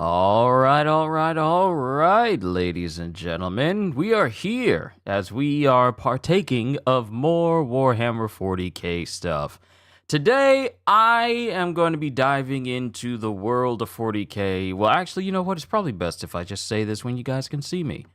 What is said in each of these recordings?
All right, ladies and gentlemen. We are here as we are partaking of more Warhammer 40k stuff. Today, I am going to be diving into the world of 40k. Well, actually, you know what? It's probably best if I just say this when you guys can see me.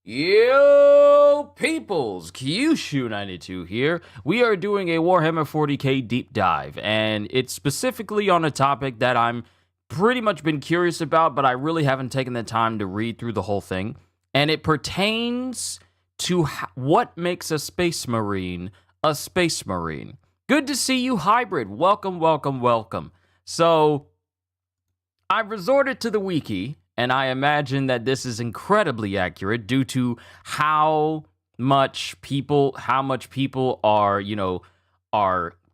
Yo, peoples, Kyushu92 here. We are doing a Warhammer 40k deep dive, and it's specifically on a topic that I'm pretty much been curious about, but I really haven't taken the time to read through the whole thing. And it pertains to what makes a Space Marine a Space Marine. Good to see you, Hybrid. Welcome, welcome, welcome. So, I've resorted to the wiki, and I imagine that this is incredibly accurate due to how much people are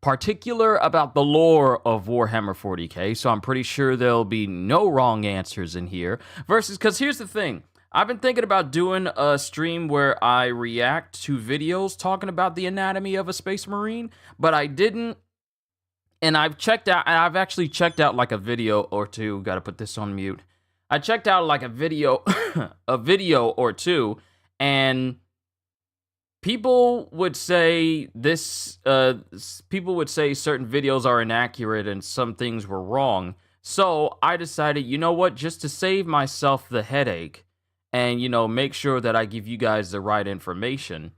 particular about the lore of Warhammer 40k, so I'm pretty sure there'll be no wrong answers in here. Because here's the thing, I've been thinking about doing a stream where I react to videos talking about the anatomy of a Space Marine, but I didn't, and I've actually checked out like a video or two. Gotta put this on mute. I checked out like a video, or two, and people would say certain videos are inaccurate and some things were wrong. So I decided, you know what, just to save myself the headache and, make sure that I give you guys the right information,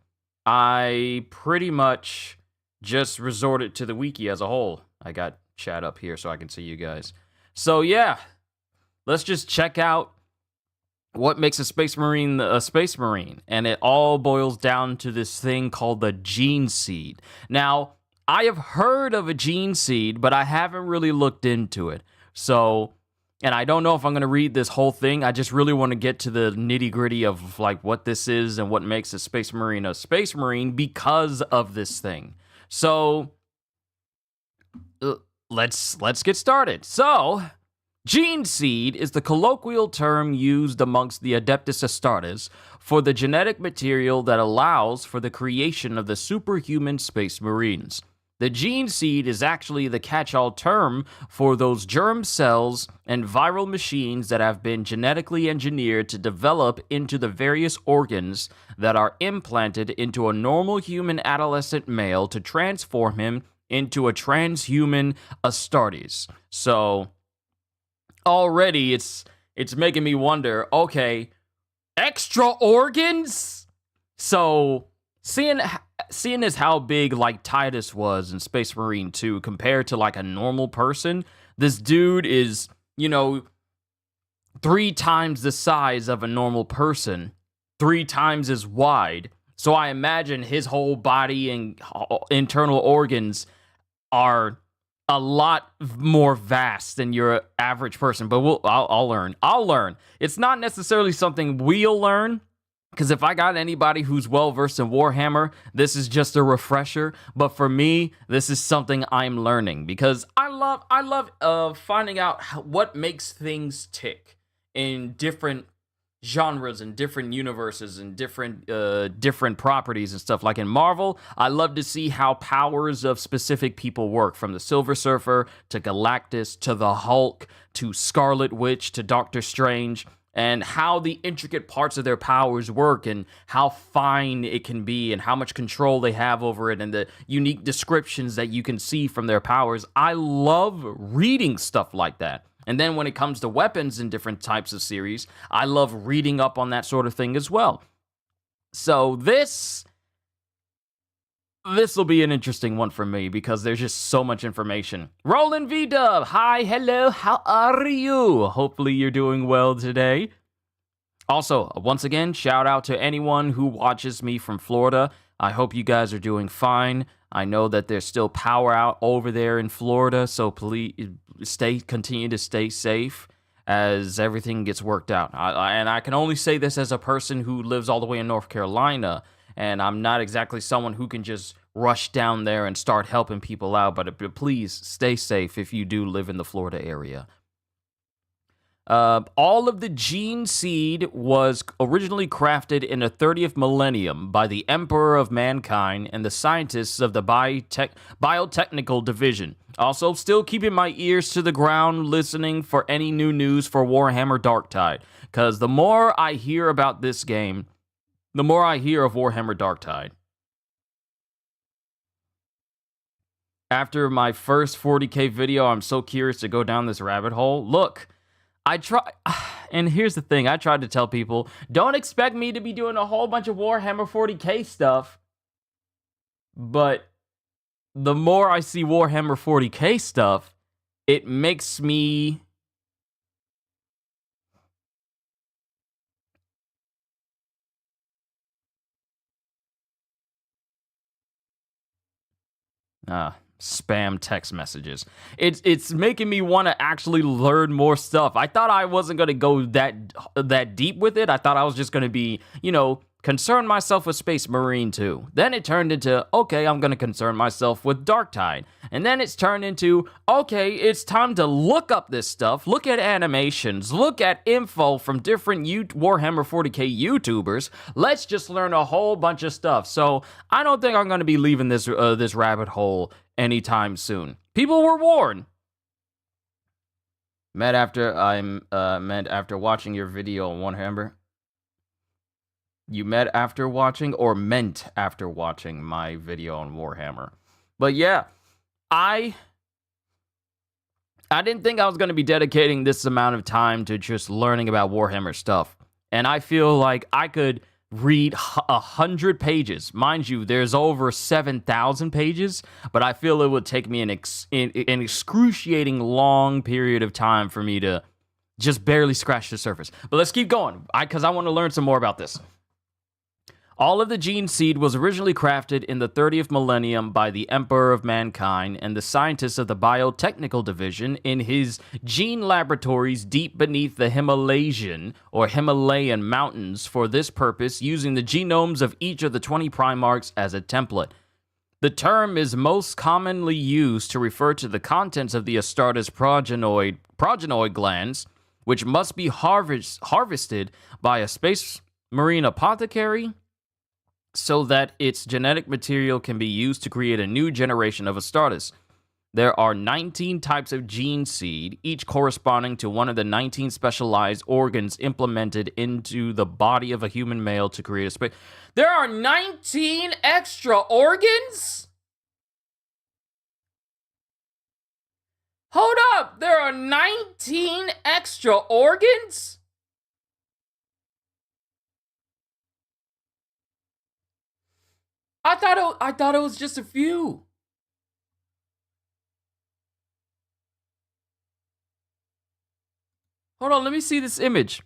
I pretty much just resorted to the wiki as a whole. I got chat up here so I can see you guys. So yeah, let's just check out what makes a Space Marine a Space Marine, and it all boils down to this thing called the gene seed. Now, I have heard of a gene seed, but I haven't really looked into it. So, and I don't know if I'm going to read this whole thing. I just really want to get to the nitty-gritty of like what this is and what makes a Space Marine because of this thing. So, let's get started. So, gene seed is the colloquial term used amongst the Adeptus Astartes for the genetic material that allows for the creation of the superhuman Space Marines. The gene seed is actually the catch-all term for those germ cells and viral machines that have been genetically engineered to develop into the various organs that are implanted into a normal human adolescent male to transform him into a transhuman Astartes. So already it's making me wonder, okay, extra organs? So seeing as how big like Titus was in Space Marine 2 compared to like a normal person, this dude is, 3 times the size of a normal person, 3 times as wide. So I imagine his whole body and internal organs are a lot more vast than your average person, but I'll learn. It's not necessarily something we'll learn, because if I got anybody who's well-versed in Warhammer, this is just a refresher, but for me, this is something I'm learning, because I love finding out what makes things tick in different genres and different universes and different properties and stuff. Like in Marvel, I love to see how powers of specific people work, from the Silver Surfer to Galactus to the Hulk to Scarlet Witch to Doctor Strange, and how the intricate parts of their powers work and how fine it can be and how much control they have over it and the unique descriptions that you can see from their powers. I love reading stuff like that. And then when it comes to weapons in different types of series, I love reading up on that sort of thing as well. So this will be an interesting one for me because there's just so much information. Roland V-Dub, hi, hello, how are you? Hopefully you're doing well today. Also, once again, shout out to anyone who watches me from Florida. I hope you guys are doing fine. I know that there's still power out over there in Florida, so please continue to stay safe as everything gets worked out. And I can only say this as a person who lives all the way in North Carolina, and I'm not exactly someone who can just rush down there and start helping people out, but please stay safe if you do live in the Florida area. All of the gene seed was originally crafted in the 30th millennium by the Emperor of Mankind and the scientists of the Biotechnical Division. Also, still keeping my ears to the ground listening for any new news for Warhammer Darktide, because the more I hear about this game, the more I hear of Warhammer Darktide. After my first 40k video, I'm so curious to go down this rabbit hole. Look, and here's the thing, I tried to tell people, don't expect me to be doing a whole bunch of Warhammer 40k stuff, but the more I see Warhammer 40k stuff, it makes me spam text messages. It's making me want to actually learn more stuff. I thought I wasn't going to go that deep with it. I thought I was just going to be, concern myself with Space Marine 2. Then it turned into, okay, I'm going to concern myself with Darktide. And then it's turned into, okay, it's time to look up this stuff, look at animations, look at info from different Warhammer 40k YouTubers. Let's just learn a whole bunch of stuff. So I don't think I'm going to be leaving this rabbit hole anytime soon. People were warned. Met after watching your video on Warhammer. You met after watching or meant after watching my video on Warhammer. But yeah, I didn't think I was going to be dedicating this amount of time to just learning about Warhammer stuff. And I feel like I could read 100 pages. Mind you, there's over 7,000 pages, but I feel it would take me an excruciating long period of time for me to just barely scratch the surface. But let's keep going, because I want to learn some more about this. All of the gene seed was originally crafted in the 30th millennium by the Emperor of Mankind and the scientists of the Biotechnical Division in his gene laboratories deep beneath the Himalayan mountains for this purpose, using the genomes of each of the 20 Primarchs as a template. The term is most commonly used to refer to the contents of the Astartes progenoid glands, which must be harvested by a Space Marine apothecary so that its genetic material can be used to create a new generation of Astartes. There are 19 types of gene seed, each corresponding to one of the 19 specialized organs implemented into the body of a human male to create a space. There are 19 extra organs? Hold up, there are 19 extra organs? I thought it was just a few. Hold on, let me see this image.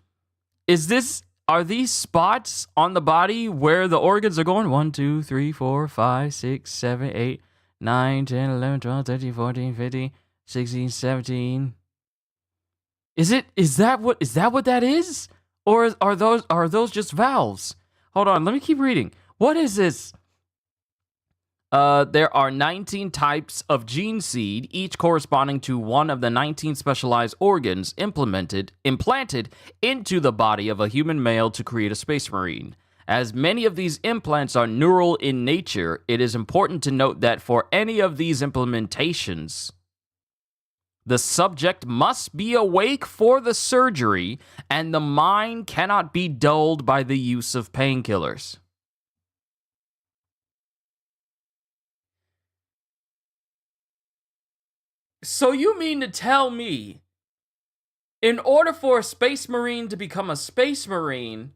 Are these spots on the body where the organs are going? 1, 2, 3, 4, 5, 6, 7, 8, 9, 10, 11, 12, 13, 14, 15, 16, 17. Is that what that is? Or are those just valves? Hold on, let me keep reading. What is this? There are 19 types of gene seed, each corresponding to one of the 19 specialized organs implanted into the body of a human male to create a Space Marine. As many of these implants are neural in nature, it is important to note that for any of these implementations, the subject must be awake for the surgery, and the mind cannot be dulled by the use of painkillers. So you mean to tell me, in order for a Space Marine to become a Space Marine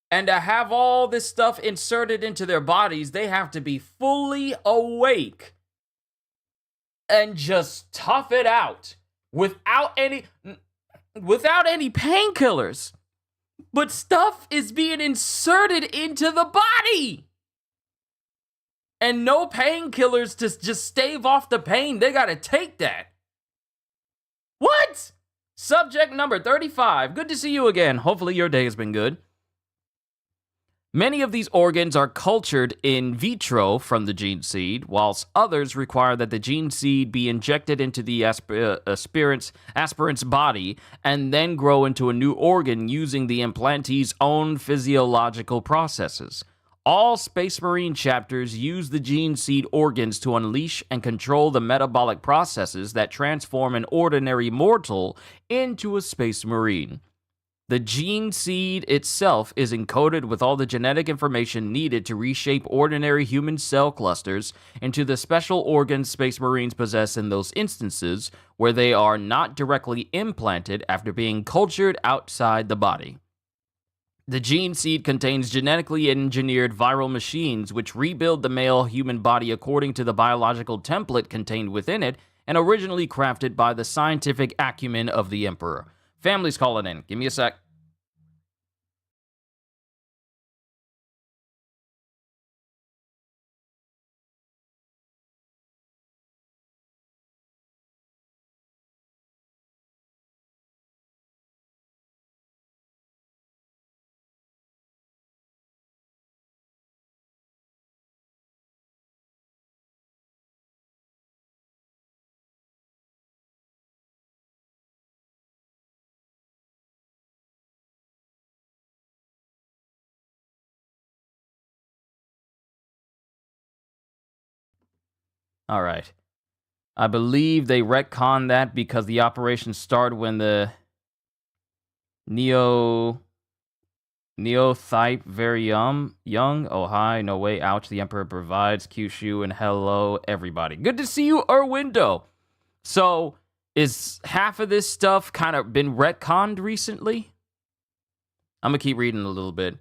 and to have all this stuff inserted into their bodies, they have to be fully awake and just tough it out without any painkillers? But stuff is being inserted into the body! And no painkillers to just stave off the pain. They gotta take that. What? Subject number 35. Good to see you again. Hopefully your day has been good. Many of these organs are cultured in vitro from the gene seed, whilst others require that the gene seed be injected into the aspirant's body and then grow into a new organ using the implantee's own physiological processes. All Space Marine chapters use the gene seed organs to unleash and control the metabolic processes that transform an ordinary mortal into a Space Marine. The gene seed itself is encoded with all the genetic information needed to reshape ordinary human cell clusters into the special organs Space Marines possess in those instances where they are not directly implanted after being cultured outside the body. The gene seed contains genetically engineered viral machines which rebuild the male human body according to the biological template contained within it and originally crafted by the scientific acumen of the Emperor. Family's calling in. Give me a sec. All right. I believe they retconned that because the operation started when the Neophyte very young. Oh, hi. No way. Ouch. The Emperor provides. Kyushu and hello, everybody. Good to see you, Erwindo. So, is half of this stuff kind of been retconned recently? I'm going to keep reading a little bit.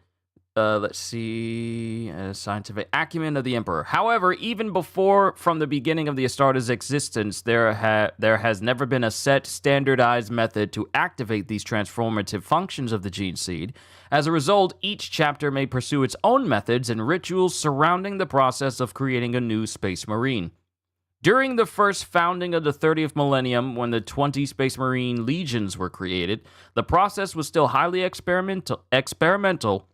Let's see. Scientific acumen of the Emperor. However, even before, from the beginning of the Astartes' existence, there has never been a set, standardized method to activate these transformative functions of the gene seed. As a result, each chapter may pursue its own methods and rituals surrounding the process of creating a new Space Marine. During the first founding of the 30th millennium, when the 20 Space Marine legions were created, the process was still highly experimental,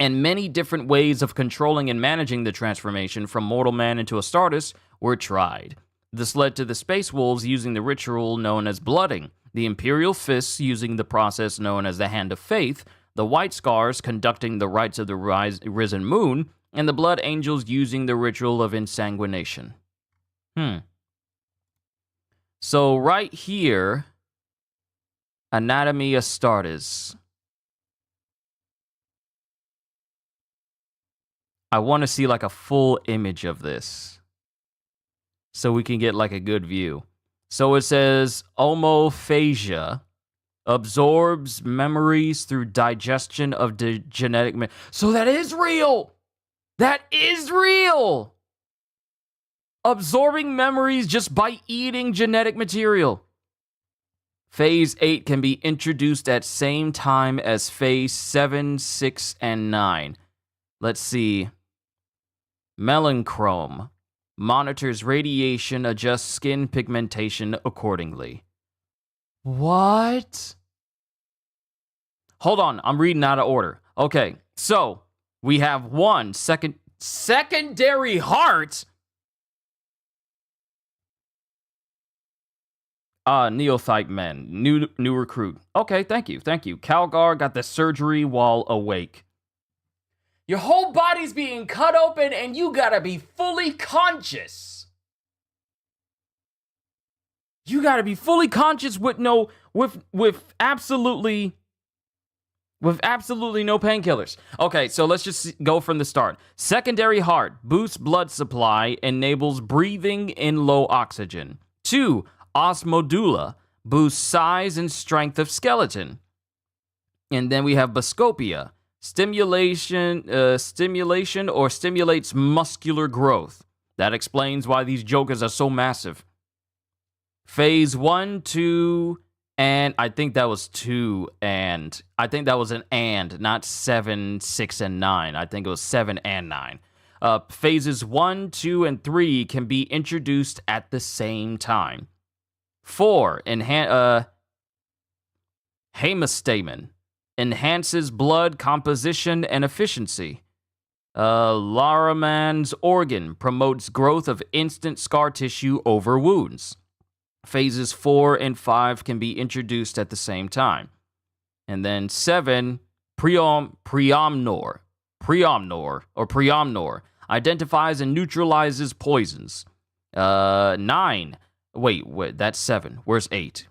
and many different ways of controlling and managing the transformation from mortal man into Astartes were tried. This led to the Space Wolves using the ritual known as blooding, the Imperial Fists using the process known as the Hand of Faith, the White Scars conducting the rites of the Risen Moon, and the Blood Angels using the ritual of insanguination. So right here, Anatomy Astartes. I want to see like a full image of this so we can get like a good view. So it says homophagia absorbs memories through digestion of the genetic. So that is real. That is real. Absorbing memories just by eating genetic material. Phase 8 can be introduced at same time as phase 7, 6, and 9. Let's see. Melanchrome monitors radiation, adjusts skin pigmentation accordingly. What? Hold on, I'm reading out of order. Okay, so we have secondary heart. Neophyte men, new recruit. Okay, thank you. Calgar got the surgery while awake. Your whole body's being cut open and you gotta be fully conscious. You gotta be fully conscious with absolutely no painkillers. Okay, so let's just go from the start. Secondary heart boosts blood supply, enables breathing in low oxygen. 2. Osmodula boosts size and strength of skeleton. And then we have Bascopia. Stimulates muscular growth. That explains why these jokers are so massive. Phase 1, 2, and I think that was 2, and I think that was an and, not 7, 6, and 9. I think it was 7 and 9. Phases 1, 2, and 3 can be introduced at the same time. 4. Hemostamen. Enhances blood composition and efficiency. Laraman's organ promotes growth of instant scar tissue over wounds. Phases 4 and 5 can be introduced at the same time. And then 7, Priomnor identifies and neutralizes poisons. 9, wait, that's 7. Where's 8?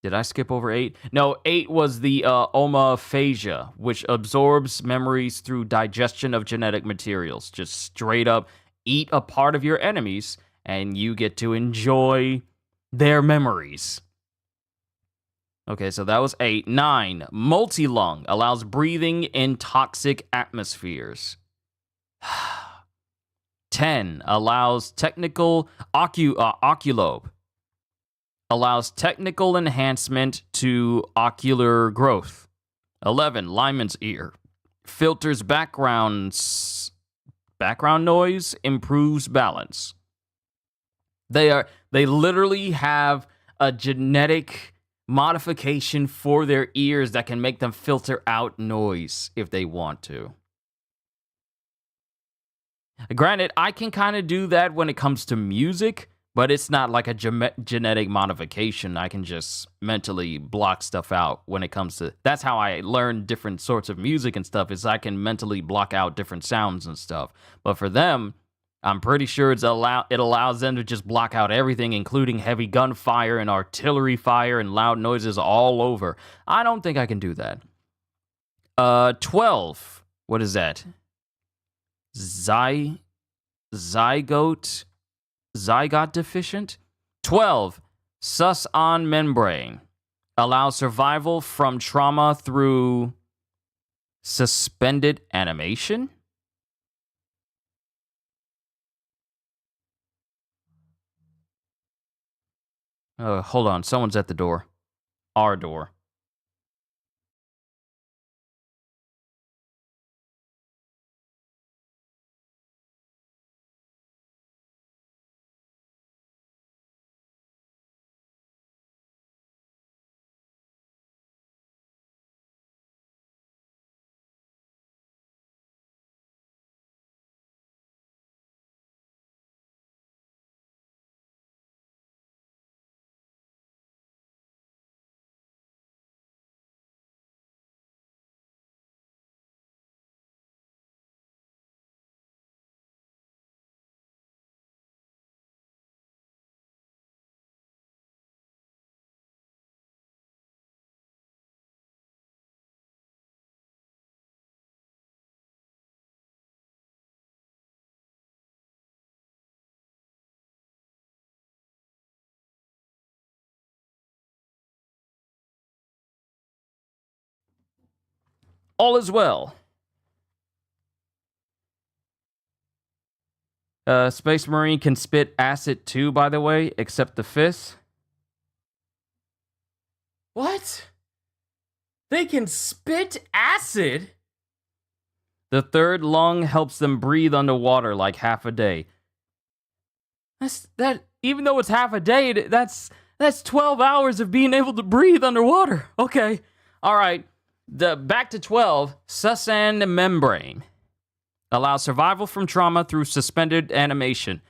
Did I skip over 8? No, 8 was the omophagia, which absorbs memories through digestion of genetic materials. Just straight up eat a part of your enemies, and you get to enjoy their memories. Okay, so that was 8. 9, multi-lung allows breathing in toxic atmospheres. 10, allows technical oculobe. Allows technical enhancement to ocular growth. 11, Lyman's ear. Filters background noise, improves balance. They literally have a genetic modification for their ears that can make them filter out noise if they want to. Granted, I can kind of do that when it comes to music, but it's not like a genetic modification. I can just mentally block stuff out when it comes to... That's how I learn different sorts of music and stuff, is I can mentally block out different sounds and stuff. But for them, I'm pretty sure it allows them to just block out everything, including heavy gunfire and artillery fire and loud noises all over. I don't think I can do that. 12. What is that? Zygote deficient. 12, sus on membrane allows survival from trauma through suspended animation. Hold on, someone's at the door. Our door. All is well. Space Marine can spit acid too, by the way, except the fist. What? They can spit acid? The third lung helps them breathe underwater like half a day. Even though it's half a day, that's 12 hours of being able to breathe underwater. Okay. All right. Back to 12, Susan membrane allows survival from trauma through suspended animation.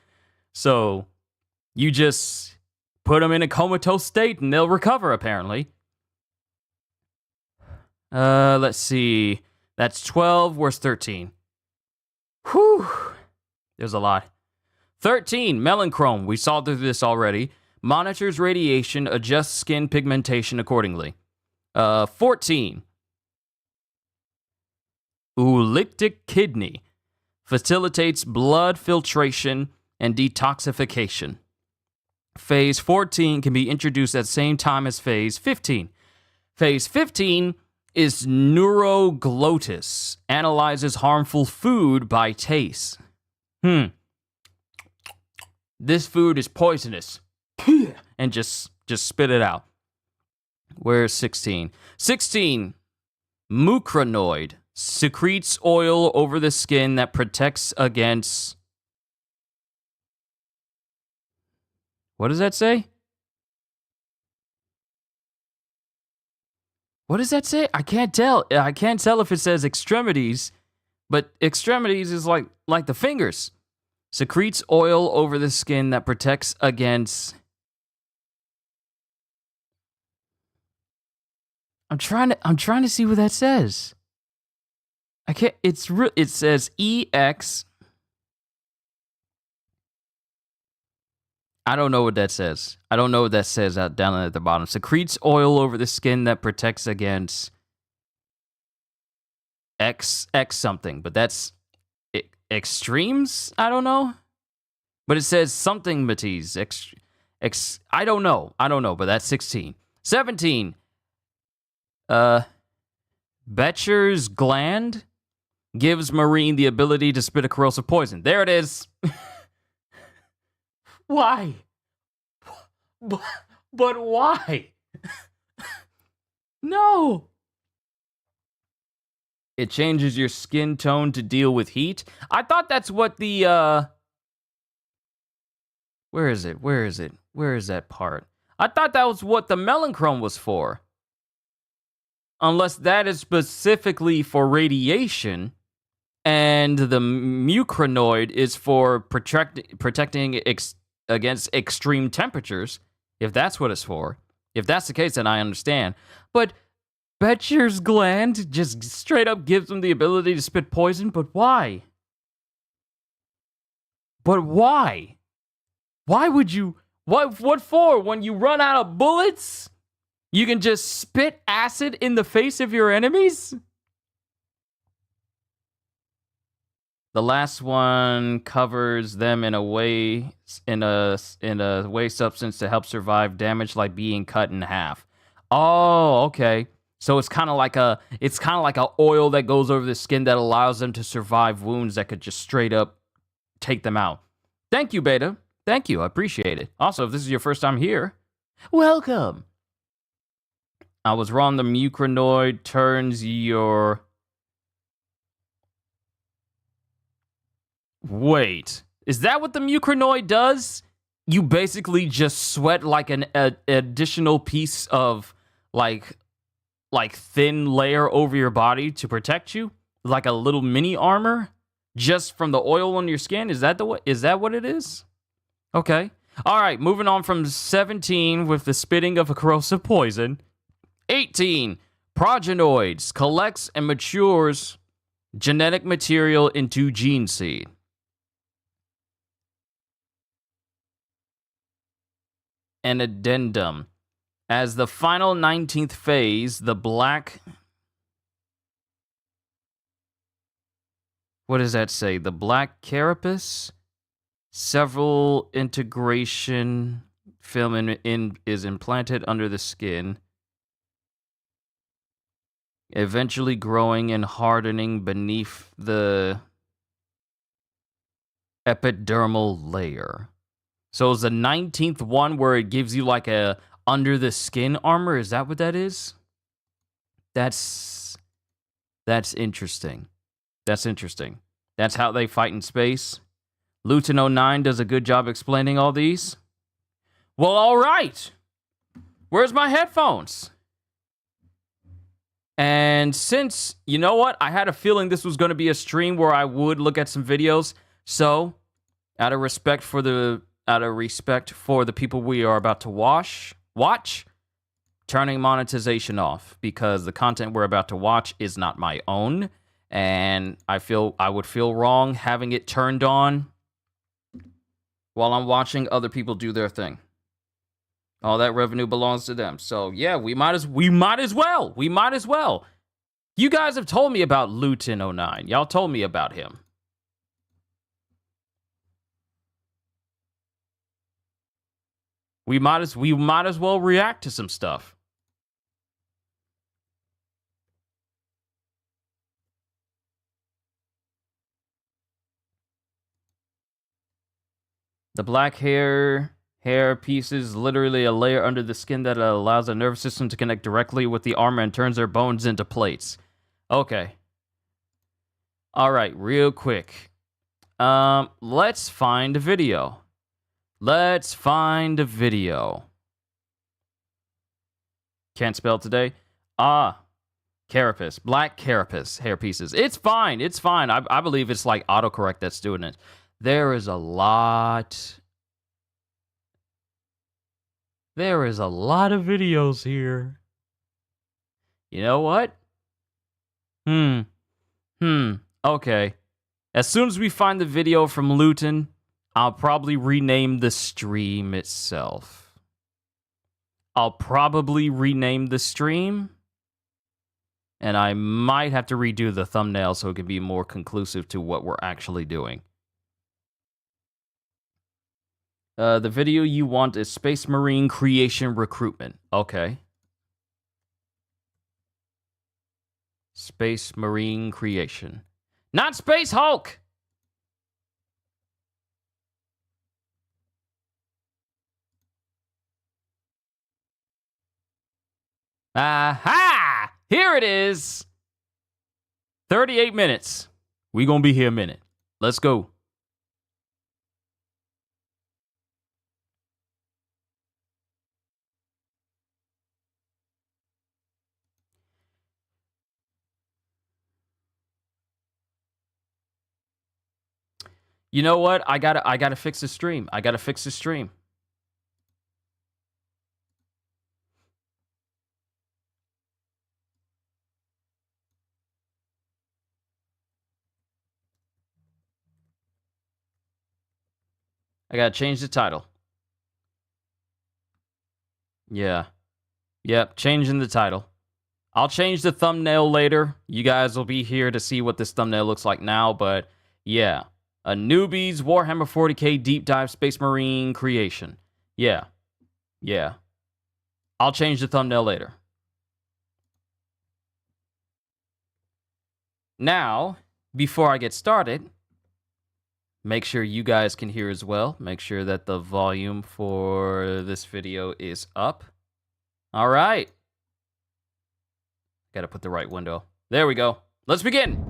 So you just put them in a comatose state and they'll recover, apparently. Let's see. That's 12. Where's 13? Whew. There's a lot. 13, melanchrome. We saw through this already. Monitors radiation, adjusts skin pigmentation accordingly. 14. Oolitic kidney. Facilitates blood filtration and detoxification. Phase 14 can be introduced at the same time as Phase 15. Phase 15 is neuroglottis. Analyzes harmful food by taste. This food is poisonous. And just spit it out. Where's 16? 16, mucranoid. Secretes oil over the skin that protects against... What does that say? What does that say? I can't tell. I can't tell if it says extremities, but extremities is like the fingers. Secretes oil over the skin that protects against... I'm trying to see what that says. I can't... It says EX... I don't know what that says. I don't know what that says out down at the bottom. Secretes oil over the skin that protects against X something, but that's extremes? I don't know. But it says something Matisse. I don't know, but that's 16. 17. Betcher's gland gives Marine the ability to spit a corrosive poison. There it is. Why? But why? No. It changes your skin tone to deal with heat. I thought that's what the, Where is it? Where is that part? I thought that was what the Melanchrome was for. Unless that is specifically for radiation, and the mucranoid is for protecting against extreme temperatures, if that's what it's for. If that's the case, then I understand. But Betcher's gland just straight up gives them the ability to spit poison, but why? But why? Why would you... What for? When you run out of bullets, you can just spit acid in the face of your enemies? The last one covers them in a way substance to help survive damage, like being cut in half. Oh, okay. So it's kind of like a oil that goes over the skin that allows them to survive wounds that could just straight up take them out. Thank you, Beta. Thank you. I appreciate it. Also, if this is your first time here, welcome. I was wrong. The mucranoid turns your... Wait, is that what the mucranoid does? You basically just sweat like an additional piece of like thin layer over your body to protect you, like a little mini armor, just from the oil on your skin. Is that what it is? Okay. All right. Moving on from 17 with the spitting of a corrosive poison. 18. Progenoids collects and matures genetic material into gene seed. An addendum. As the final 19th phase, the black... What does that say? The black carapace? Several integration film is implanted under the skin, eventually growing and hardening beneath the epidermal layer. So is the 19th one where it gives you like a under the skin armor? Is that what that is? That's interesting. That's interesting. That's how they fight in space. Luetin09 does a good job explaining all these. Well, all right. Where's my headphones? And since, you know what? I had a feeling this was going to be a stream where I would look at some videos. So, out of respect for the people we are about to watch, turning monetization off, because the content we're about to watch is not my own, and I would feel wrong having it turned on while I'm watching other people do their thing. All that revenue belongs to them. So yeah, we might as well. You guys have told me about Luetin09. Y'all told me about him. We might as well react to some stuff. The black hair piece is literally a layer under the skin that allows the nervous system to connect directly with the armor and turns their bones into plates. Okay. All right, real quick. Let's find a video. Can't spell today. Carapace. Black carapace hair pieces. It's fine. It's fine. I believe it's like autocorrect that's doing it. There is a lot... There is a lot of videos here. You know what? Okay. As soon as we find the video from Luetin, I'll probably rename the stream itself. And I might have to redo the thumbnail so it can be more conclusive to what we're actually doing. The video you want is Space Marine Creation Recruitment. Okay. Space Marine Creation. Not Space Hulk! Aha! Here it is! 38 minutes. We gonna be here a minute. Let's go. You know what? I gotta fix the stream. I gotta fix the stream. I gotta change the title. Yeah. Yep, changing the title. I'll change the thumbnail later. You guys will be here to see what this thumbnail looks like now, but yeah. A newbie's Warhammer 40k deep dive Space Marine creation. Yeah. Yeah. I'll change the thumbnail later. Now, before I get started, make sure you guys can hear as well. Make sure that the volume for this video is up. All right. Got to put the right window. There we go. Let's begin.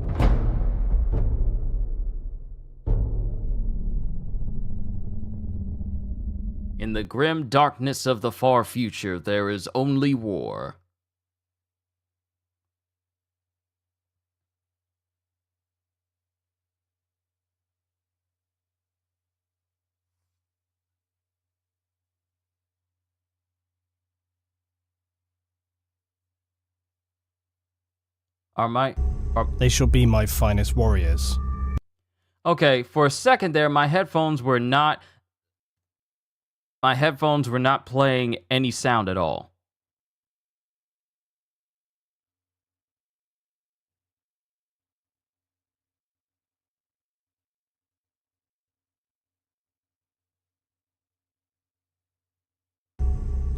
In the grim darkness of the far future, there is only war. They shall be my finest warriors. Okay, for a second there, my headphones were not playing any sound at all.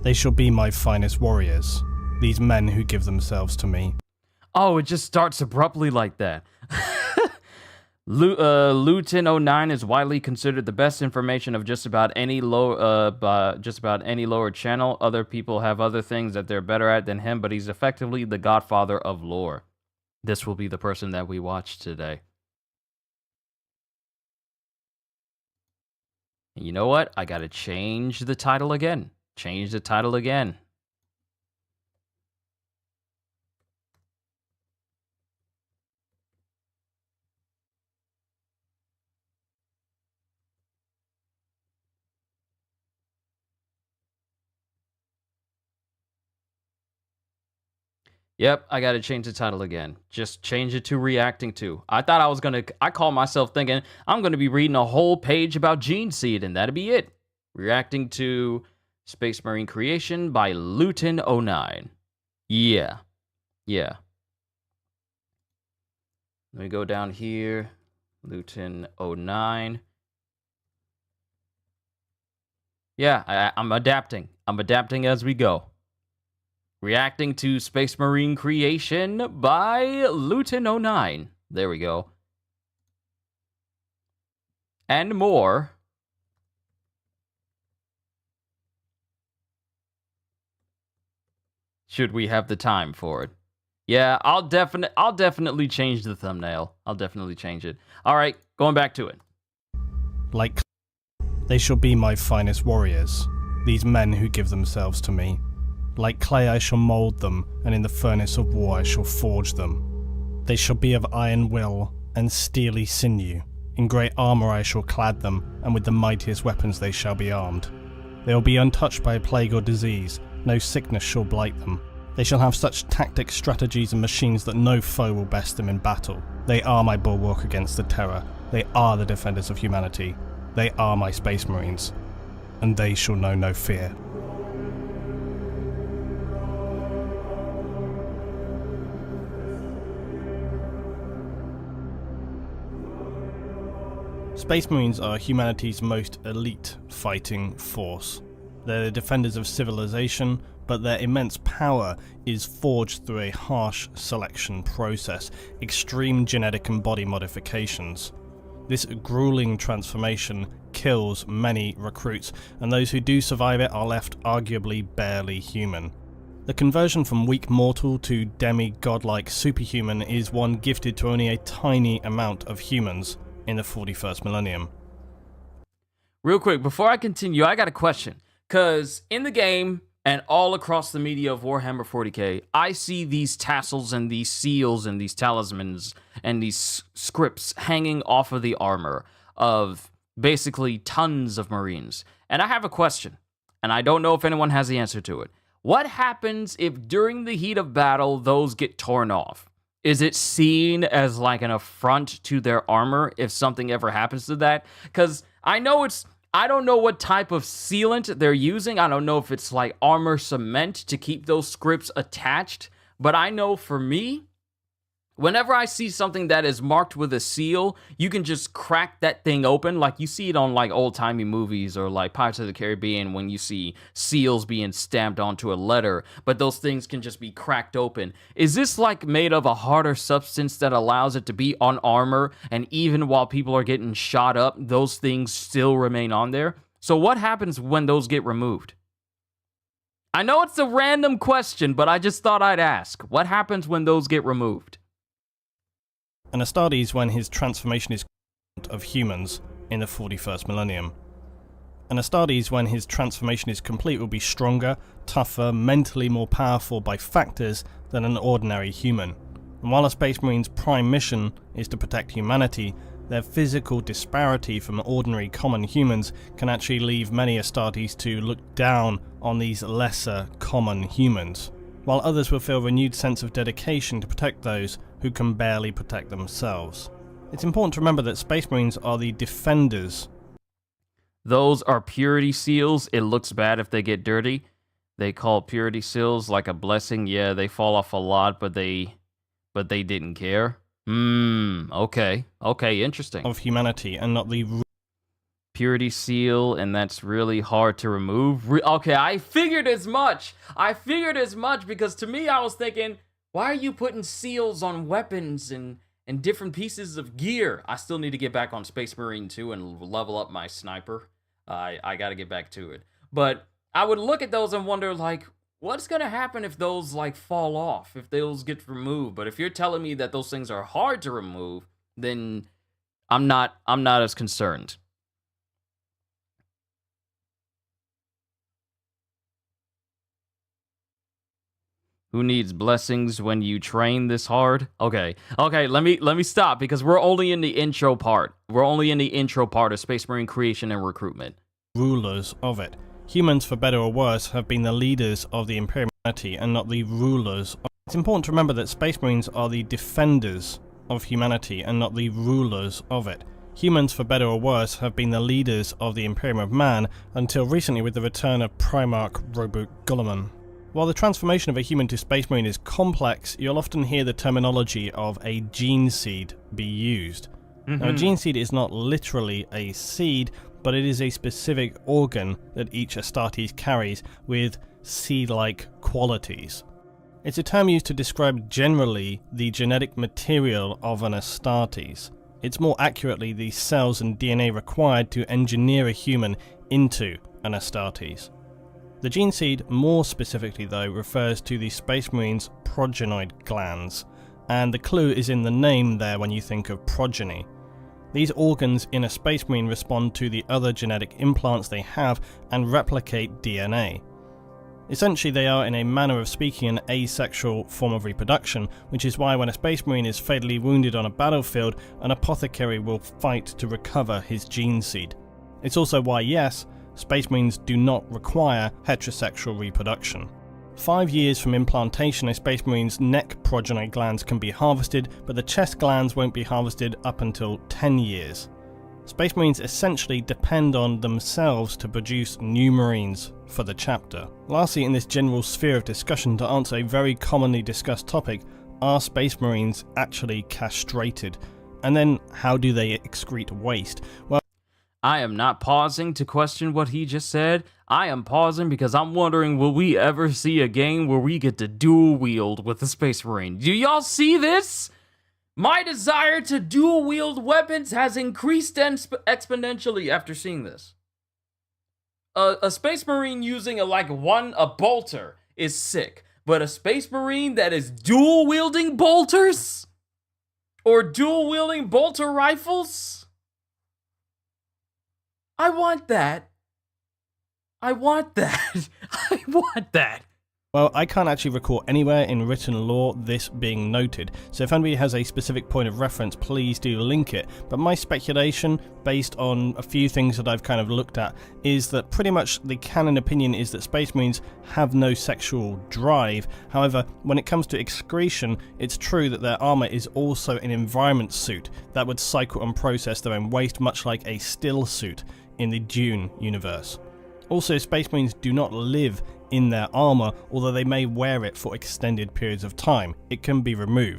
They shall be my finest warriors, these men who give themselves to me. Oh, it just starts abruptly like that. Luetin09 is widely considered the best information of just about any lower channel. Other people have other things that they're better at than him, but he's effectively the godfather of lore. This will be the person that we watch today. And you know what? I gotta change the title again. Change the title again. Yep, I gotta change the title again. Just change it to reacting to. I call myself thinking I'm gonna be reading a whole page about Gene Seed, and that'd be it. Reacting to Space Marine Creation by Luetin09. Yeah. Yeah. Let me go down here. Luetin09. Yeah, I'm adapting. I'm adapting as we go. Reacting to Space Marine Creation by Luetin09. There we go. And more. Should we have the time for it? Yeah, I'll definitely change the thumbnail. I'll definitely change it. All right, going back to it. Like, they shall be my finest warriors, these men who give themselves to me. Like clay I shall mould them, and in the furnace of war I shall forge them. They shall be of iron will and steely sinew. In great armour I shall clad them, and with the mightiest weapons they shall be armed. They will be untouched by plague or disease, no sickness shall blight them. They shall have such tactics, strategies and machines that no foe will best them in battle. They are my bulwark against the terror. They are the defenders of humanity. They are my Space Marines. And they shall know no fear. Space Marines are humanity's most elite fighting force. They're the defenders of civilization, but their immense power is forged through a harsh selection process, extreme genetic and body modifications. This grueling transformation kills many recruits, and those who do survive it are left arguably barely human. The conversion from weak mortal to demi-godlike superhuman is one gifted to only a tiny amount of humans in the 41st millennium. Real quick, before I continue, I got a question. Because in the game, and all across the media of Warhammer 40k, I see these tassels and these seals and these talismans and these scripts hanging off of the armor of basically tons of Marines. And I have a question, and I don't know if anyone has the answer to it. What happens if during the heat of battle, those get torn off? Is it seen as like an affront to their armor if something ever happens to that? Because I don't know what type of sealant they're using. I don't know if it's like armor cement to keep those scripts attached. But I know for me, whenever I see something that is marked with a seal, you can just crack that thing open. Like you see it on like old-timey movies or like Pirates of the Caribbean when you see seals being stamped onto a letter, but those things can just be cracked open. Is this like made of a harder substance that allows it to be on armor, and even while people are getting shot up, those things still remain on there? So what happens when those get removed? I know it's a random question, but I just thought I'd ask. What happens when those get removed? An Astartes when his transformation is of humans in the 41st millennium. An Astartes when his transformation is complete will be stronger, tougher, mentally more powerful by factors than an ordinary human. And while a Space Marine's prime mission is to protect humanity, their physical disparity from ordinary common humans can actually leave many Astartes to look down on these lesser common humans, while others will feel a renewed sense of dedication to protect those who can barely protect themselves. It's important to remember that Space Marines are the defenders. Those are purity seals. It looks bad if they get dirty. They call purity seals like a blessing. Yeah, they fall off a lot, but they didn't care. Okay, interesting. Of humanity and not the purity seal, and that's really hard to remove. Okay, I figured as much because to me I was thinking, why are you putting seals on weapons and different pieces of gear? I still need to get back on Space Marine 2 and level up my sniper. I gotta get back to it. But I would look at those and wonder, like, what's gonna happen if those, like, fall off, if those get removed? But if you're telling me that those things are hard to remove, then I'm not as concerned. Who needs blessings when you train this hard? Okay, let me stop because we're only in the intro part. We're only in the intro part of Space Marine creation and recruitment. Rulers of it. Humans, for better or worse, have been the leaders of the Imperial humanity and not the rulers. It's important to remember that Space Marines are the defenders of humanity and not the rulers of it. Humans, for better or worse, have been the leaders of the Imperium of Man until recently with the return of Primarch Guilliman. While the transformation of a human to Space Marine is complex, you'll often hear the terminology of a gene seed be used. Now, a gene seed is not literally a seed, but it is a specific organ that each Astartes carries with seed-like qualities. It's a term used to describe generally the genetic material of an Astartes. It's more accurately the cells and DNA required to engineer a human into an Astartes. The gene seed, more specifically though, refers to the Space Marine's progenoid glands, and the clue is in the name there when you think of progeny. These organs in a Space Marine respond to the other genetic implants they have and replicate DNA. Essentially, they are, in a manner of speaking, an asexual form of reproduction, which is why when a Space Marine is fatally wounded on a battlefield, an apothecary will fight to recover his gene seed. It's also why, yes, Space Marines do not require heterosexual reproduction. 5 years from implantation, a Space Marine's neck progeny glands can be harvested, but the chest glands won't be harvested up until 10 years. Space Marines essentially depend on themselves to produce new Marines for the chapter. Lastly, in this general sphere of discussion, to answer a very commonly discussed topic, are Space Marines actually castrated? And then, how do they excrete waste? Well, I am not pausing to question what he just said. I am pausing because I'm wondering, will we ever see a game where we get to dual wield with the Space Marine? Do y'all see this? My desire to dual wield weapons has increased exponentially after seeing this. A Space Marine using a bolter is sick, but a Space Marine that is dual wielding bolters or dual wielding bolter rifles, I want that. I want that. I want that. Well, I can't actually recall anywhere in written law this being noted, so if anybody has a specific point of reference, please do link it. But my speculation, based on a few things that I've kind of looked at, is that pretty much the canon opinion is that Space Marines have no sexual drive. However, when it comes to excretion, it's true that their armour is also an environment suit that would cycle and process their own waste, much like a still suit in the Dune universe. Also, Space Marines do not live in their armour, although they may wear it for extended periods of time. It can be removed.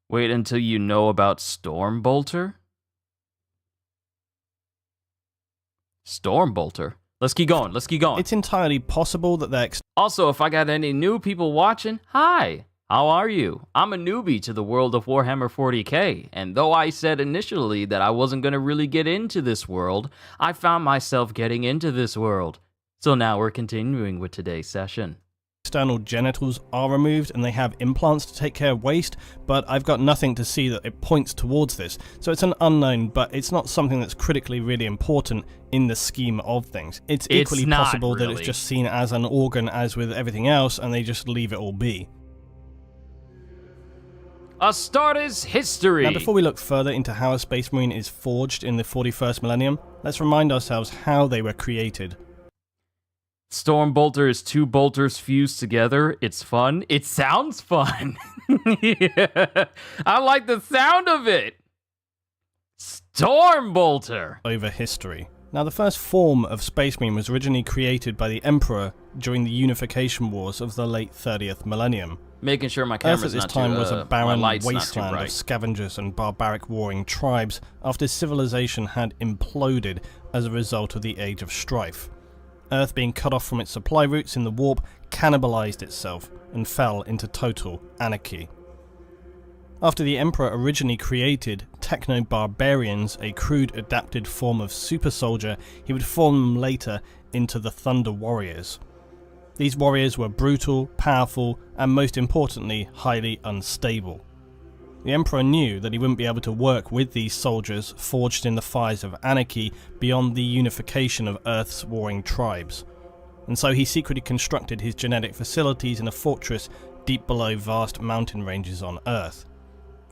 Wait until you know about Stormbolter? Stormbolter? Let's keep going, let's keep going. It's entirely possible that they're Also, if I got any new people watching, hi! How are you? I'm a newbie to the world of Warhammer 40k, and though I said initially that I wasn't going to really get into this world, I found myself getting into this world. So now we're continuing with today's session. External genitals are removed and they have implants to take care of waste, but I've got nothing to see that it points towards this. So it's an unknown, but it's not something that's critically really important in the scheme of things. It's equally possible that it's just seen as an organ as with everything else and they just leave it all be. Astartes history! Now, before we look further into how a Space Marine is forged in the 41st millennium, let's remind ourselves how they were created. Stormbolter is two bolters fused together. It's fun. It sounds fun. Yeah. I like the sound of it. Stormbolter. Over history. Now, the first form of Space Marine was originally created by the Emperor during the unification wars of the late 30th millennium. Making sure my camera's Earth at this not time too, was a barren wasteland bright. of scavengers and barbaric warring tribes after civilization had imploded as a result of the Age of Strife. Earth, being cut off from its supply routes in the warp, cannibalized itself and fell into total anarchy. After the Emperor originally created techno-barbarians, a crude adapted form of super soldier, he would form them later into the Thunder Warriors. These warriors were brutal, powerful, and most importantly, highly unstable. The Emperor knew that he wouldn't be able to work with these soldiers forged in the fires of anarchy beyond the unification of Earth's warring tribes, and so he secretly constructed his genetic facilities in a fortress deep below vast mountain ranges on Earth.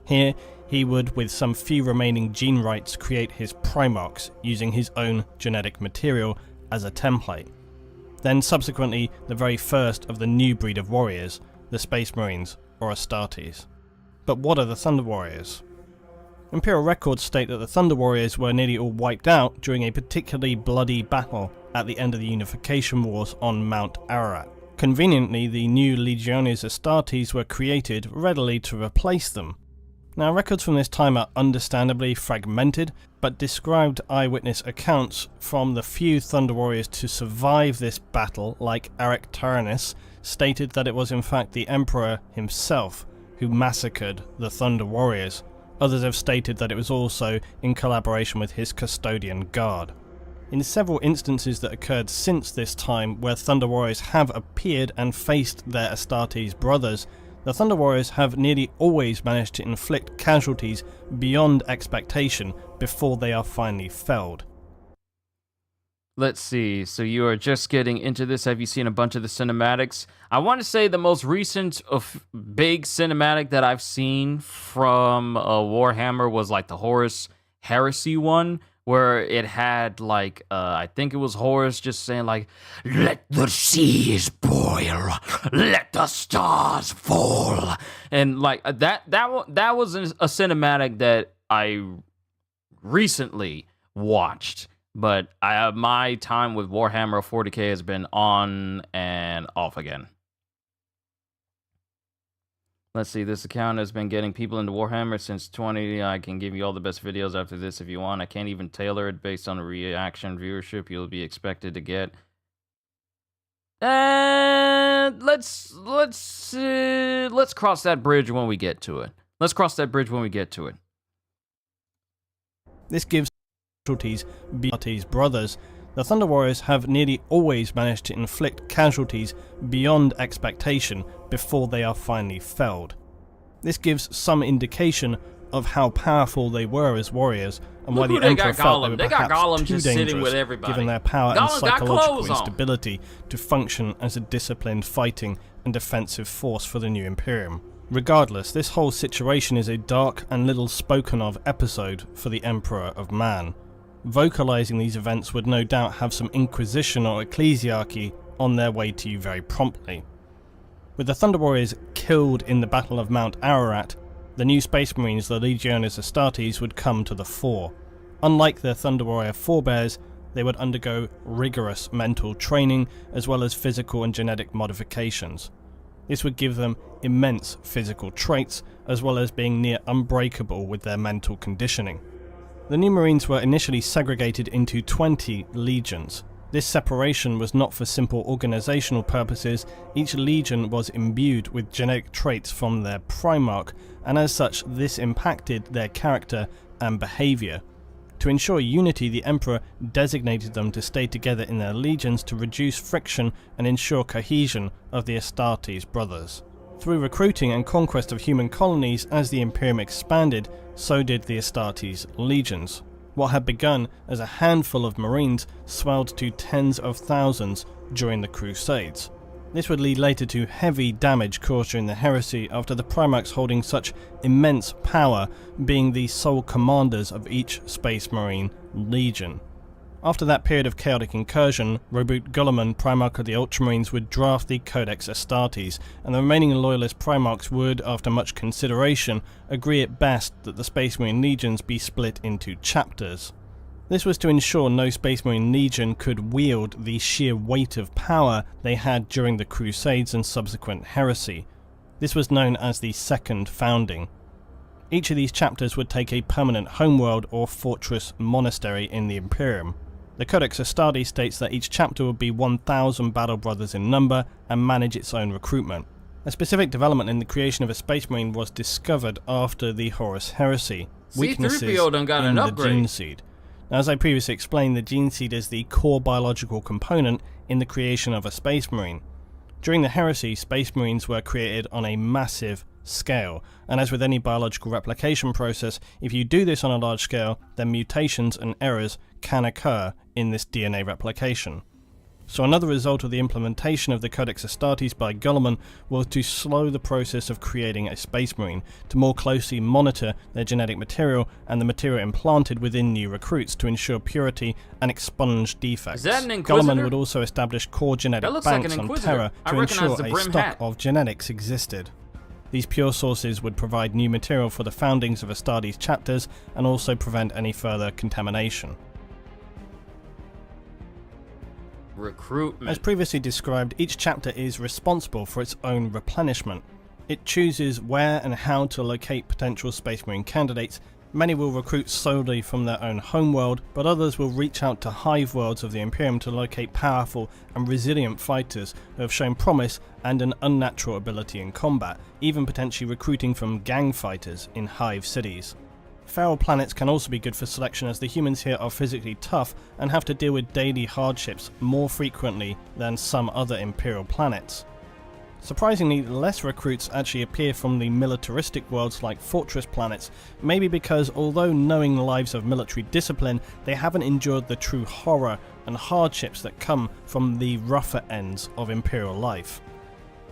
Here, he would, with some few remaining gene rights, create his Primarchs using his own genetic material as a template. Then subsequently, the very first of the new breed of warriors, the Space Marines, or Astartes. But what are the Thunder Warriors? Imperial records state that the Thunder Warriors were nearly all wiped out during a particularly bloody battle at the end of the Unification Wars on Mount Ararat. Conveniently, the new Legiones Astartes were created readily to replace them. Now, records from this time are understandably fragmented, but described eyewitness accounts from the few Thunder Warriors to survive this battle, like Eric Tyrannus, stated that it was in fact the Emperor himself who massacred the Thunder Warriors. Others have stated that it was also in collaboration with his custodian guard. In several instances that occurred since this time where Thunder Warriors have appeared and faced their Astartes brothers, the Thunder Warriors have nearly always managed to inflict casualties beyond expectation before they are finally felled. Let's see. So you are just getting into this. Have you seen a bunch of the cinematics? I want to say the most recent of big cinematic that I've seen from Warhammer was like the Horus Heresy one, where it had like I think it was Horus just saying like, "Let the seas boil, let the stars fall," and like that was a cinematic that I recently watched. But my time with Warhammer 40k has been on and off again. Let's see, this account has been getting people into Warhammer since 20. I can give you all the best videos after this if you want. I can't even tailor it based on the reaction viewership you'll be expected to get. And let's cross that bridge when we get to it. Let's cross that bridge when we get to it. This gives casualties beyond brothers. The Thunder Warriors have nearly always managed to inflict casualties beyond expectation before they are finally felled. This gives some indication of how powerful they were as warriors, and why the Emperor felt they were perhaps too dangerous, given their power and psychological instability, to function as a disciplined fighting and defensive force for the new Imperium. Regardless, this whole situation is a dark and little spoken of episode for the Emperor of Man. Vocalizing these events would no doubt have some Inquisition or Ecclesiarchy on their way to you very promptly. With the Thunder Warriors killed in the Battle of Mount Ararat, the new Space Marines, the Legiones Astartes, would come to the fore. Unlike their Thunder Warrior forebears, they would undergo rigorous mental training as well as physical and genetic modifications. This would give them immense physical traits, as well as being near unbreakable with their mental conditioning. The new Marines were initially segregated into 20 legions. This separation was not for simple organizational purposes. Each legion was imbued with genetic traits from their Primarch, and as such this impacted their character and behavior. To ensure unity, the Emperor designated them to stay together in their legions to reduce friction and ensure cohesion of the Astartes brothers. Through recruiting and conquest of human colonies as the Imperium expanded, so did the Astartes legions. What had begun as a handful of Marines swelled to tens of thousands during the Crusades. This would lead later to heavy damage caused during the heresy, after the Primarchs holding such immense power, being the sole commanders of each Space Marine legion. After that period of chaotic incursion, Roboute Guilliman, Primarch of the Ultramarines, would draft the Codex Astartes, and the remaining loyalist Primarchs would, after much consideration, agree at best that the Space Marine legions be split into chapters. This was to ensure no Space Marine legion could wield the sheer weight of power they had during the Crusades and subsequent heresy. This was known as the Second Founding. Each of these chapters would take a permanent homeworld or fortress monastery in the Imperium. The Codex Astartes states that each chapter would be 1,000 battle brothers in number and manage its own recruitment. A specific development in the creation of a Space Marine was discovered after the Horus Heresy: weaknesses in the gene seed. Now, as I previously explained, the gene seed is the core biological component in the creation of a Space Marine. During the Heresy, Space Marines were created on a massive scale, and as with any biological replication process, if you do this on a large scale, then mutations and errors can occur in this DNA replication. So another result of the implementation of the Codex Astartes by Guilliman was to slow the process of creating a Space Marine, to more closely monitor their genetic material and the material implanted within new recruits to ensure purity and expunge defects. Is that an Inquisitor? Guilliman would also establish core genetic banks on Terra to ensure a stock of genetics existed. These pure sources would provide new material for the foundings of Astartes chapters and also prevent any further contamination. Recruitment. As previously described, each chapter is responsible for its own replenishment. It chooses where and how to locate potential Space Marine candidates. Many will recruit solely from their own homeworld, but others will reach out to hive worlds of the Imperium to locate powerful and resilient fighters who have shown promise and an unnatural ability in combat, even potentially recruiting from gang fighters in hive cities. Feral planets can also be good for selection, as the humans here are physically tough and have to deal with daily hardships more frequently than some other Imperial planets. Surprisingly, less recruits actually appear from the militaristic worlds like fortress planets, maybe because although knowing lives of military discipline, they haven't endured the true horror and hardships that come from the rougher ends of Imperial life.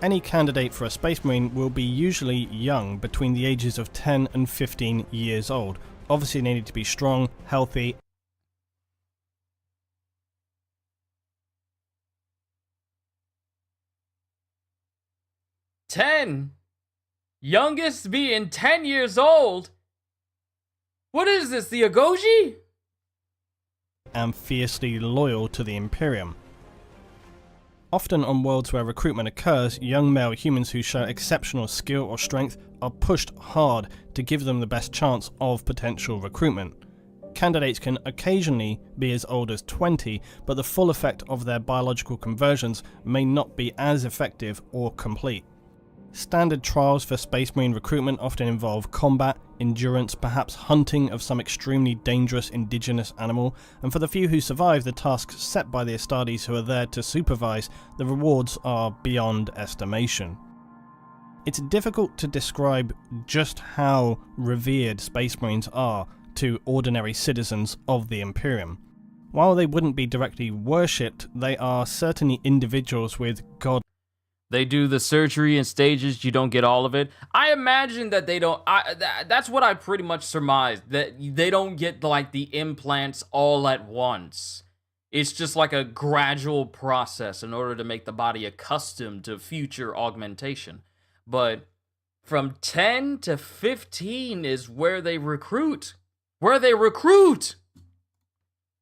Any candidate for a Space Marine will be usually young, between the ages of 10 and 15 years old. Obviously they need to be strong, healthy. Ten? Youngest being 10 years old? What is this, the Agoji? And fiercely loyal to the Imperium. Often on worlds where recruitment occurs, young male humans who show exceptional skill or strength are pushed hard to give them the best chance of potential recruitment. Candidates can occasionally be as old as 20, but the full effect of their biological conversions may not be as effective or complete. Standard trials for Space Marine recruitment often involve combat, endurance, perhaps hunting of some extremely dangerous indigenous animal, and for the few who survive the tasks set by the Astartes who are there to supervise, the rewards are beyond estimation. It's difficult to describe just how revered Space Marines are to ordinary citizens of the Imperium. While they wouldn't be directly worshipped, they are certainly individuals with God. They do the surgery in stages, you don't get all of it. I imagine that they don't, that's what I pretty much surmised, that they don't get like the implants all at once. It's just like a gradual process in order to make the body accustomed to future augmentation. But from 10 to 15 is where they recruit. Where they recruit!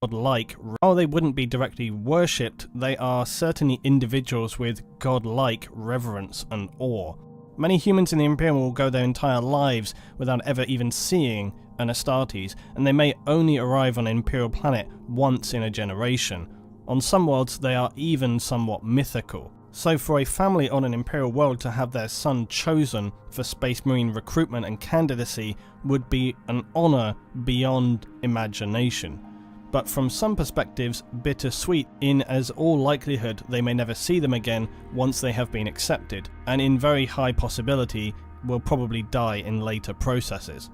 Godlike. While they wouldn't be directly worshipped, they are certainly individuals with godlike reverence and awe. Many humans in the Imperium will go their entire lives without ever even seeing an Astartes, and they may only arrive on an Imperial planet once in a generation. On some worlds, they are even somewhat mythical. So for a family on an Imperial world to have their son chosen for Space Marine recruitment and candidacy would be an honour beyond imagination. But from some perspectives, bittersweet, in as all likelihood they may never see them again once they have been accepted, and in very high possibility will probably die in later processes.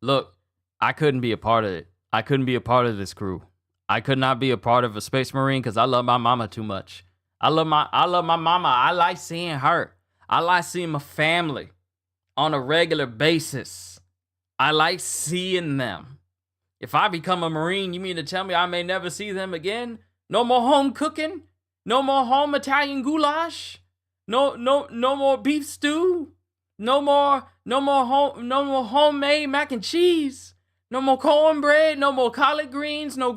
Look, I couldn't be a part of it. I couldn't be a part of this crew. I could not be a part of a Space Marine because I love my mama too much. I love my mama. I like seeing her. I like seeing my family on a regular basis. I like seeing them. If I become a Marine, you mean to tell me I may never see them again? No more home cooking? No more home Italian goulash? No more beef stew? No more homemade mac and cheese? No more cornbread? No more collard greens? No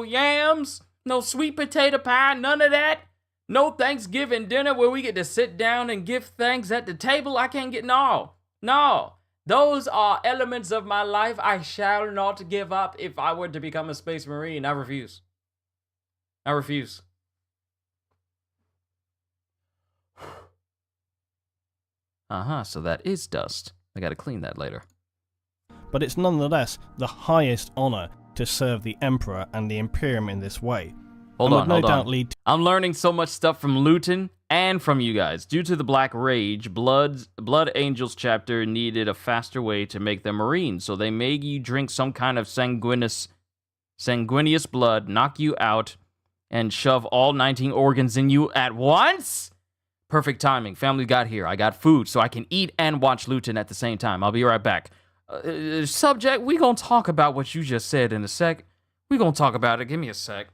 yams? No sweet potato pie? None of that? No Thanksgiving dinner where we get to sit down and give thanks at the table? I can't get no. Those are elements of my life I shall not give up if I were to become a Space Marine. I refuse. So that is dust. I gotta clean that later. But it's nonetheless the highest honour to serve the Emperor and the Imperium in this way. Hold on. I'm learning so much stuff from Luetin and from you guys. Due to the Black Rage, Blood Angels chapter needed a faster way to make them Marines, so they made you drink some kind of sanguineous blood, knock you out, and shove all 19 organs in you at once? Perfect timing. Family got here. I got food, so I can eat and watch Luetin at the same time. I'll be right back. Subject, we gonna talk about what you just said in a sec. We gonna talk about it. Give me a sec.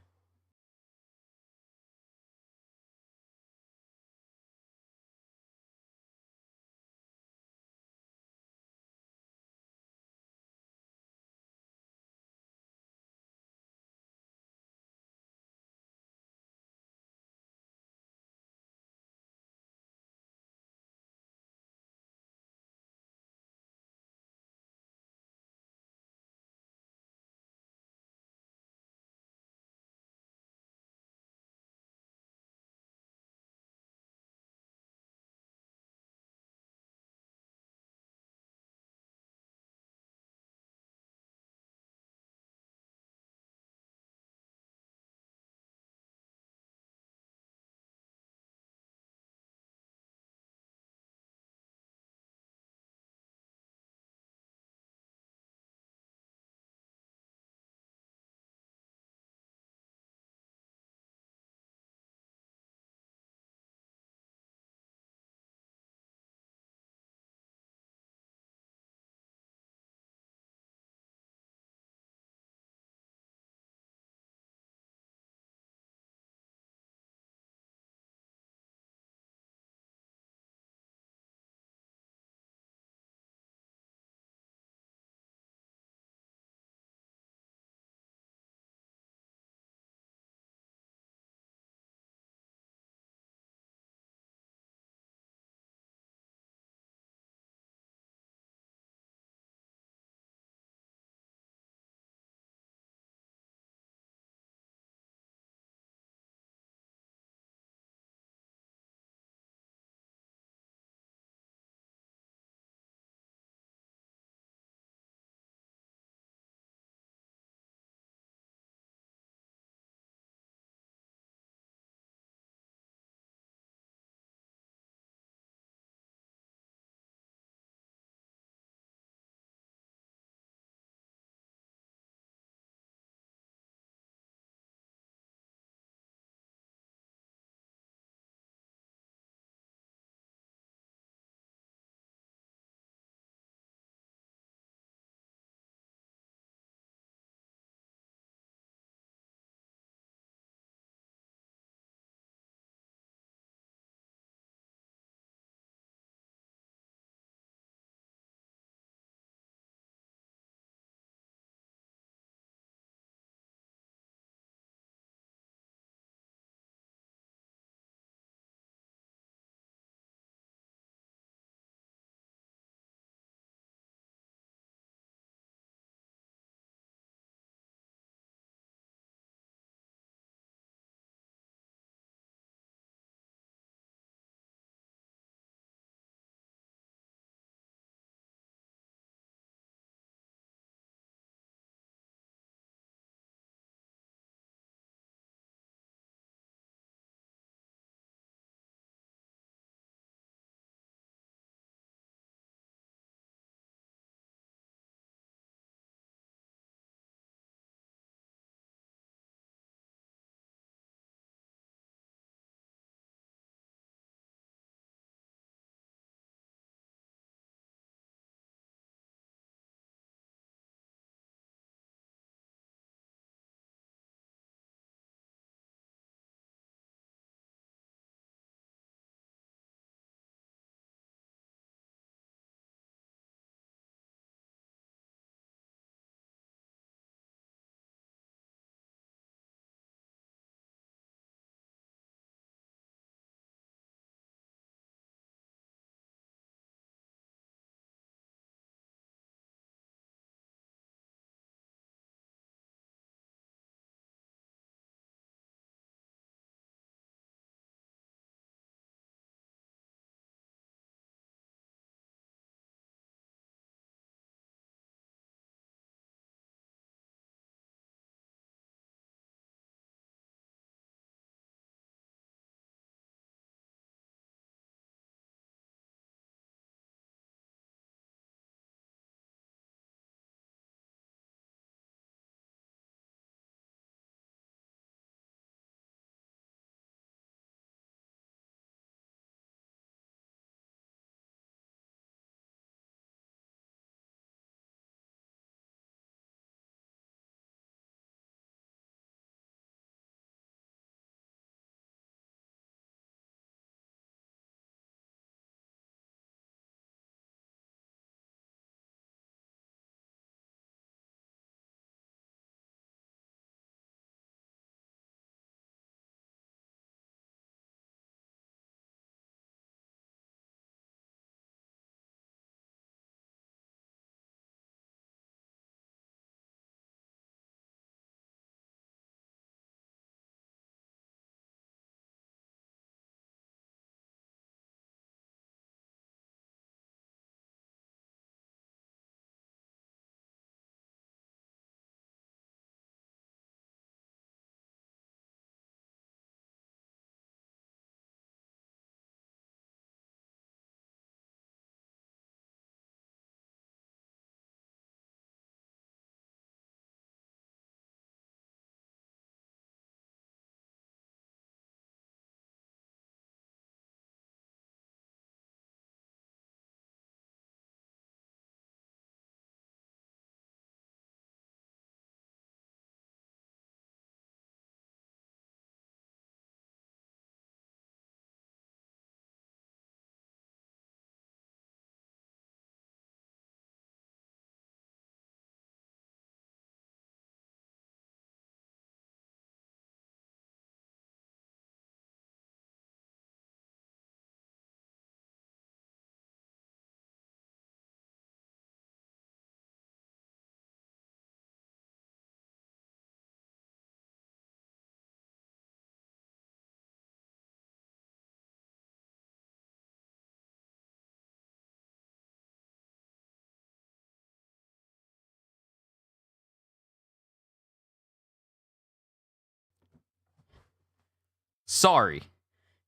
Sorry.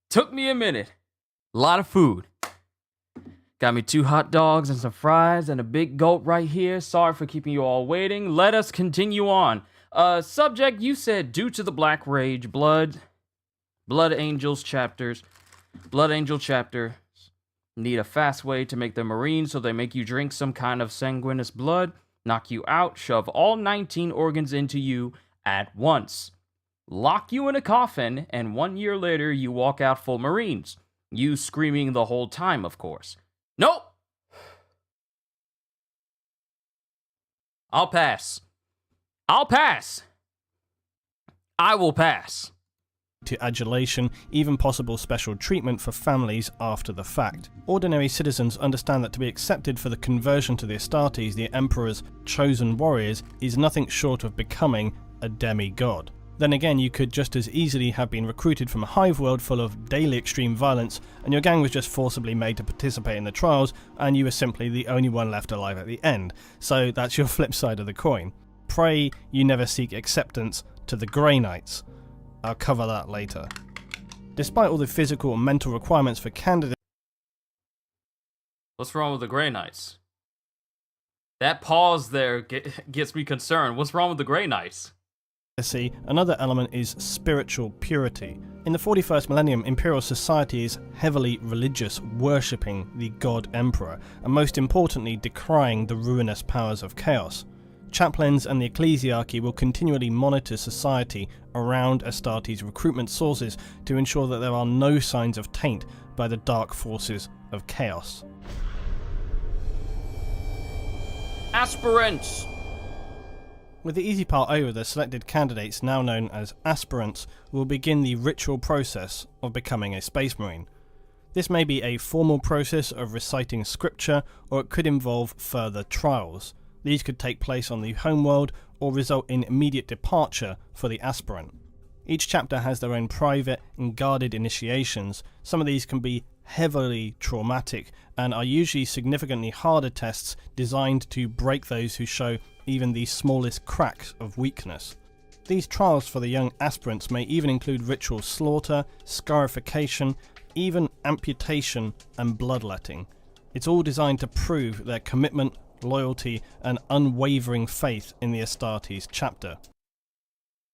Took me a minute. A lot of food. Got me 2 hot dogs and some fries and a big gulp right here. Sorry for keeping you all waiting. Let us continue on. Subject, you said due to the Black Rage, Blood Angel chapters need a fast way to make them Marines, so they make you drink some kind of sanguineous blood, knock you out, shove all 19 organs into you at once, lock you in a coffin, and 1 year later you walk out full Marines. You screaming the whole time, of course. Nope! I'll pass. I will pass. To adulation, even possible special treatment for families after the fact. Ordinary citizens understand that to be accepted for the conversion to the Astartes, the Emperor's chosen warriors, is nothing short of becoming a demigod. Then again, you could just as easily have been recruited from a hive world full of daily extreme violence, and your gang was just forcibly made to participate in the trials, and you were simply the only one left alive at the end. So that's your flip side of the coin. Pray you never seek acceptance to the Grey Knights. I'll cover that later. Despite all the physical and mental requirements for candidates... What's wrong with the Grey Knights? That pause there gets me concerned. What's wrong with the Grey Knights? Another element is spiritual purity. In the 41st millennium, Imperial society is heavily religious, worshipping the God Emperor, and most importantly, decrying the ruinous powers of chaos. Chaplains and the ecclesiarchy will continually monitor society around Astartes' recruitment sources to ensure that there are no signs of taint by the dark forces of chaos. Aspirants! With the easy part over, the selected candidates, now known as aspirants, will begin the ritual process of becoming a Space Marine. This may be a formal process of reciting scripture, or it could involve further trials. These could take place on the homeworld or result in immediate departure for the aspirant. Each chapter has their own private and guarded initiations. Some of these can be heavily traumatic and are usually significantly harder tests designed to break those who show even the smallest cracks of weakness. These trials for the young aspirants may even include ritual slaughter, scarification, even amputation and bloodletting. It's all designed to prove their commitment, loyalty and unwavering faith in the Astartes chapter.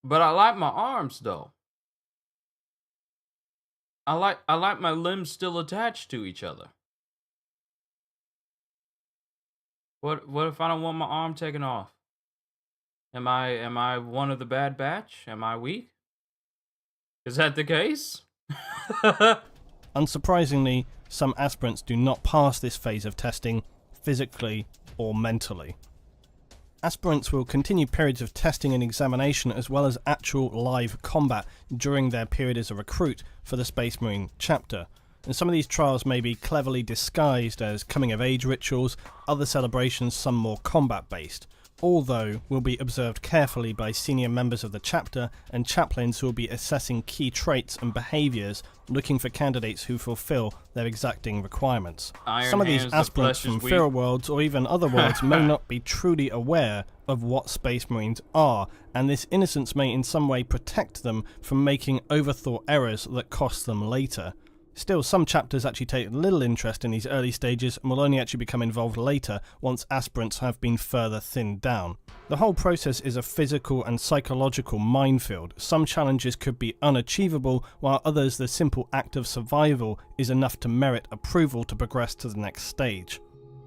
But I like my arms though. I like my limbs still attached to each other. What if I don't want my arm taken off? Am I one of the bad batch? Am I weak? Is that the case? Unsurprisingly, some aspirants do not pass this phase of testing physically or mentally. Aspirants will continue periods of testing and examination as well as actual live combat during their period as a recruit for the Space Marine chapter. And some of these trials may be cleverly disguised as coming-of-age rituals, other celebrations some more combat-based. All, though, will be observed carefully by senior members of the chapter and chaplains who will be assessing key traits and behaviours, looking for candidates who fulfil their exacting requirements. Some of these aspirants from Feral Worlds or even other worlds may not be truly aware of what Space Marines are, and this innocence may in some way protect them from making overthought errors that cost them later. Still, some chapters actually take little interest in these early stages and will only actually become involved later once aspirants have been further thinned down. The whole process is a physical and psychological minefield. Some challenges could be unachievable, while others the simple act of survival is enough to merit approval to progress to the next stage.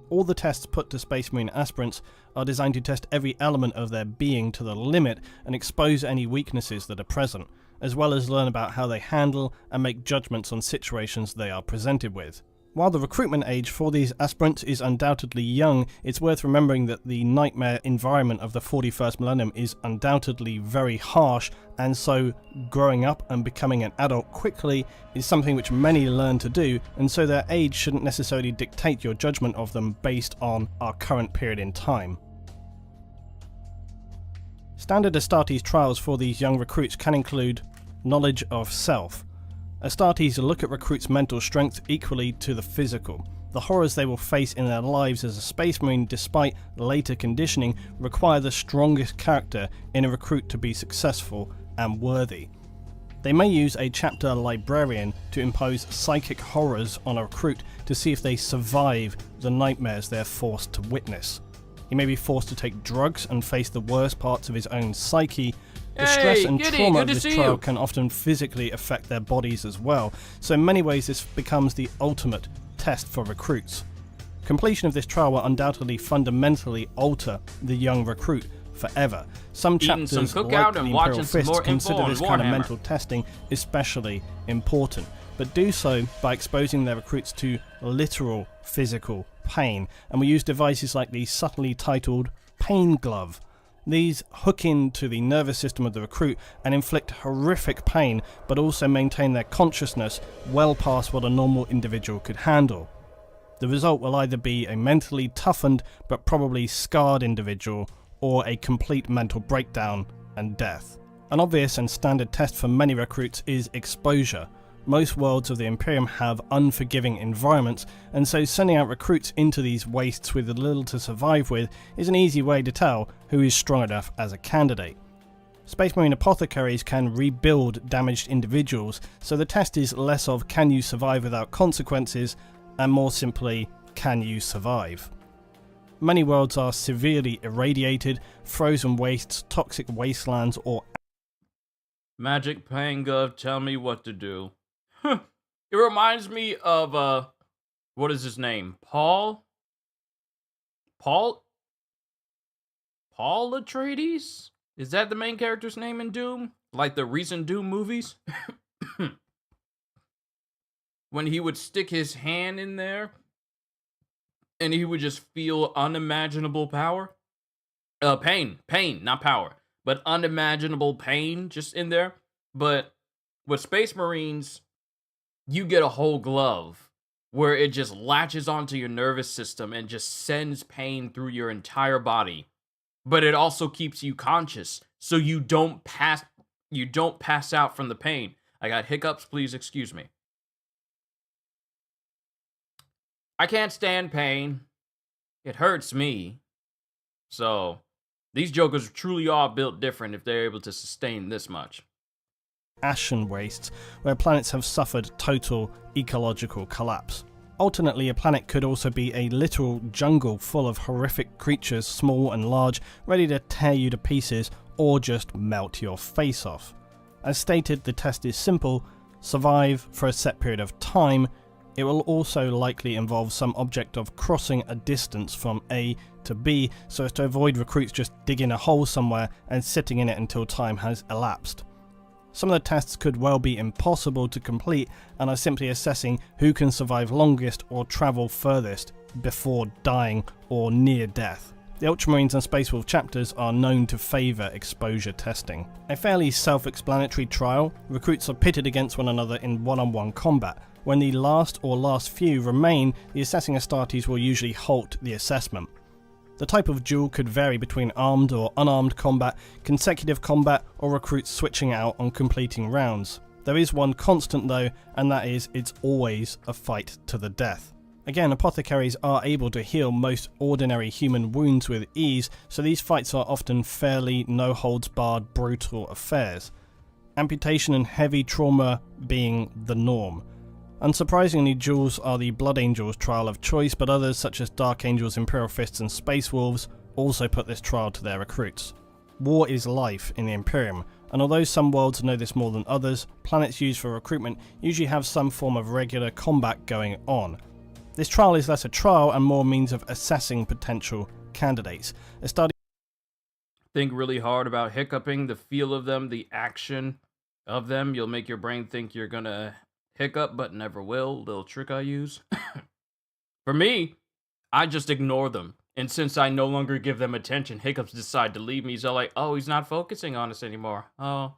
All the tests put to Space Marine aspirants are designed to test every element of their being to the limit and expose any weaknesses that are present, as well as learn about how they handle and make judgments on situations they are presented with. While the recruitment age for these aspirants is undoubtedly young, it's worth remembering that the nightmare environment of the 41st millennium is undoubtedly very harsh, and so growing up and becoming an adult quickly is something which many learn to do, and so their age shouldn't necessarily dictate your judgment of them based on our current period in time. Standard Astartes trials for these young recruits can include knowledge of self. Astartes look at recruits' mental strength equally to the physical. The horrors they will face in their lives as a Space Marine, despite later conditioning, require the strongest character in a recruit to be successful and worthy. They may use a chapter librarian to impose psychic horrors on a recruit to see if they survive the nightmares they're forced to witness. He may be forced to take drugs and face the worst parts of his own psyche. The stress and trauma of this trial can often physically affect their bodies as well, so in many ways this becomes the ultimate test for recruits. Completion of this trial will undoubtedly fundamentally alter the young recruit forever. Some chapters, like the Imperial Fist, consider this kind of mental testing especially important, but do so by exposing their recruits to literal physical pain, and we use devices like the subtly titled pain glove. These hook into the nervous system of the recruit and inflict horrific pain, but also maintain their consciousness well past what a normal individual could handle. The result will either be a mentally toughened but probably scarred individual, or a complete mental breakdown and death. An obvious and standard test for many recruits is exposure. Most worlds of the Imperium have unforgiving environments, and so sending out recruits into these wastes with little to survive with is an easy way to tell who is strong enough as a candidate. Space Marine apothecaries can rebuild damaged individuals, so the test is less of can you survive without consequences, and more simply, can you survive? Many worlds are severely irradiated, frozen wastes, toxic wastelands, or Magic Panga, tell me what to do. It reminds me of, what is his name? Paul Atreides? Is that the main character's name in Doom? Like the recent Doom movies? When he would stick his hand in there, and he would just feel unimaginable power. Pain, not power, but unimaginable pain just in there. But with Space Marines, you get a whole glove where it just latches onto your nervous system and just sends pain through your entire body. But it also keeps you conscious, so you don't pass out from the pain. I got hiccups, please excuse me. I can't stand pain. It hurts me. So, these jokers truly are built different if they're able to sustain this much. Ashen wastes, where planets have suffered total ecological collapse. Alternately, a planet could also be a literal jungle full of horrific creatures, small and large, ready to tear you to pieces or just melt your face off. As stated, the test is simple: survive for a set period of time. It will also likely involve some object of crossing a distance from A to B, so as to avoid recruits just digging a hole somewhere and sitting in it until time has elapsed. Some of the tests could well be impossible to complete and are simply assessing who can survive longest or travel furthest before dying or near death. The Ultramarines and Space Wolf chapters are known to favour exposure testing. A fairly self-explanatory trial, recruits are pitted against one another in one-on-one combat. When the last few remain, the assessing Astartes will usually halt the assessment. The type of duel could vary between armed or unarmed combat, consecutive combat, or recruits switching out on completing rounds. There is one constant though, and that is it's always a fight to the death. Again, apothecaries are able to heal most ordinary human wounds with ease, so these fights are often fairly no-holds-barred brutal affairs. Amputation and heavy trauma being the norm. Unsurprisingly, duels are the Blood Angels trial of choice, but others such as Dark Angels, Imperial Fists and Space Wolves also put this trial to their recruits. War is life in the Imperium, and although some worlds know this more than others, planets used for recruitment usually have some form of regular combat going on. This trial is less a trial and more a means of assessing potential candidates. Think really hard about hiccuping, the feel of them, the action of them. You'll make your brain think you're gonna hiccup, but never will. Little trick I use. For me, I just ignore them. And since I no longer give them attention, hiccups decide to leave me. So like, oh, he's not focusing on us anymore. Oh,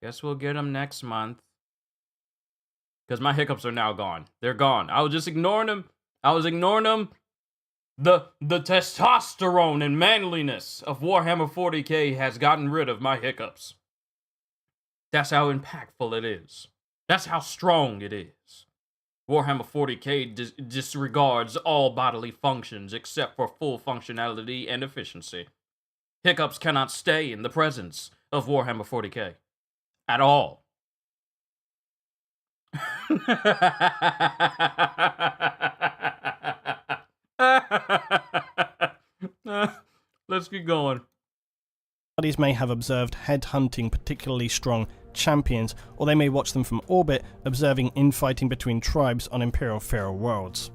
guess we'll get him next month. Because my hiccups are now gone. They're gone. I was just ignoring them. The testosterone and manliness of Warhammer 40k has gotten rid of my hiccups. That's how impactful it is. That's how strong it is. Warhammer 40k disregards all bodily functions except for full functionality and efficiency. Hiccups cannot stay in the presence of Warhammer 40k. At all. Let's keep going. Bodies may have observed head-hunting particularly strong champions, or they may watch them from orbit, observing infighting between tribes on Imperial feral worlds.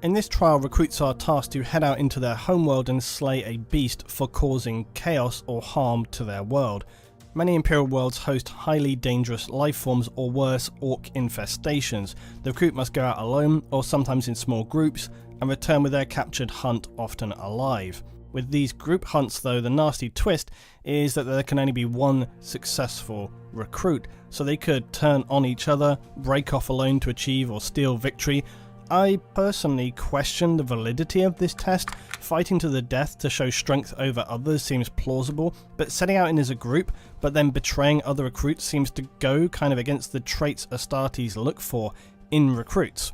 In this trial, recruits are tasked to head out into their homeworld and slay a beast for causing chaos or harm to their world. Many Imperial worlds host highly dangerous life forms or worse, orc infestations. The recruit must go out alone, or sometimes in small groups, and return with their captured hunt, often alive. With these group hunts though, the nasty twist is that there can only be one successful recruit, so they could turn on each other, break off alone to achieve or steal victory. I personally question the validity of this test. Fighting to the death to show strength over others seems plausible, but setting out in as a group, but then betraying other recruits seems to go kind of against the traits Astartes look for in recruits.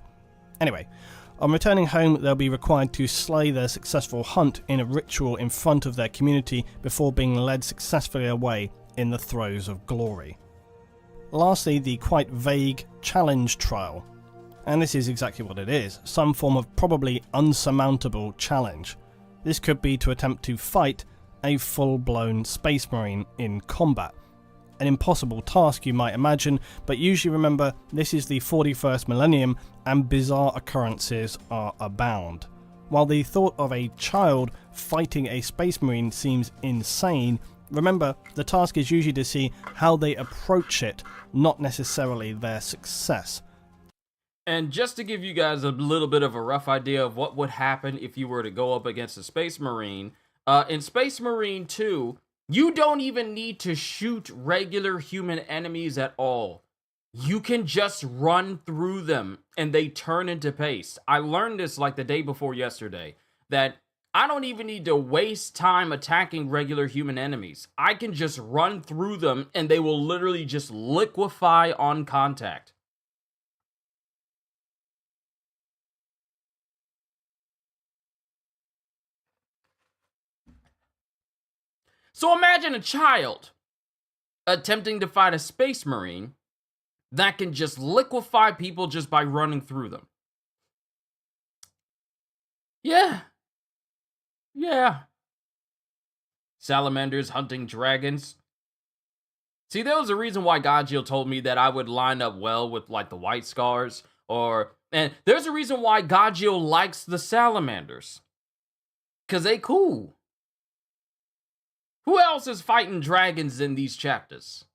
Anyway, on returning home, they'll be required to slay their successful hunt in a ritual in front of their community before being led successfully away in the throes of glory. Lastly, the quite vague challenge trial. And this is exactly what it is, some form of probably unsurmountable challenge. This could be to attempt to fight a full-blown Space Marine in combat. An impossible task, you might imagine, but usually remember this is the 41st millennium and bizarre occurrences are abound. While the thought of a child fighting a Space Marine seems insane, remember the task is usually to see how they approach it, not necessarily their success. And just to give you guys a little bit of a rough idea of what would happen if you were to go up against a Space Marine, in Space Marine 2, you don't even need to shoot regular human enemies at all. You can just run through them and they turn into paste. I learned this like the day before yesterday, that I don't even need to waste time attacking regular human enemies. I can just run through them and they will literally just liquefy on contact. So imagine a child attempting to fight a Space Marine that can just liquefy people just by running through them. Yeah. Salamanders hunting dragons. See, there was a reason why Godjiel told me that I would line up well with like the White Scars, and there's a reason why Godjiel likes the salamanders. 'Cause they cool. Who else is fighting dragons in these chapters?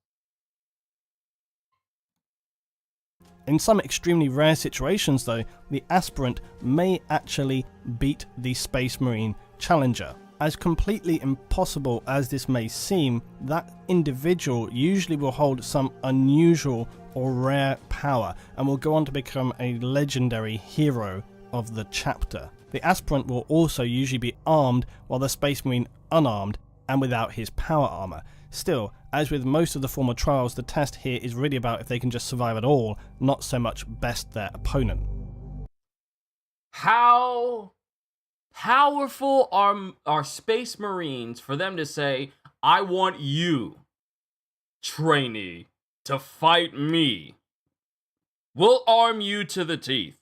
In some extremely rare situations though, the Aspirant may actually beat the Space Marine Challenger. As completely impossible as this may seem, that individual usually will hold some unusual or rare power and will go on to become a legendary hero of the chapter. The Aspirant will also usually be armed while the Space Marine unarmed and without his power armor. Still, as with most of the former trials, the test here is really about if they can just survive at all, not so much best their opponent. How powerful are Space Marines for them to say, I want you, trainee, to fight me. We'll arm you to the teeth,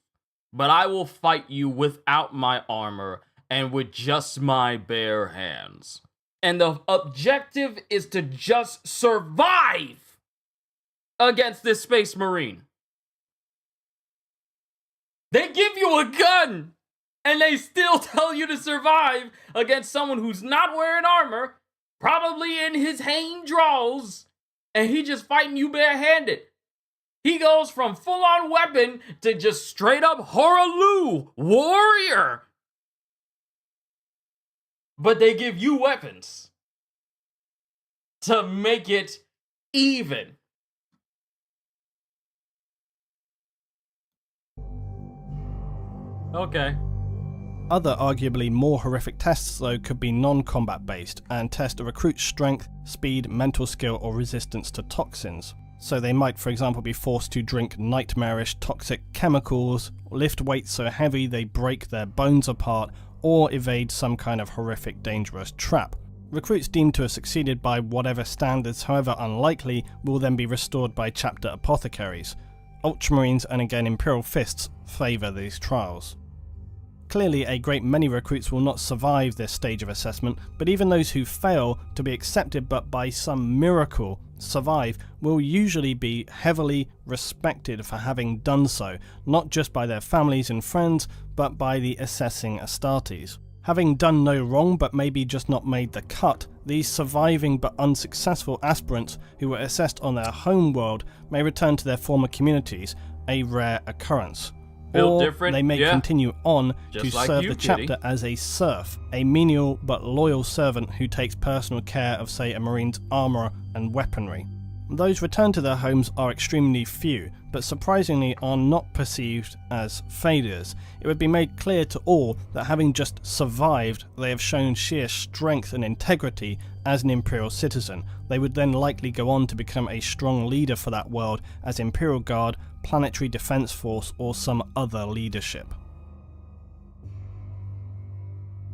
but I will fight you without my armor and with just my bare hands. And the objective is to just survive against this Space Marine. They give you a gun, and they still tell you to survive against someone who's not wearing armor, probably in his Hain draws, and he just fighting you barehanded. He goes from full-on weapon to just straight-up Horaloo warrior. But they give you weapons to make it even. Okay. Other arguably more horrific tests though could be non-combat based and test a recruit's strength, speed, mental skill or resistance to toxins. So they might for example be forced to drink nightmarish toxic chemicals, lift weights so heavy they break their bones apart, or evade some kind of horrific dangerous trap. Recruits deemed to have succeeded by whatever standards, however unlikely, will then be restored by chapter apothecaries. Ultramarines and again Imperial Fists favour these trials. Clearly, a great many recruits will not survive this stage of assessment, but even those who fail to be accepted but by some miracle survive will usually be heavily respected for having done so, not just by their families and friends, but by the assessing Astartes. Having done no wrong but maybe just not made the cut, these surviving but unsuccessful aspirants who were assessed on their home world may return to their former communities, a rare occurrence. Or they may continue on just to serve the chapter as a serf, a menial but loyal servant who takes personal care of, say, a Marine's armour and weaponry. Those returned to their homes are extremely few, but surprisingly are not perceived as failures. It would be made clear to all that having just survived, they have shown sheer strength and integrity as an Imperial citizen. They would then likely go on to become a strong leader for that world as Imperial Guard, Planetary Defense Force, or some other leadership.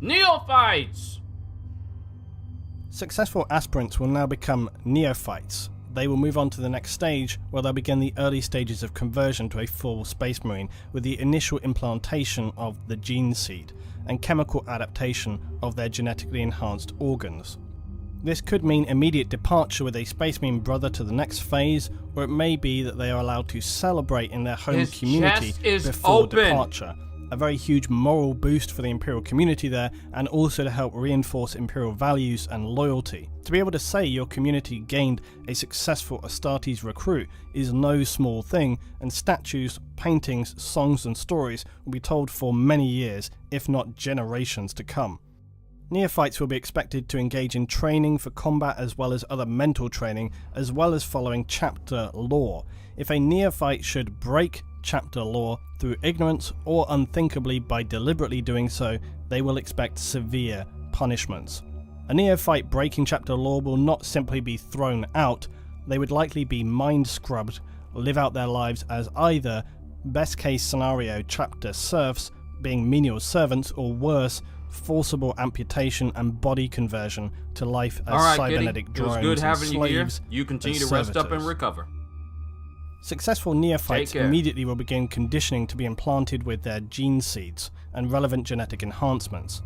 Neophytes! Successful aspirants will now become Neophytes. They will move on to the next stage, where they'll begin the early stages of conversion to a full Space Marine with the initial implantation of the gene seed and chemical adaptation of their genetically enhanced organs. This could mean immediate departure with a Space Marine brother to the next phase, or it may be that they are allowed to celebrate in their home community before departure. A very huge moral boost for the Imperial community there, and also to help reinforce Imperial values and loyalty. To be able to say your community gained a successful Astartes recruit is no small thing, and statues, paintings, songs and stories will be told for many years, if not generations to come. Neophytes will be expected to engage in training for combat as well as other mental training, as well as following chapter lore. If a Neophyte should break chapter lore through ignorance or unthinkably by deliberately doing so, they will expect severe punishments. A Neophyte breaking chapter lore will not simply be thrown out, they would likely be mind scrubbed, live out their lives as either, best case scenario, chapter serfs, being menial servants, or worse, forcible amputation and body conversion to life as cybernetic drones and slaves. You continue to rest up and recover. Successful Neophytes immediately will begin conditioning to be implanted with their gene seeds and relevant genetic enhancements.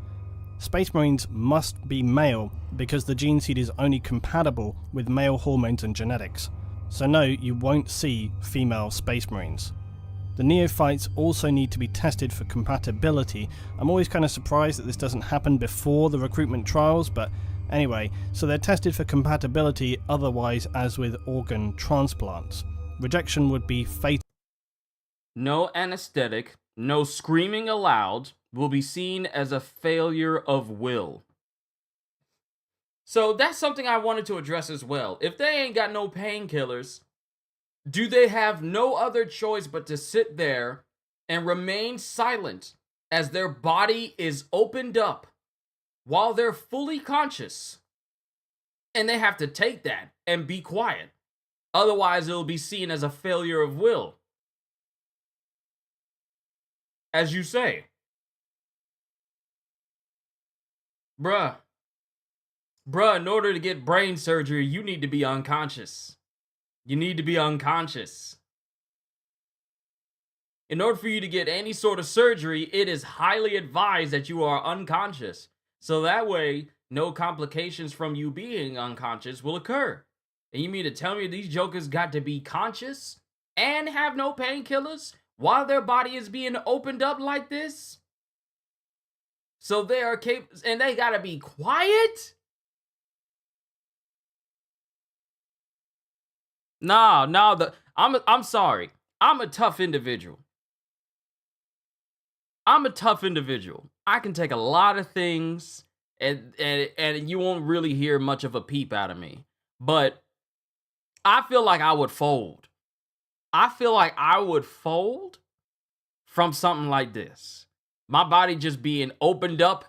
Space Marines must be male because the gene seed is only compatible with male hormones and genetics. So no, you won't see female Space Marines. The Neophytes also need to be tested for compatibility. I'm always kind of surprised that this doesn't happen before the recruitment trials, but anyway, so they're tested for compatibility, otherwise as with organ transplants. Rejection would be fatal. No anesthetic, no screaming aloud will be seen as a failure of will. So that's something I wanted to address as well. If they ain't got no painkillers, do they have no other choice but to sit there and remain silent as their body is opened up while they're fully conscious? And they have to take that and be quiet. Otherwise, it'll be seen as a failure of will. As you say. Bruh, in order to get brain surgery, you need to be unconscious. You need to be unconscious. In order for you to get any sort of surgery, it is highly advised that you are unconscious. So that way, no complications from you being unconscious will occur. And you mean to tell me these jokers got to be conscious and have no painkillers while their body is being opened up like this? So they are capable, and they gotta be quiet? I'm sorry. I'm a tough individual. I can take a lot of things, and you won't really hear much of a peep out of me. But I feel like I would fold. From something like this. My body just being opened up,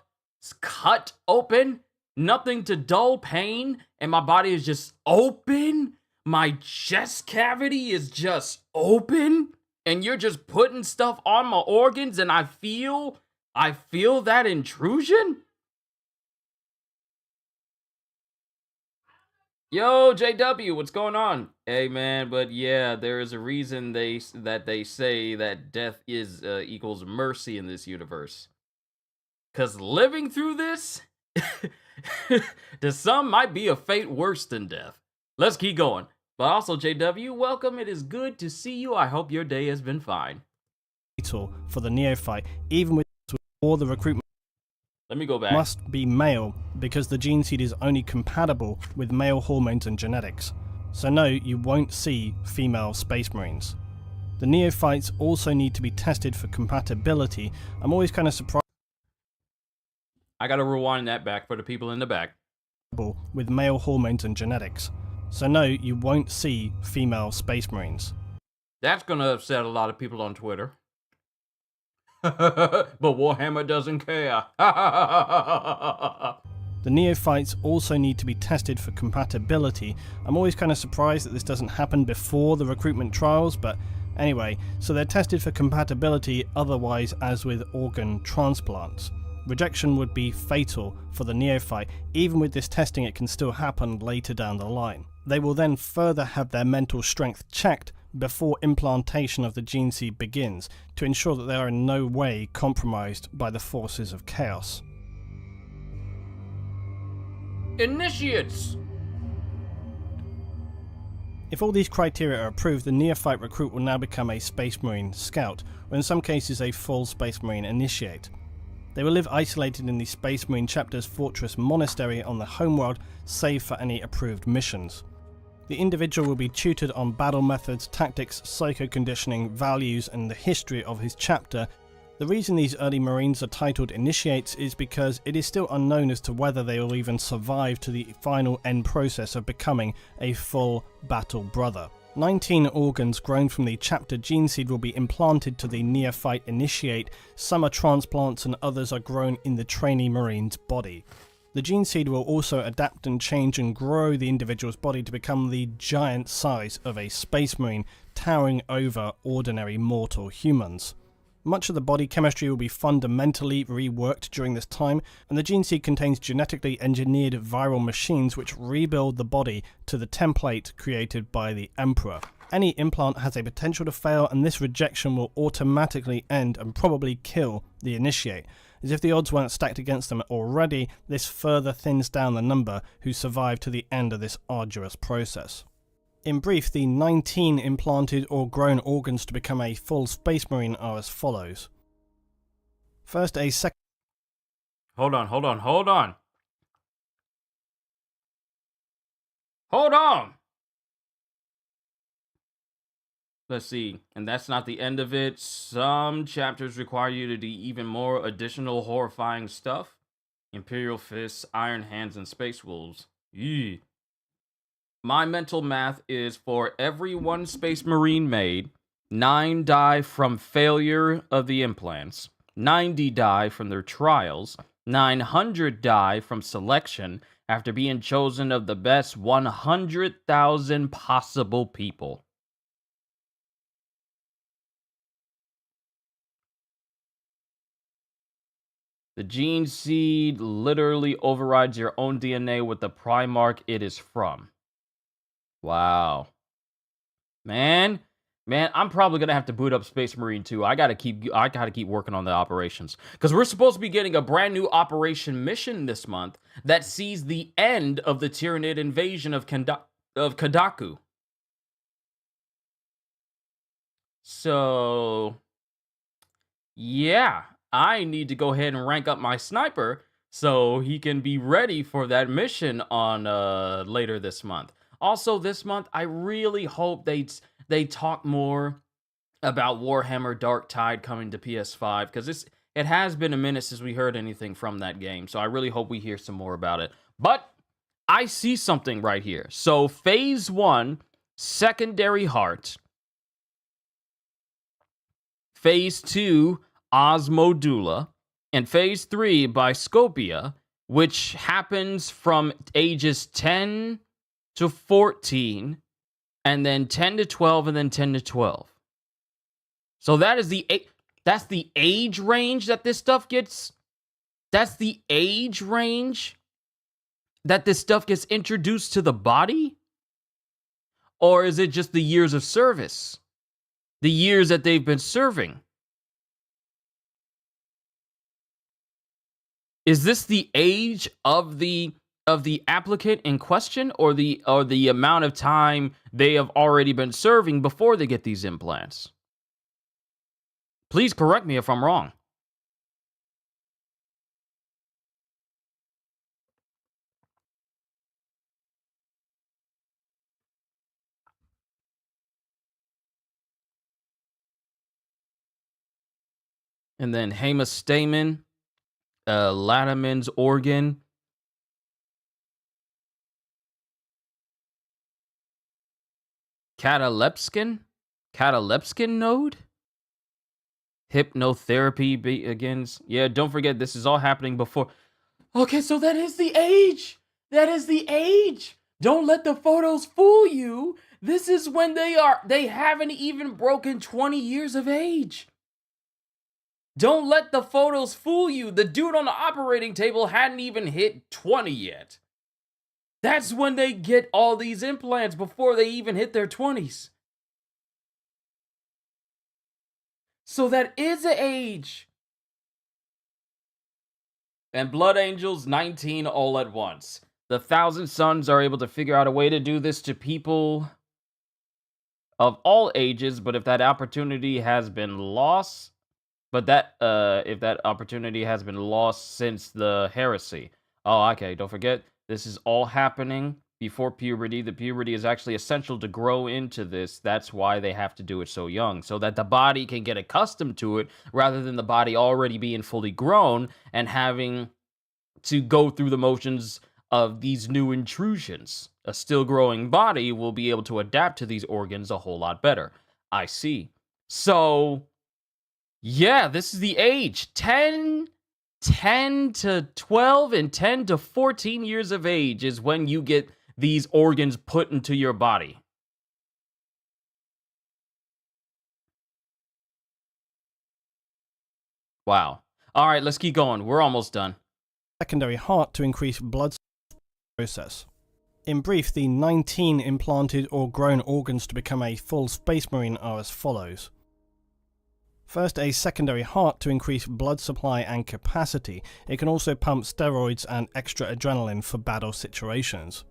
cut open, nothing to dull pain, and my body is just open. My chest cavity is just open, and you're just putting stuff on my organs, and I feel that intrusion? Yo, JW, what's going on? Hey, man, but yeah, there is a reason they say that death is equals mercy in this universe. Cause living through this, to some, might be a fate worse than death. Let's keep going. But also, JW, welcome. It is good to see you. I hope your day has been fine. For the Neophyte, even with all the recruitment. Let me go back. Must be male because the gene seed is only compatible with male hormones and genetics. So no, you won't see female Space Marines. The Neophytes also need to be tested for compatibility. I'm always kind of surprised I gotta rewind that back for the people in the back. With male hormones and genetics. So no, you won't see female Space Marines. That's gonna upset a lot of people on Twitter. But Warhammer doesn't care. The Neophytes also need to be tested for compatibility. I'm always kind of surprised that this doesn't happen before the recruitment trials, but anyway, so they're tested for compatibility, otherwise as with organ transplants. Rejection would be fatal for the Neophyte. Even with this testing, it can still happen later down the line. They will then further have their mental strength checked before implantation of the gene seed begins, to ensure that they are in no way compromised by the forces of chaos. Initiates! If all these criteria are approved, the Neophyte recruit will now become a Space Marine Scout, or in some cases a full Space Marine Initiate. They will live isolated in the Space Marine Chapter's Fortress Monastery on the homeworld, save for any approved missions. The individual will be tutored on battle methods, tactics, psycho-conditioning, values, and the history of his chapter. The reason these early Marines are titled Initiates is because it is still unknown as to whether they will even survive to the final end process of becoming a full battle brother. 19 organs grown from the chapter gene seed will be implanted to the Neophyte Initiate. Some are transplants and others are grown in the trainee Marine's body. The gene seed will also adapt and change and grow the individual's body to become the giant size of a Space Marine, towering over ordinary mortal humans. Much of the body chemistry will be fundamentally reworked during this time, and the gene seed contains genetically engineered viral machines which rebuild the body to the template created by the Emperor. Any implant has a potential to fail, and this rejection will automatically end and probably kill the Initiate. As if the odds weren't stacked against them already, this further thins down the number who survive to the end of this arduous process. In brief, the 19 implanted or grown organs to become a full Space Marine are as follows. First, a second... Hold on. Hold on! Let's see, and that's not the end of it. Some chapters require you to do even more additional horrifying stuff. Imperial Fists, Iron Hands, and Space Wolves. Yee. My mental math is for every one Space Marine made, 9 die from failure of the implants, 90 die from their trials, 900 die from selection after being chosen of the best 100,000 possible people. The gene seed literally overrides your own DNA with the Primarch it is from. Wow. Man, I'm probably gonna have to boot up Space Marine 2. I gotta keep working on the operations. Because we're supposed to be getting a brand new operation mission this month that sees the end of the Tyranid invasion of Kadaku. So yeah. I need to go ahead and rank up my sniper so he can be ready for that mission on later this month. Also, this month, I really hope they talk more about Warhammer Dark Tide coming to PS5, because it has been a minute since we heard anything from that game, so I really hope we hear some more about it. But I see something right here. So, Phase 1, Secondary Heart. Phase 2, Osmodula, and Phase 3 Biscopia, which happens from ages 10 to 14, and then 10 to 12, and then 10 to 12. So that's the age range that this stuff gets. That's the age range that this stuff gets introduced to the body? Or is it just the years of service? The years that they've been serving? Is this the age of the applicant in question, or the amount of time they have already been serving before they get these implants? Please correct me if I'm wrong. And then hemastamen, Latimer's organ. Catalepskin node? Hypnotherapy begins. Yeah, don't forget, this is all happening before. Okay, so that is the age. That is the age. Don't let the photos fool you. This is when they haven't even broken 20 years of age. Don't let the photos fool you. The dude on the operating table hadn't even hit 20 yet. That's when they get all these implants, before they even hit their 20s. So that is an age. And Blood Angels 19 all at once. The Thousand Sons are able to figure out a way to do this to people of all ages, but if that opportunity has been lost, if that opportunity has been lost since the heresy. Oh, okay, don't forget, this is all happening before puberty. The puberty is actually essential to grow into this. That's why they have to do it so young, so that the body can get accustomed to it, rather than the body already being fully grown and having to go through the motions of these new intrusions. A still growing body will be able to adapt to these organs a whole lot better. I see. So, yeah, this is the age. 10 to 12 and 10 to 14 years of age is when you get these organs put into your body. Wow. All right, let's keep going. We're almost done. Secondary heart to increase blood process. In brief, the 19 implanted or grown organs to become a full Space Marine are as follows. First, a secondary heart to increase blood supply and capacity. It can also pump steroids and extra adrenaline for battle situations.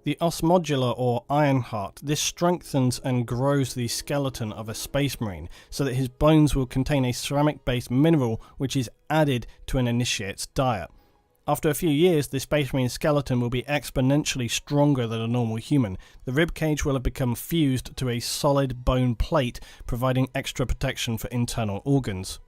The os modular or iron heart. This strengthens and grows the skeleton of a Space Marine so that his bones will contain a ceramic-based mineral which is added to an initiate's diet. After a few years, the Space Marine skeleton will be exponentially stronger than a normal human. The ribcage will have become fused to a solid bone plate, providing extra protection for internal organs.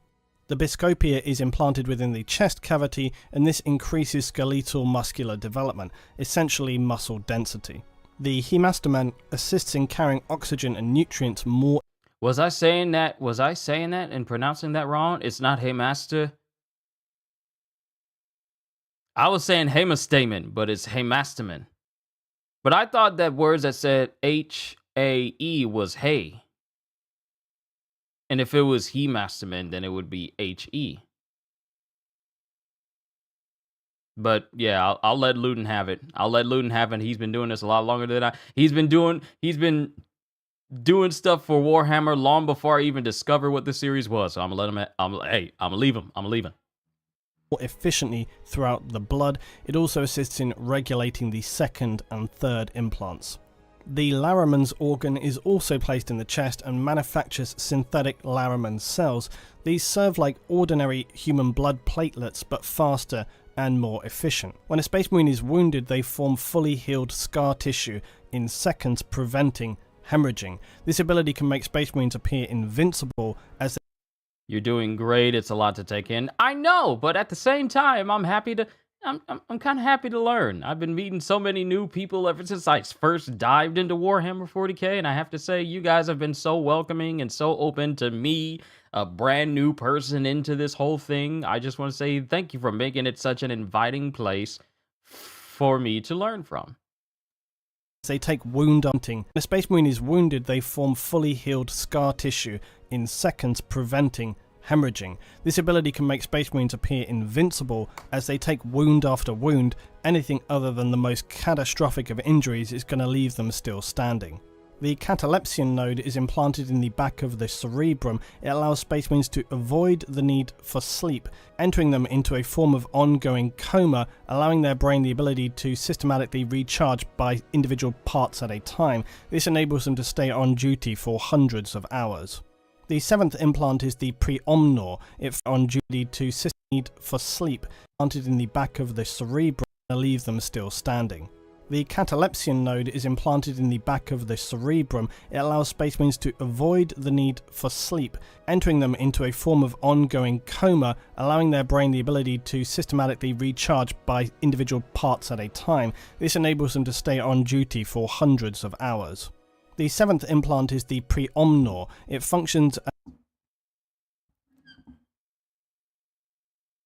The biscopia is implanted within the chest cavity, and this increases skeletal muscular development, essentially muscle density. The hemastamen assists in carrying oxygen and nutrients more. Was I saying that and pronouncing that wrong? It's not hemaster. I was saying hemastamen, but it's hemastamen. But I thought that words that said H-A-E was hay. And if it was hemastamen, then it would be H-E. But yeah, I'll let Luetin have it. He's been doing this a lot longer than I. He's been doing stuff for Warhammer long before I even discovered what the series was. So I'm gonna let him. I'm gonna leave him. I'm leaving. More efficiently throughout the blood. It also assists in regulating the second and third implants. The Laraman's organ is also placed in the chest and manufactures synthetic Laraman cells. These serve like ordinary human blood platelets, but faster and more efficient. When a Space Marine is wounded, they form fully healed scar tissue in seconds, preventing hemorrhaging. This ability can make Space Marines appear invincible as they. You're doing great. It's a lot to take in. I know, but at the same time, I'm kind of happy to learn. I've been meeting so many new people ever since I first dived into Warhammer 40k, and I have to say, you guys have been so welcoming and so open to me, a brand new person into this whole thing. I just want to say thank you for making it such an inviting place for me to learn from. They take wound hunting. When a Space Marine is wounded, they form fully healed scar tissue in seconds, preventing hemorrhaging. This ability can make Space Marines appear invincible as they take wound after wound. Anything other than the most catastrophic of injuries is going to leave them still standing. The catalepsion node is implanted in the back of the cerebrum. It allows Space Marines to avoid the need for sleep, entering them into a form of ongoing coma, allowing their brain the ability to systematically recharge by individual parts at a time. This enables them to stay on duty for hundreds of hours. The seventh implant is the preomnor. It's on duty to systematically need for sleep, implanted in the back of the cerebrum, to leave them still standing. The catalepsion node is implanted in the back of the cerebrum. It allows Space Marines to avoid the need for sleep, entering them into a form of ongoing coma, allowing their brain the ability to systematically recharge by individual parts at a time. This enables them to stay on duty for hundreds of hours. The seventh implant is the preomnor. It functions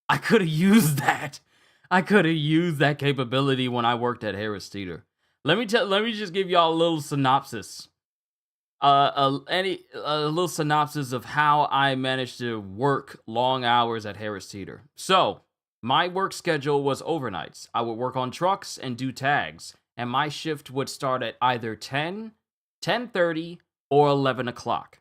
I could have used that. I could have used that capability when I worked at Harris Teeter. Let me just give y'all a little synopsis. A little synopsis of how I managed to work long hours at Harris Teeter. So, my work schedule was overnights. I would work on trucks and do tags, and my shift would start at either 10, 10:30, or 11 o'clock.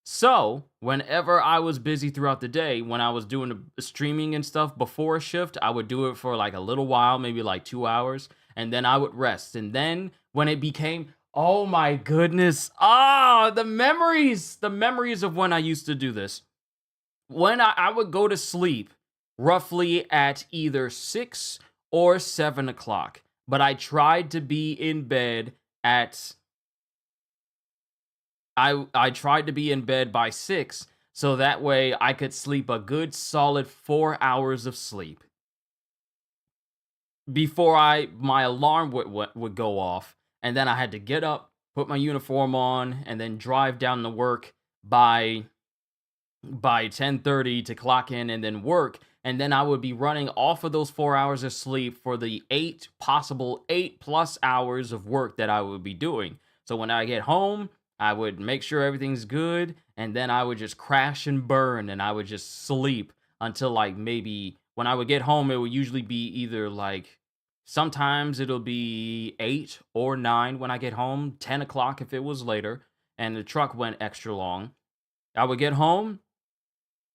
So, whenever I was busy throughout the day, when I was doing the streaming and stuff before a shift, I would do it for like a little while, maybe like 2 hours, and then I would rest. And then when it became, oh my goodness, the memories of when I used to do this. When I would go to sleep roughly at either 6 or 7 o'clock, but I tried to be in bed at I tried to be in bed by 6, so that way I could sleep a good solid 4 hours of sleep before my alarm would go off, and then I had to get up, put my uniform on, and then drive down to work by 10:30 to clock in and then work, and then I would be running off of those 4 hours of sleep for the 8 plus hours of work that I would be doing. So when I get home, I would make sure everything's good, and then I would just crash and burn, and I would just sleep until like maybe when I would get home, it would usually be either like sometimes it'll be 8 or 9 when I get home, 10 o'clock if it was later, and the truck went extra long. I would get home,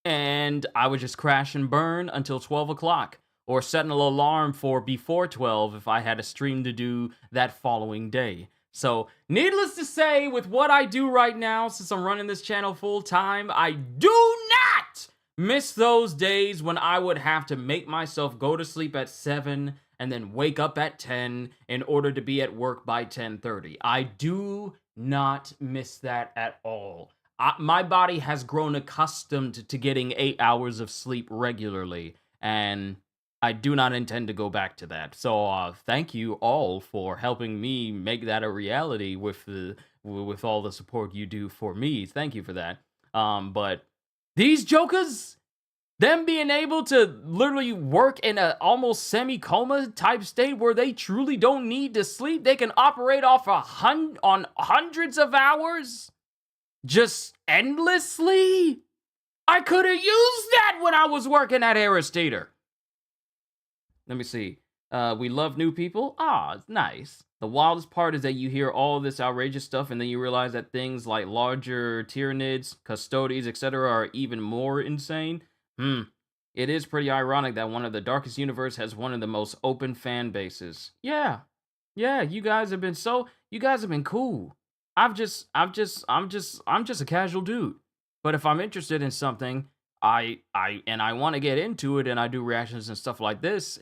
and I would just crash and burn until 12 o'clock, or set an alarm for before 12 if I had a stream to do that following day. So, needless to say, with what I do right now, since I'm running this channel full time, I do not miss those days when I would have to make myself go to sleep at 7 and then wake up at 10 in order to be at work by 10:30. I do not miss that at all. My body has grown accustomed to getting 8 hours of sleep regularly, and I do not intend to go back to that. So thank you all for helping me make that a reality with all the support you do for me. Thank you for that. But these jokers, them being able to literally work in a almost semi-coma type state where they truly don't need to sleep, they can operate off on hundreds of hours just endlessly. I could have used that when I was working at Harris Teeter. Let me see. We love new people. It's nice. The wildest part is that you hear all this outrageous stuff and then you realize that things like larger Tyranids, Custodes, etc. are even more insane. It is pretty ironic that one of the darkest universe has one of the most open fan bases. Yeah, you guys have been cool. I'm just a casual dude. But if I'm interested in something, I want to get into it, and I do reactions and stuff like this.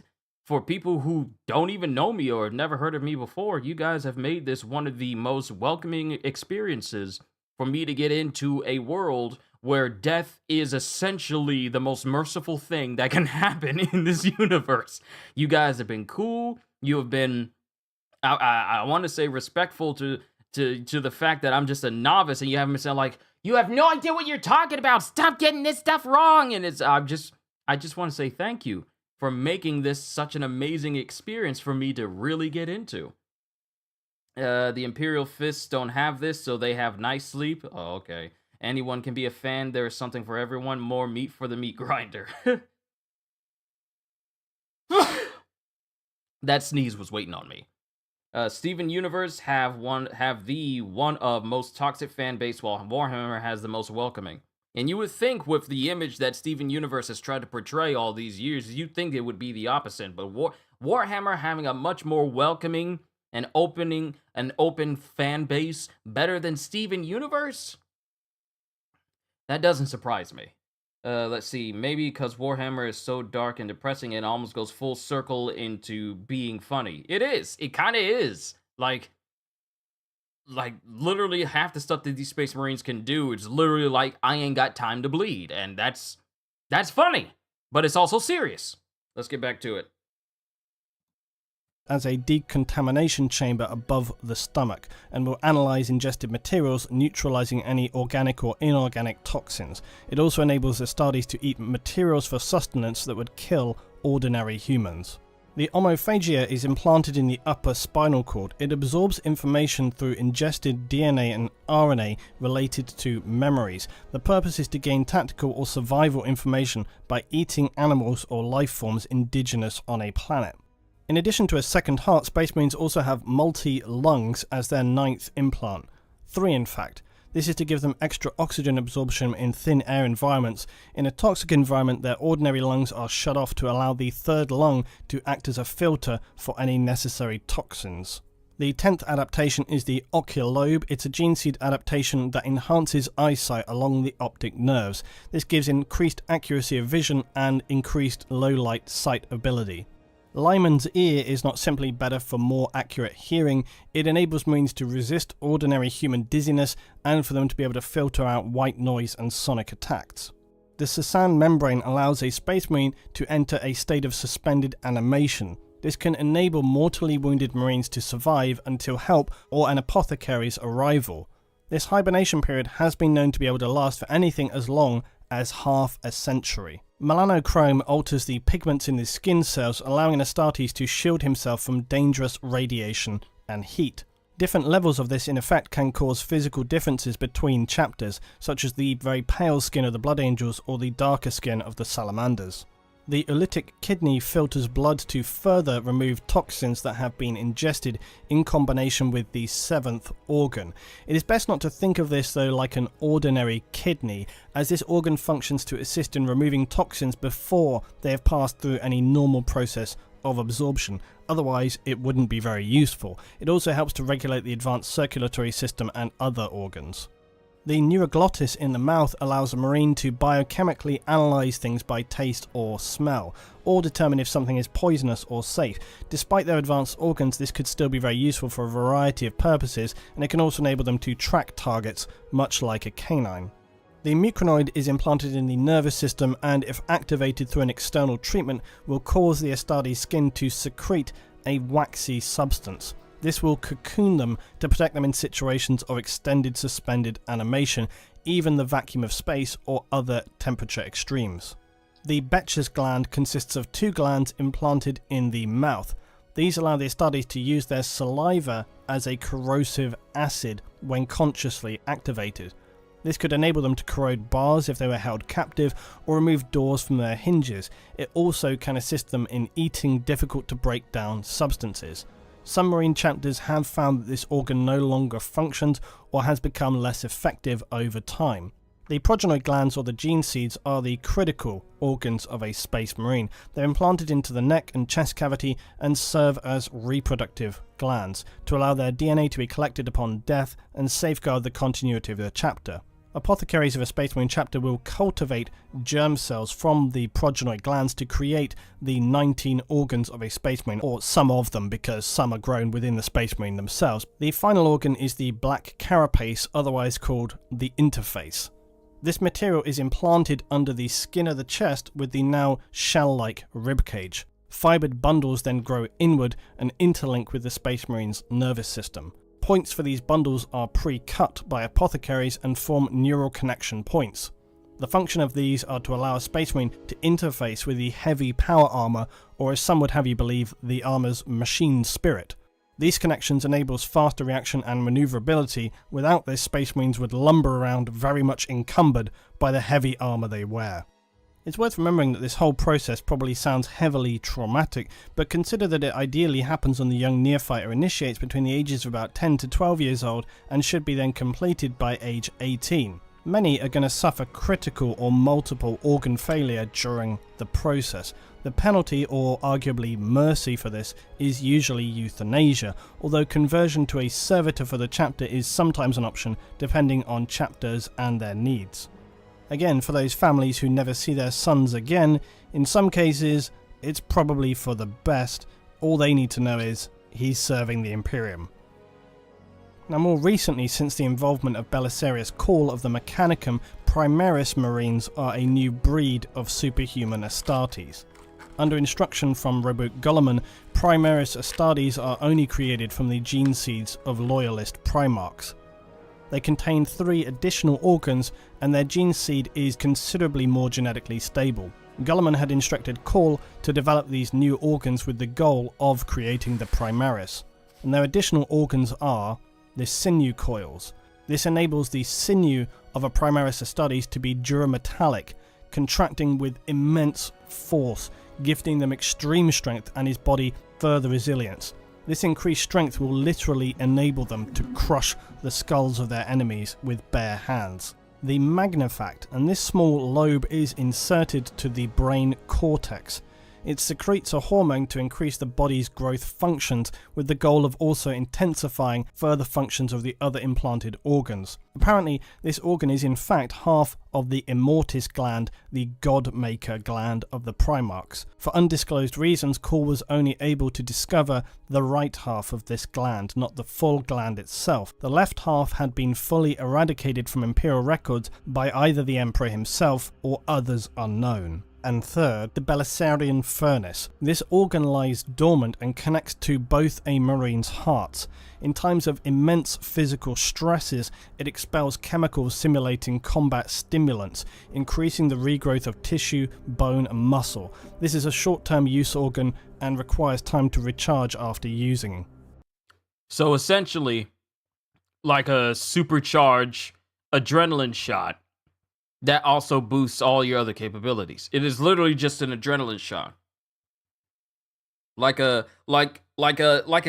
For people who don't even know me or have never heard of me before, you guys have made this one of the most welcoming experiences for me to get into a world where death is essentially the most merciful thing that can happen in this universe. You guys have been cool. You have been, I want to say, respectful to the fact that I'm just a novice, and you haven't been saying like, you have no idea what you're talking about. Stop getting this stuff wrong. And I just want to say thank you for making this such an amazing experience for me to really get into. The Imperial Fists don't have this, so they have nice sleep. Oh, okay. Anyone can be a fan. There is something for everyone. More meat for the meat grinder. That sneeze was waiting on me. Steven Universe have the one of most toxic fan base, while Warhammer has the most welcoming. And you would think, with the image that Steven Universe has tried to portray all these years, you'd think it would be the opposite. But Warhammer having a much more welcoming and open fan base better than Steven Universe? That doesn't surprise me. Let's see, maybe because Warhammer is so dark and depressing, it almost goes full circle into being funny. It is. It kind of is. Like, literally half the stuff that these Space Marines can do is literally like, I ain't got time to bleed. And that's funny, but it's also serious. Let's get back to it. As a decontamination chamber above the stomach, and will analyze ingested materials, neutralizing any organic or inorganic toxins. It also enables the Astartes to eat materials for sustenance that would kill ordinary humans. The omophagia is implanted in the upper spinal cord. It absorbs information through ingested DNA and RNA related to memories. The purpose is to gain tactical or survival information by eating animals or life forms indigenous on a planet. In addition to a second heart, Space Marines also have multi-lungs as their 9th implant. 3 in fact. This is to give them extra oxygen absorption in thin air environments. In a toxic environment, their ordinary lungs are shut off to allow the 3rd lung to act as a filter for any necessary toxins. The 10th adaptation is the ocular lobe. It's a gene seed adaptation that enhances eyesight along the optic nerves. This gives increased accuracy of vision and increased low light sight ability. Lyman's ear is not simply better for more accurate hearing, it enables Marines to resist ordinary human dizziness and for them to be able to filter out white noise and sonic attacks. The Sasan membrane allows a Space Marine to enter a state of suspended animation. This can enable mortally wounded Marines to survive until help or an apothecary's arrival. This hibernation period has been known to be able to last for anything as long as half a century. Melanochrome alters the pigments in the skin cells, allowing an Astartes to shield himself from dangerous radiation and heat. Different levels of this in effect can cause physical differences between chapters, such as the very pale skin of the Blood Angels or the darker skin of the Salamanders. The oolitic kidney filters blood to further remove toxins that have been ingested in combination with the 7th organ. It is best not to think of this though like an ordinary kidney, as this organ functions to assist in removing toxins before they have passed through any normal process of absorption. Otherwise, it wouldn't be very useful. It also helps to regulate the advanced circulatory system and other organs. The neuroglottis in the mouth allows a Marine to biochemically analyse things by taste or smell, or determine if something is poisonous or safe. Despite their advanced organs, this could still be very useful for a variety of purposes, and it can also enable them to track targets, much like a canine. The muconoid is implanted in the nervous system and, if activated through an external treatment, will cause the Astartes skin to secrete a waxy substance. This will cocoon them to protect them in situations of extended suspended animation, even the vacuum of space or other temperature extremes. The Betcher's gland consists of 2 glands implanted in the mouth. These allow the Astartes to use their saliva as a corrosive acid when consciously activated. This could enable them to corrode bars if they were held captive or remove doors from their hinges. It also can assist them in eating difficult to break down substances. Some Marine chapters have found that this organ no longer functions or has become less effective over time. The progenoid glands, or the gene seeds, are the critical organs of a Space Marine. They're implanted into the neck and chest cavity and serve as reproductive glands to allow their DNA to be collected upon death and safeguard the continuity of the chapter. Apothecaries of a Space Marine chapter will cultivate germ cells from the progenoid glands to create the 19 organs of a Space Marine, or some of them, because some are grown within the Space Marine themselves. The final organ is the black carapace, otherwise called the interface. This material is implanted under the skin of the chest with the now shell-like ribcage. Fibred bundles then grow inward and interlink with the Space Marine's nervous system. Points for these bundles are pre-cut by apothecaries and form neural connection points. The function of these are to allow a Space Marine to interface with the heavy power armour, or as some would have you believe, the armour's machine spirit. These connections enables faster reaction and maneuverability. Without this, Space Marines would lumber around very much encumbered by the heavy armour they wear. It's worth remembering that this whole process probably sounds heavily traumatic, but consider that it ideally happens when the young Neophyte initiates between the ages of about 10 to 12 years old and should be then completed by age 18. Many are going to suffer critical or multiple organ failure during the process. The penalty, or arguably mercy for this, is usually euthanasia, although conversion to a servitor for the chapter is sometimes an option depending on chapters and their needs. Again, for those families who never see their sons again, in some cases it's probably for the best. All they need to know is he's serving the Imperium. Now, more recently, since the involvement of Belisarius' call of the Mechanicum, Primaris Marines are a new breed of superhuman Astartes. Under instruction from Roboute Guilliman, Primaris Astartes are only created from the gene seeds of loyalist Primarchs. They contain 3 additional organs, and their gene seed is considerably more genetically stable. Guilliman had instructed Call to develop these new organs with the goal of creating the Primaris, and their additional organs are the sinew coils. This enables the sinew of a Primaris Astartes to be durametallic, contracting with immense force, gifting them extreme strength and his body further resilience. This increased strength will literally enable them to crush the skulls of their enemies with bare hands. The magnifact, and this small lobe is inserted to the brain cortex. It secretes a hormone to increase the body's growth functions, with the goal of also intensifying further functions of the other implanted organs. Apparently, this organ is in fact half of the immortis gland, the god-maker gland of the Primarchs. For undisclosed reasons, Call was only able to discover the right half of this gland, not the full gland itself. The left half had been fully eradicated from Imperial records by either the Emperor himself or others unknown. And third, the Belisarian furnace. This organ lies dormant and connects to both a Marine's hearts. In times of immense physical stresses, it expels chemicals simulating combat stimulants, increasing the regrowth of tissue, bone and muscle. This is a short-term use organ and requires time to recharge after using. So essentially, like a supercharged adrenaline shot that also boosts all your other capabilities. It is literally just an adrenaline shot. Like a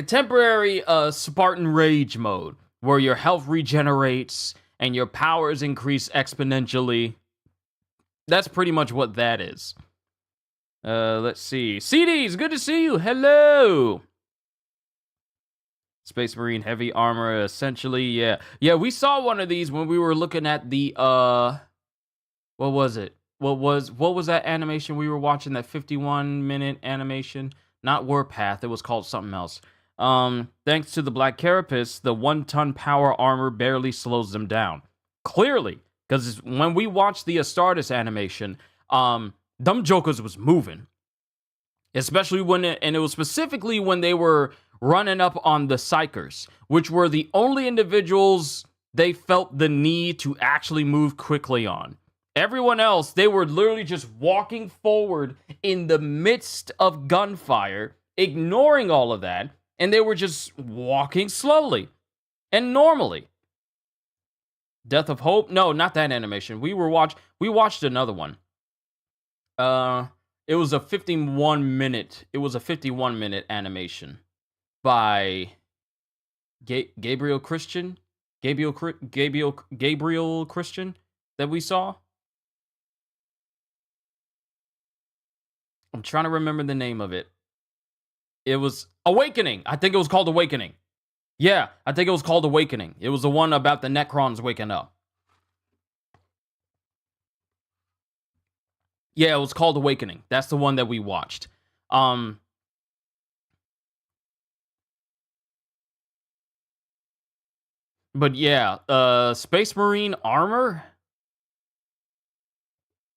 temporary Spartan rage mode where your health regenerates and your powers increase exponentially. That's pretty much what that is. Let's see. CDs, good to see you. Hello. Space Marine heavy armor, essentially, yeah. Yeah, we saw one of these when we were looking at the what was it? What was that animation we were watching? That 51-minute animation? Not Warpath. It was called something else. Thanks to the Black Carapace, the 1-ton power armor barely slows them down. Clearly, because when we watched the Astartes animation, them jokers was moving. Especially and it was specifically when they were running up on the Psychers, which were the only individuals they felt the need to actually move quickly on. Everyone else, they were literally just walking forward in the midst of gunfire, ignoring all of that, and they were just walking slowly and normally. Death of Hope? No, not that animation. We watched another one. It was a 51-minute animation by Gabriel Christian that we saw. I'm trying to remember the name of it. It was Awakening. I think it was called Awakening. Yeah, I think it was called Awakening. It was the one about the Necrons waking up. Yeah, it was called Awakening. That's the one that we watched. But yeah, Space Marine armor.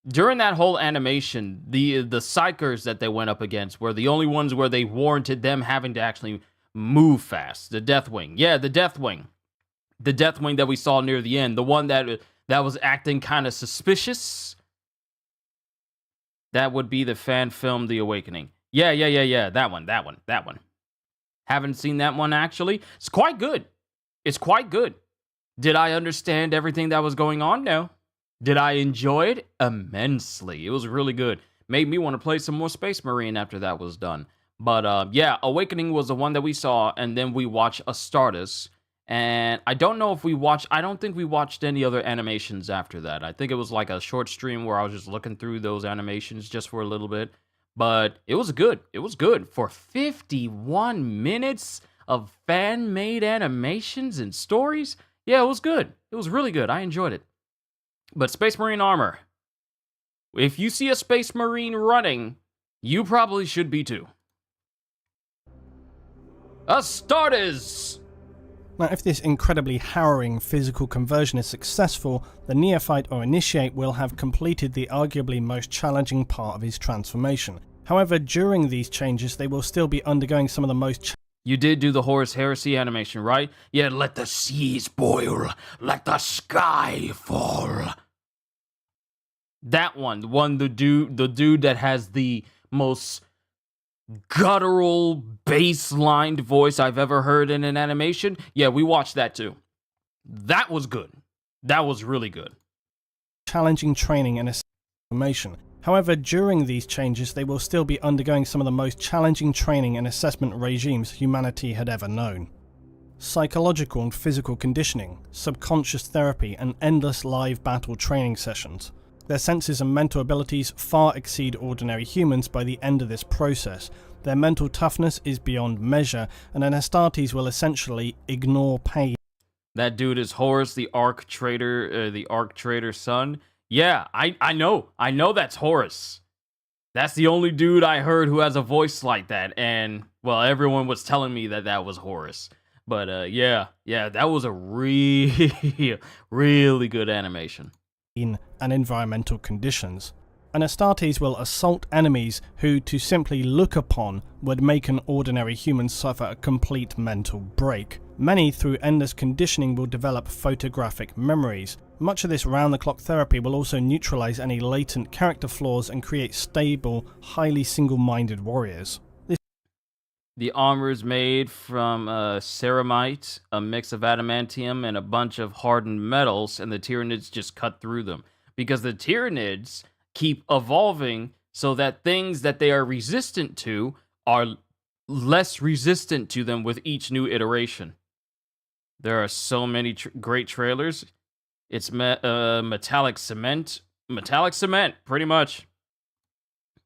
During that whole animation, the Psychers that they went up against were the only ones where they warranted them having to actually move fast. The Deathwing. Yeah, the Deathwing. The Deathwing that we saw near the end. The one that was acting kind of suspicious. That would be the fan film The Awakening. Yeah. That one. Haven't seen that one actually. It's quite good. It's quite good. Did I understand everything that was going on? No. Did I enjoy it? Immensely. It was really good. Made me want to play some more Space Marine after that was done. But yeah, Awakening was the one that we saw, and then we watched Astartes. And I don't know if I don't think we watched any other animations after that. I think it was like a short stream where I was just looking through those animations just for a little bit. But it was good. It was good. For 51 minutes of fan-made animations and stories, yeah, it was good. It was really good. I enjoyed it. But Space Marine armor. If you see a Space Marine running, you probably should be too. Astartes! Now, if this incredibly harrowing physical conversion is successful, the Neophyte or Initiate will have completed the arguably most challenging part of his transformation. However, during these changes, they will still be undergoing some of the most You did do the Horus Heresy animation, right? Yeah, let the seas boil, let the sky fall. That one, the dude that has the most guttural, bass-lined voice I've ever heard in an animation. Yeah, we watched that too. That was good. That was really good. challenging training and assessment. However, during these changes, they will still be undergoing some of the most challenging training and assessment regimes humanity had ever known. Psychological and physical conditioning, subconscious therapy, and endless live battle training sessions. Their senses and mental abilities far exceed ordinary humans by the end of this process. Their mental toughness is beyond measure, and an Astartes will essentially ignore pain. That dude is Horus, the Arc Trader son. Yeah, I know that's Horus. That's the only dude I heard who has a voice like that, and well, everyone was telling me that was Horus. But yeah, that was a really, really good animation. And environmental conditions. An Astartes will assault enemies who, to simply look upon, would make an ordinary human suffer a complete mental break. Many, through endless conditioning, will develop photographic memories. Much of this round-the-clock therapy will also neutralize any latent character flaws and create stable, highly single-minded warriors. The armor is made from ceramite, a mix of adamantium, and a bunch of hardened metals, and the Tyranids just cut through them. Because the Tyranids keep evolving so that things that they are resistant to are less resistant to them with each new iteration. There are so many great trailers. It's metallic cement, pretty much.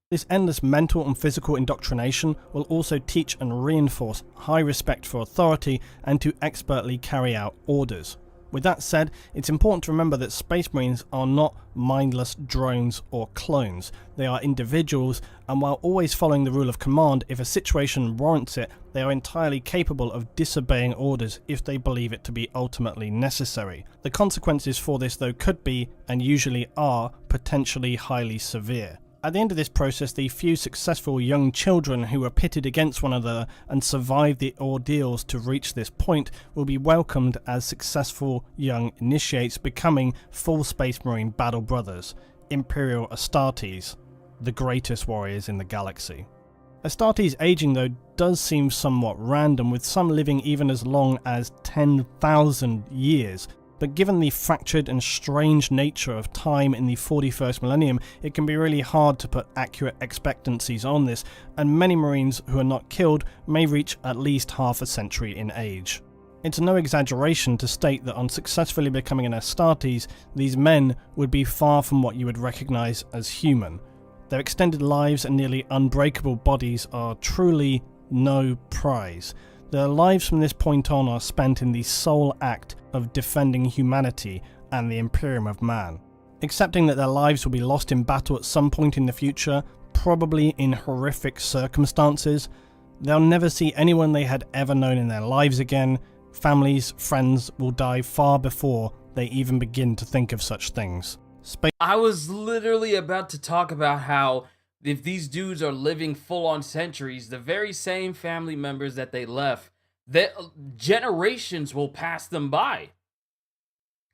This endless mental and physical indoctrination will also teach and reinforce high respect for authority and to expertly carry out orders. With that said, it's important to remember that Space Marines are not mindless drones or clones. They are individuals, and while always following the rule of command, if a situation warrants it, they are entirely capable of disobeying orders if they believe it to be ultimately necessary. The consequences for this, though, could be, and usually are, potentially highly severe. At the end of this process, the few successful young children who are pitted against one another and survive the ordeals to reach this point will be welcomed as successful young initiates, becoming full Space Marine battle brothers, Imperial Astartes, the greatest warriors in the galaxy. Astartes' aging, though, does seem somewhat random, with some living even as long as 10,000 years. But given the fractured and strange nature of time in the 41st millennium, it can be really hard to put accurate expectancies on this, and many Marines who are not killed may reach at least half a century in age. It's no exaggeration to state that on successfully becoming an Astartes, these men would be far from what you would recognise as human. Their extended lives and nearly unbreakable bodies are truly no prize. Their lives from this point on are spent in the sole act of defending humanity and the Imperium of Man. Accepting that their lives will be lost in battle at some point in the future, probably in horrific circumstances, they'll never see anyone they had ever known in their lives again. Families, friends will die far before they even begin to think of such things. I was literally about to talk about how if these dudes are living full-on centuries, the very same family members that they left, that generations will pass them by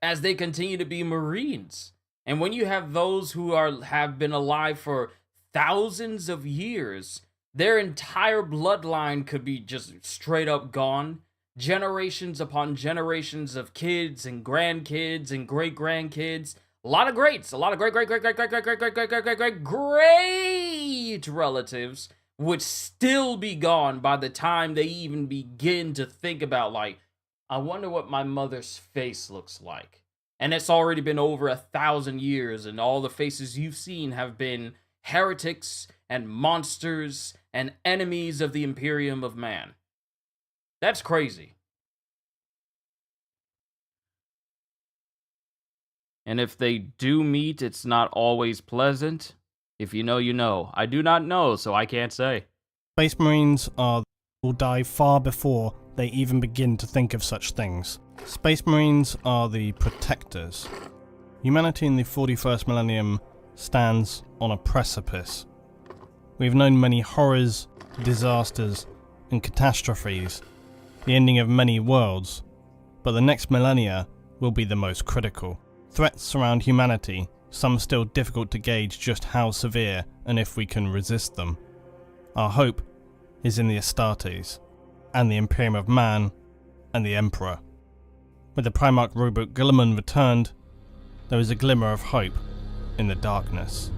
as they continue to be Marines. And when you have those who have been alive for thousands of years, Their entire bloodline could be just straight up gone. Generations upon generations of kids and grandkids and great grandkids. A lot of greats, a lot of great relatives would still be gone by the time they even begin to think about, like, I wonder what my mother's face looks like. And it's already been over 1,000 years, and all the faces you've seen have been heretics and monsters and enemies of the Imperium of Man. That's crazy. And if they do meet, it's not always pleasant. If you know, you know. I do not know, so I can't say. Space Marines will die far before they even begin to think of such things. Space Marines are the protectors. Humanity in the 41st millennium stands on a precipice. We've known many horrors, disasters, and catastrophes, the ending of many worlds, but the next millennia will be the most critical. Threats surround humanity, some still difficult to gauge just how severe and if we can resist them. Our hope is in the Astartes, and the Imperium of Man, and the Emperor. With the Primarch rulebook Guilliman returned, there is a glimmer of hope in the darkness.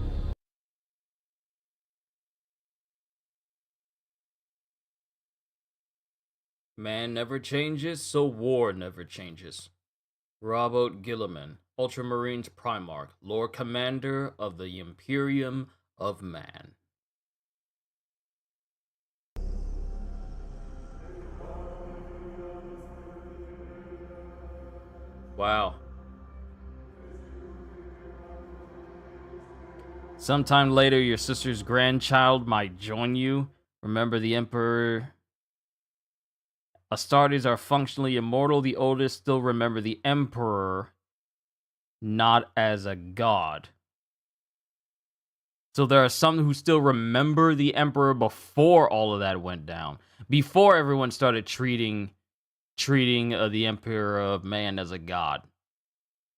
Man never changes, so war never changes. Robert Guilliman, Ultramarines Primarch, Lord Commander of the Imperium of Man. Wow. Sometime later, your sister's grandchild might join you. Remember, the Emperor... Astartes are functionally immortal. The oldest still remember the Emperor, not as a god. So there are some who still remember the Emperor before all of that went down. Before everyone started treating the Emperor of Man as a god.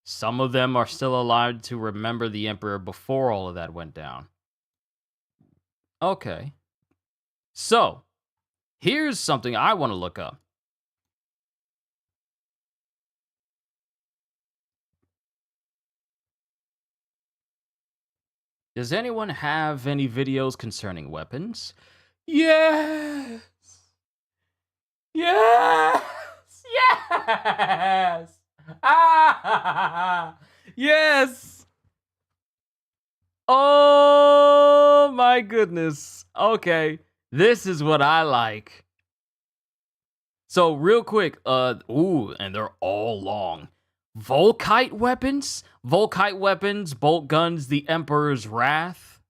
Some of them are still allowed to remember the Emperor before all of that went down. Okay. So, here's something I want to look up. Does anyone have any videos concerning weapons? Yes! Yes! Yes! Ah! Yes! Oh my goodness. Okay. This is what I like. So real quick, and they're all long. Volkite weapons, bolt guns, the Emperor's Wrath,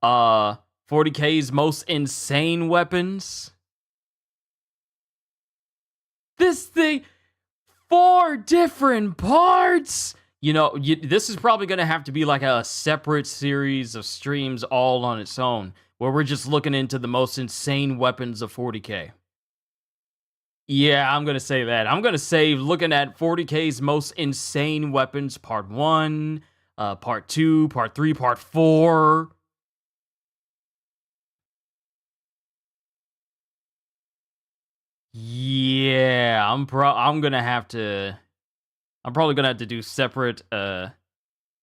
40K's most insane weapons. This thing, 4 different parts. You know, this is probably going to have to be like a separate series of streams all on its own, where we're just looking into the most insane weapons of 40K. Yeah, I'm going to say that. I'm going to say looking at 40K's most insane weapons, part 1, part 2, part 3, part 4. Yeah, I'm probably going to have to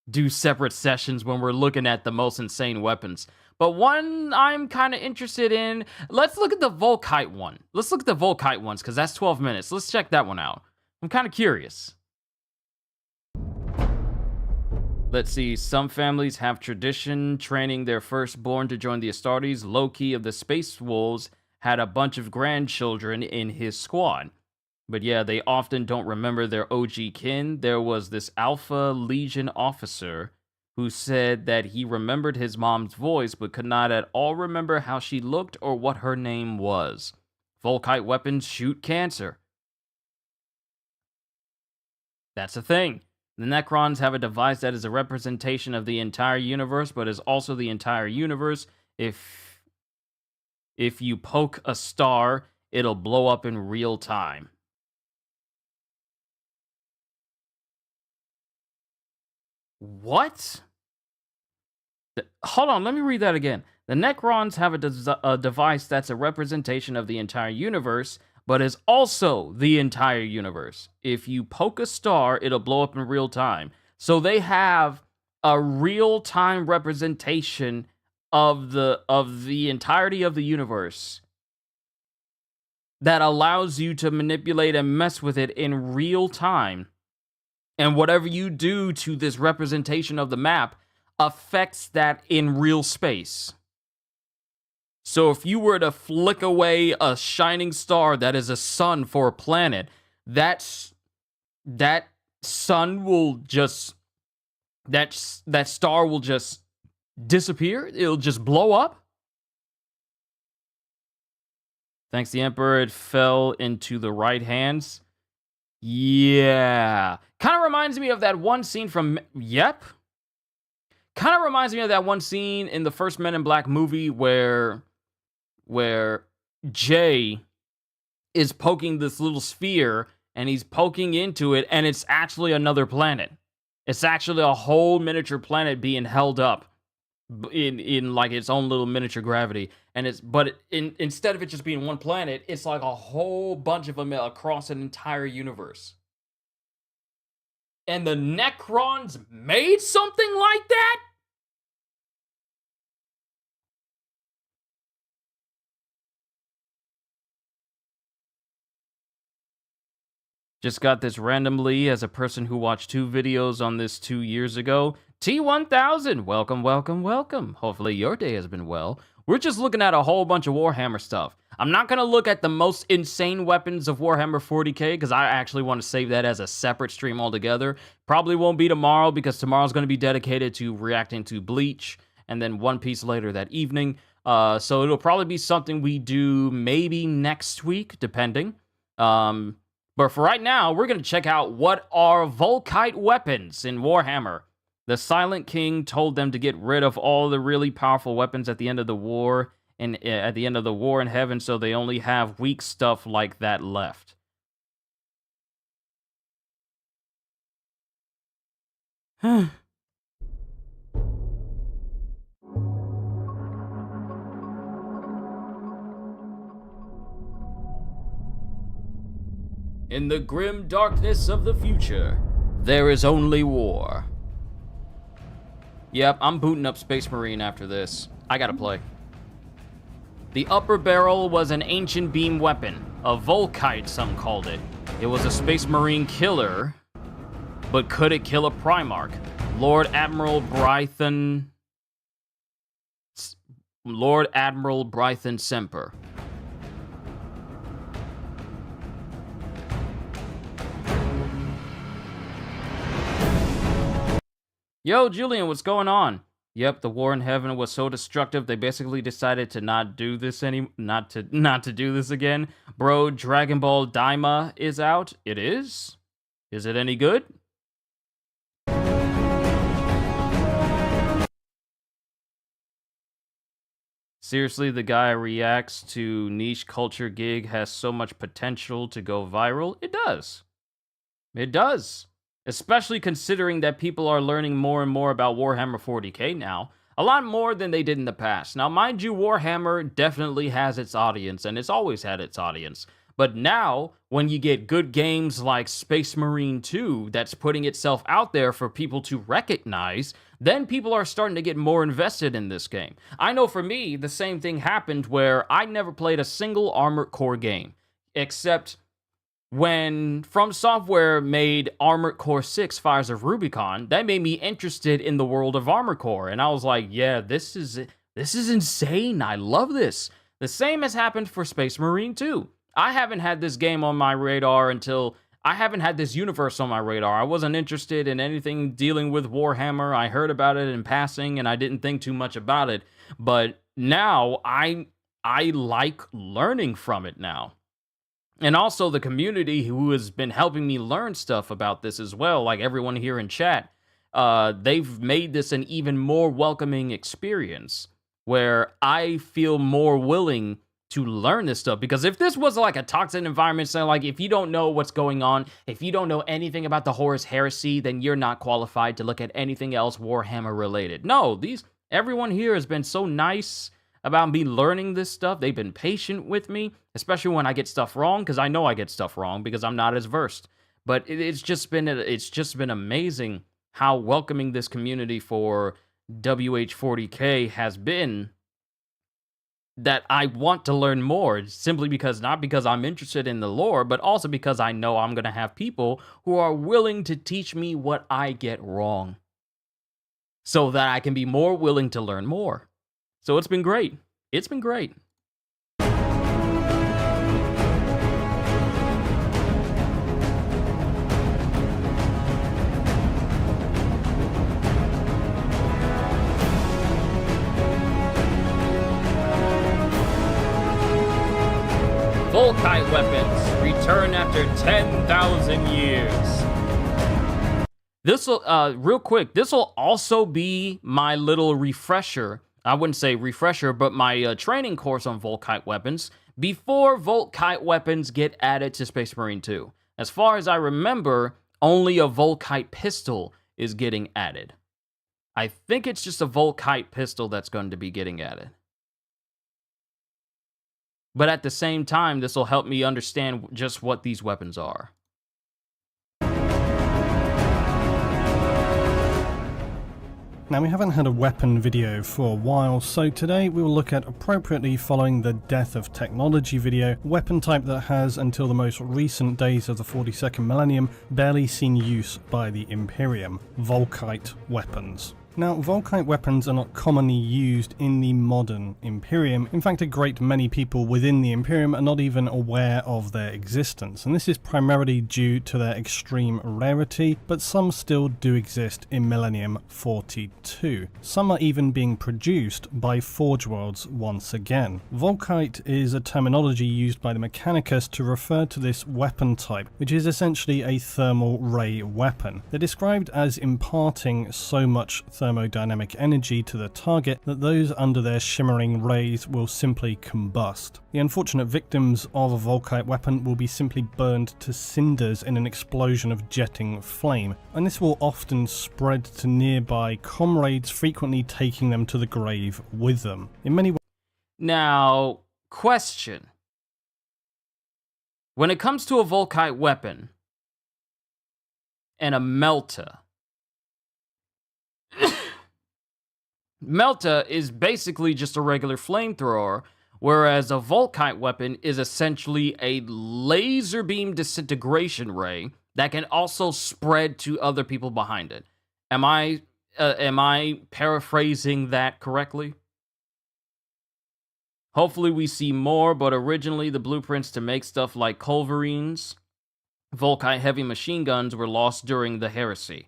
do separate sessions when we're looking at the most insane weapons. But one I'm kind of interested in, let's look at the Volkite one. Let's look at the Volkite ones, because that's 12 minutes. Let's check that one out. I'm kind of curious. Let's see, some families have tradition training their firstborn to join the Astartes. Loki of the Space Wolves had a bunch of grandchildren in his squad. But yeah, they often don't remember their OG kin. There was this Alpha Legion officer who said that he remembered his mom's voice, but could not at all remember how she looked or what her name was. Volkite weapons shoot cancer. That's a thing. The Necrons have a device that is a representation of the entire universe, but is also the entire universe. If you poke a star, it'll blow up in real time. What? Hold on, let me read that again. The Necrons have a device that's a representation of the entire universe, but is also the entire universe. If you poke a star, it'll blow up in real time. So they have a real-time representation of the entirety of the universe that allows you to manipulate and mess with it in real time. And whatever you do to this representation of the map affects that in real space. So if you were to flick away a shining star that is a sun for a planet, that sun will just, that star will just disappear. It'll just blow up. Thanks the Emperor, it fell into the right hands. Yeah. Kind of reminds me of that one scene from... Yep. Kind of reminds me of that one scene in the first Men in Black movie where Jay is poking this little sphere, and he's poking into it, and it's actually another planet. It's actually a whole miniature planet being held up in like its own little miniature gravity, and instead of it just being one planet, it's like a whole bunch of them across an entire universe. And the Necrons made something like that? Just got this randomly as a person who watched 2 videos on this 2 years ago. T1000, welcome, welcome, welcome. Hopefully your day has been well. We're just looking at a whole bunch of Warhammer stuff. I'm not going to look at the most insane weapons of Warhammer 40k, because I actually want to save that as a separate stream altogether. Probably won't be tomorrow, because tomorrow's going to be dedicated to reacting to Bleach, and then One Piece later that evening. So it'll probably be something we do maybe next week, depending. But for right now, we're going to check out what are Volkite weapons in Warhammer. The Silent King told them to get rid of all the really powerful weapons at the end of the war, and at the end of the war in heaven, so they only have weak stuff like that left. In the grim darkness of the future, there is only war. Yep, I'm booting up Space Marine after this. I gotta play. The upper barrel was an ancient beam weapon. A Volkite, some called it. It was a Space Marine killer, but could it kill a Primarch? Lord Admiral Brython Semper. Yo, Julian, what's going on? Yep, the war in heaven was so destructive they basically decided to not do this not to do this again. Bro, Dragon Ball Daima is out. It is? Is it any good? Seriously, the guy reacts to niche culture gig has so much potential to go viral. It does. It does. Especially considering that people are learning more and more about Warhammer 40k now. A lot more than they did in the past. Now, mind you, Warhammer definitely has its audience, and it's always had its audience. But now, when you get good games like Space Marine 2 that's putting itself out there for people to recognize, then people are starting to get more invested in this game. I know for me, the same thing happened where I never played a single Armored Core game, except when From Software made Armored Core 6 Fires of Rubicon. That made me interested in the world of Armored Core, and I was like, yeah, this is insane. I love this. The same has happened for Space Marine 2. I haven't had this game on my radar until... I haven't had this universe on my radar. I wasn't interested in anything dealing with Warhammer. I heard about it in passing, and I didn't think too much about it. But now, I like learning from it now. And also the community who has been helping me learn stuff about this as well, like everyone here in chat, they've made this an even more welcoming experience where I feel more willing to learn this stuff. Because if this was like a toxic environment, so like if you don't know what's going on, if you don't know anything about the Horus Heresy, then you're not qualified to look at anything else Warhammer related. No, everyone here has been so nice about me learning this stuff. They've been patient with me, especially when I get stuff wrong, because I know I get stuff wrong because I'm not as versed. But it's just been amazing how welcoming this community for WH40K has been, that I want to learn more, simply because, not because I'm interested in the lore, but also because I know I'm going to have people who are willing to teach me what I get wrong, so that I can be more willing to learn more. So it's been great. It's been great. Volkite weapons return after 10,000 years. This'll, real quick, this'll also be my little refresher. I wouldn't say refresher, but my training course on Volkite weapons before Volkite weapons get added to Space Marine 2. As far as I remember, only a Volkite pistol is getting added. I think it's just a Volkite pistol that's going to be getting added. But at the same time, this will help me understand just what these weapons are. Now, we haven't had a weapon video for a while, so today we will look at, appropriately following the Death of Technology video, a weapon type that has, until the most recent days of the 42nd millennium, barely seen use by the Imperium: Volkite weapons. Now, Volkite weapons are not commonly used in the modern Imperium. In fact, a great many people within the Imperium are not even aware of their existence, and this is primarily due to their extreme rarity, but some still do exist in Millennium 42. Some are even being produced by Forge Worlds once again. Volkite is a terminology used by the Mechanicus to refer to this weapon type, which is essentially a thermal ray weapon. They're described as imparting so much thermodynamic energy to the target that those under their shimmering rays will simply combust. The unfortunate victims of a Volkite weapon will be simply burned to cinders in an explosion of jetting flame, and this will often spread to nearby comrades, frequently taking them to the grave with them. In many ways. Now, question. When it comes to a Volkite weapon and a Melta, Melta is basically just a regular flamethrower, whereas a Volkite weapon is essentially a laser beam disintegration ray that can also spread to other people behind it. Am I paraphrasing that correctly? Hopefully we see more, but originally the blueprints to make stuff like Culverines, Volkite heavy machine guns were lost during the Heresy.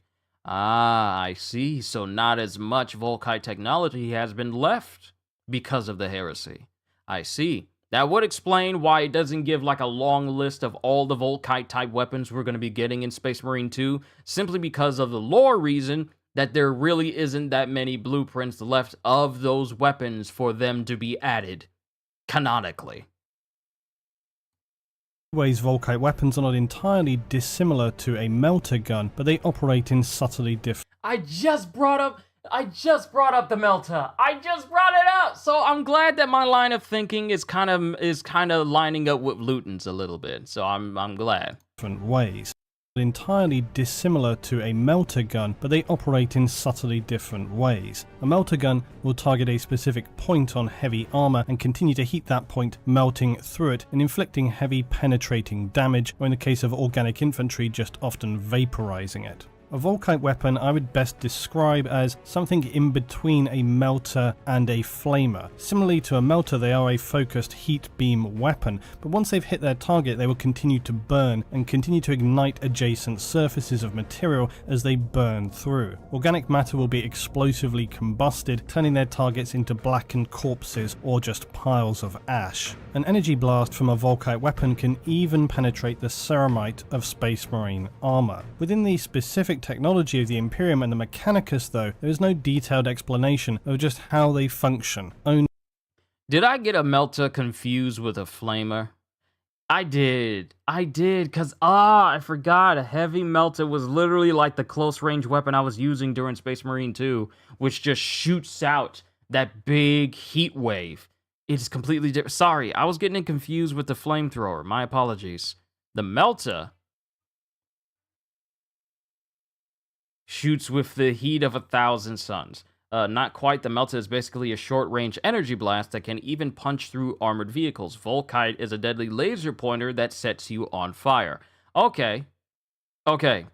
Ah, I see. So not as much Volkite technology has been left because of the Heresy. I see. That would explain why it doesn't give like a long list of all the Volkite type weapons we're going to be getting in Space Marine 2, simply because of the lore reason that there really isn't that many blueprints left of those weapons for them to be added canonically. Ways Volkite weapons are not entirely dissimilar to a melter gun, but they operate in subtly different. I just brought up the Melta. I just brought it up. So I'm glad that my line of thinking is kind of lining up with Luetin's a little bit. So I'm glad. Different ways. Entirely dissimilar to a melter gun, but they operate in subtly different ways. A melter gun will target a specific point on heavy armor and continue to heat that point, melting through it and inflicting heavy penetrating damage, or in the case of organic infantry, just often vaporizing it. A Volkite weapon I would best describe as something in between a melter and a flamer. Similarly to a melter, they are a focused heat beam weapon, but once they've hit their target, they will continue to burn and continue to ignite adjacent surfaces of material as they burn through. Organic matter will be explosively combusted, turning their targets into blackened corpses or just piles of ash. An energy blast from a Volkite weapon can even penetrate the ceramite of Space Marine armor. Within the specific technology of the Imperium and the Mechanicus, though, there is no detailed explanation of just how they function. Did I get a Melta confused with a Flamer? I did, because, I forgot. A heavy Melta was literally like the close range weapon I was using during Space Marine 2, which just shoots out that big heat wave. It's completely different. Sorry, I was getting confused with the flamethrower. My apologies. The melta shoots with the heat of 1,000 suns. Not quite. The melta is basically a short-range energy blast that can even punch through armored vehicles. Volkite is a deadly laser pointer that sets you on fire. Okay,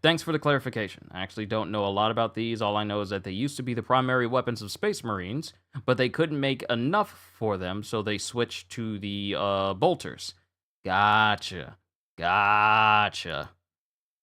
thanks for the clarification. I actually don't know a lot about these. All I know is that they used to be the primary weapons of Space Marines, but they couldn't make enough for them, so they switched to the bolters. Gotcha.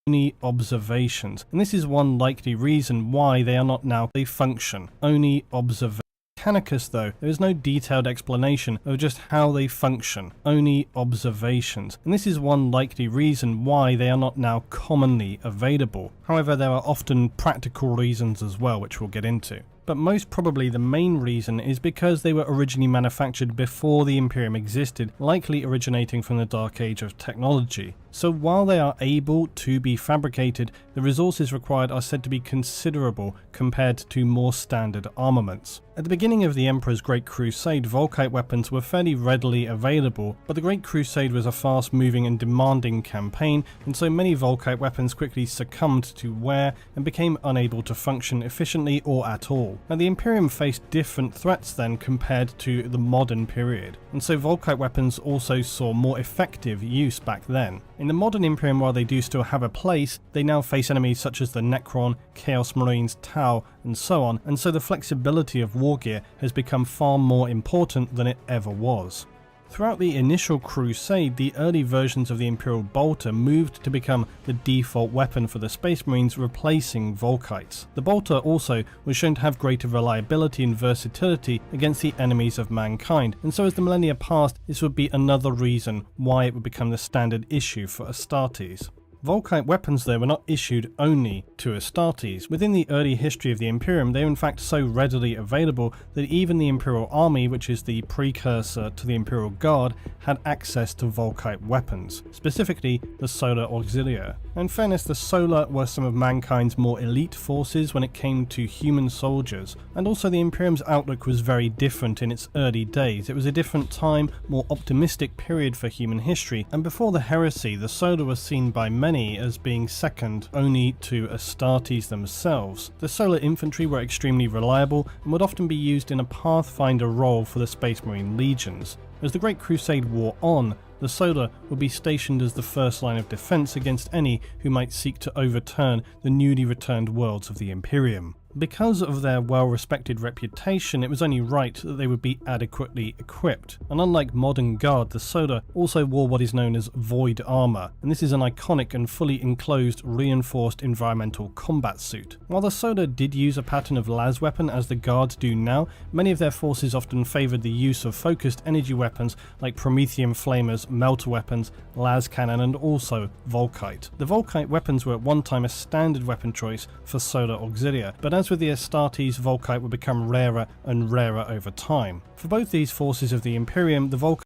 Only observations, and this is one likely reason why they are not now they function. Only observations. Mechanicus, though, there is no detailed explanation of just how they function, only observations, and this is one likely reason why they are not now commonly available. However, there are often practical reasons as well, which we'll get into. But most probably the main reason is because they were originally manufactured before the Imperium existed, likely originating from the Dark Age of technology. So while they are able to be fabricated, the resources required are said to be considerable compared to more standard armaments. At the beginning of the Emperor's Great Crusade, Volkite weapons were fairly readily available, but the Great Crusade was a fast-moving and demanding campaign, and so many Volkite weapons quickly succumbed to wear and became unable to function efficiently or at all. Now the Imperium faced different threats then compared to the modern period, and so Volkite weapons also saw more effective use back then. In the modern Imperium, while they do still have a place, they now face enemies such as the Necron, Chaos Marines, Tau, and so on, and so the flexibility of Wargear has become far more important than it ever was. Throughout the initial crusade, the early versions of the Imperial Bolter moved to become the default weapon for the Space Marines, replacing Volkites. The Bolter also was shown to have greater reliability and versatility against the enemies of mankind, and so as the millennia passed, this would be another reason why it would become the standard issue for Astartes. Volkite weapons, though, were not issued only to Astartes. Within the early history of the Imperium, they were in fact so readily available that even the Imperial Army, which is the precursor to the Imperial Guard, had access to Volkite weapons, specifically the Solar Auxilia. In fairness, the Solar were some of mankind's more elite forces when it came to human soldiers, and also the Imperium's outlook was very different in its early days. It was a different time, more optimistic period for human history, and before the heresy, the Solar was seen by many as being second only to Astartes themselves. The Solar Infantry were extremely reliable and would often be used in a Pathfinder role for the Space Marine legions. As the Great Crusade wore on, the Solar would be stationed as the first line of defense against any who might seek to overturn the newly returned worlds of the Imperium. Because of their well-respected reputation, it was only right that they would be adequately equipped, and unlike modern Guard, the Solar also wore what is known as Void Armor, and this is an iconic and fully enclosed, reinforced environmental combat suit. While the Solar did use a pattern of las weapon as the Guards do now, many of their forces often favoured the use of focused energy weapons like Prometheum Flamers, Melter weapons, las cannon, and also Volkite. The Volkite weapons were at one time a standard weapon choice for Solar Auxilia, but as with the Astartes, Volkite would become rarer and rarer over time. For both these forces of the Imperium, the Volkite...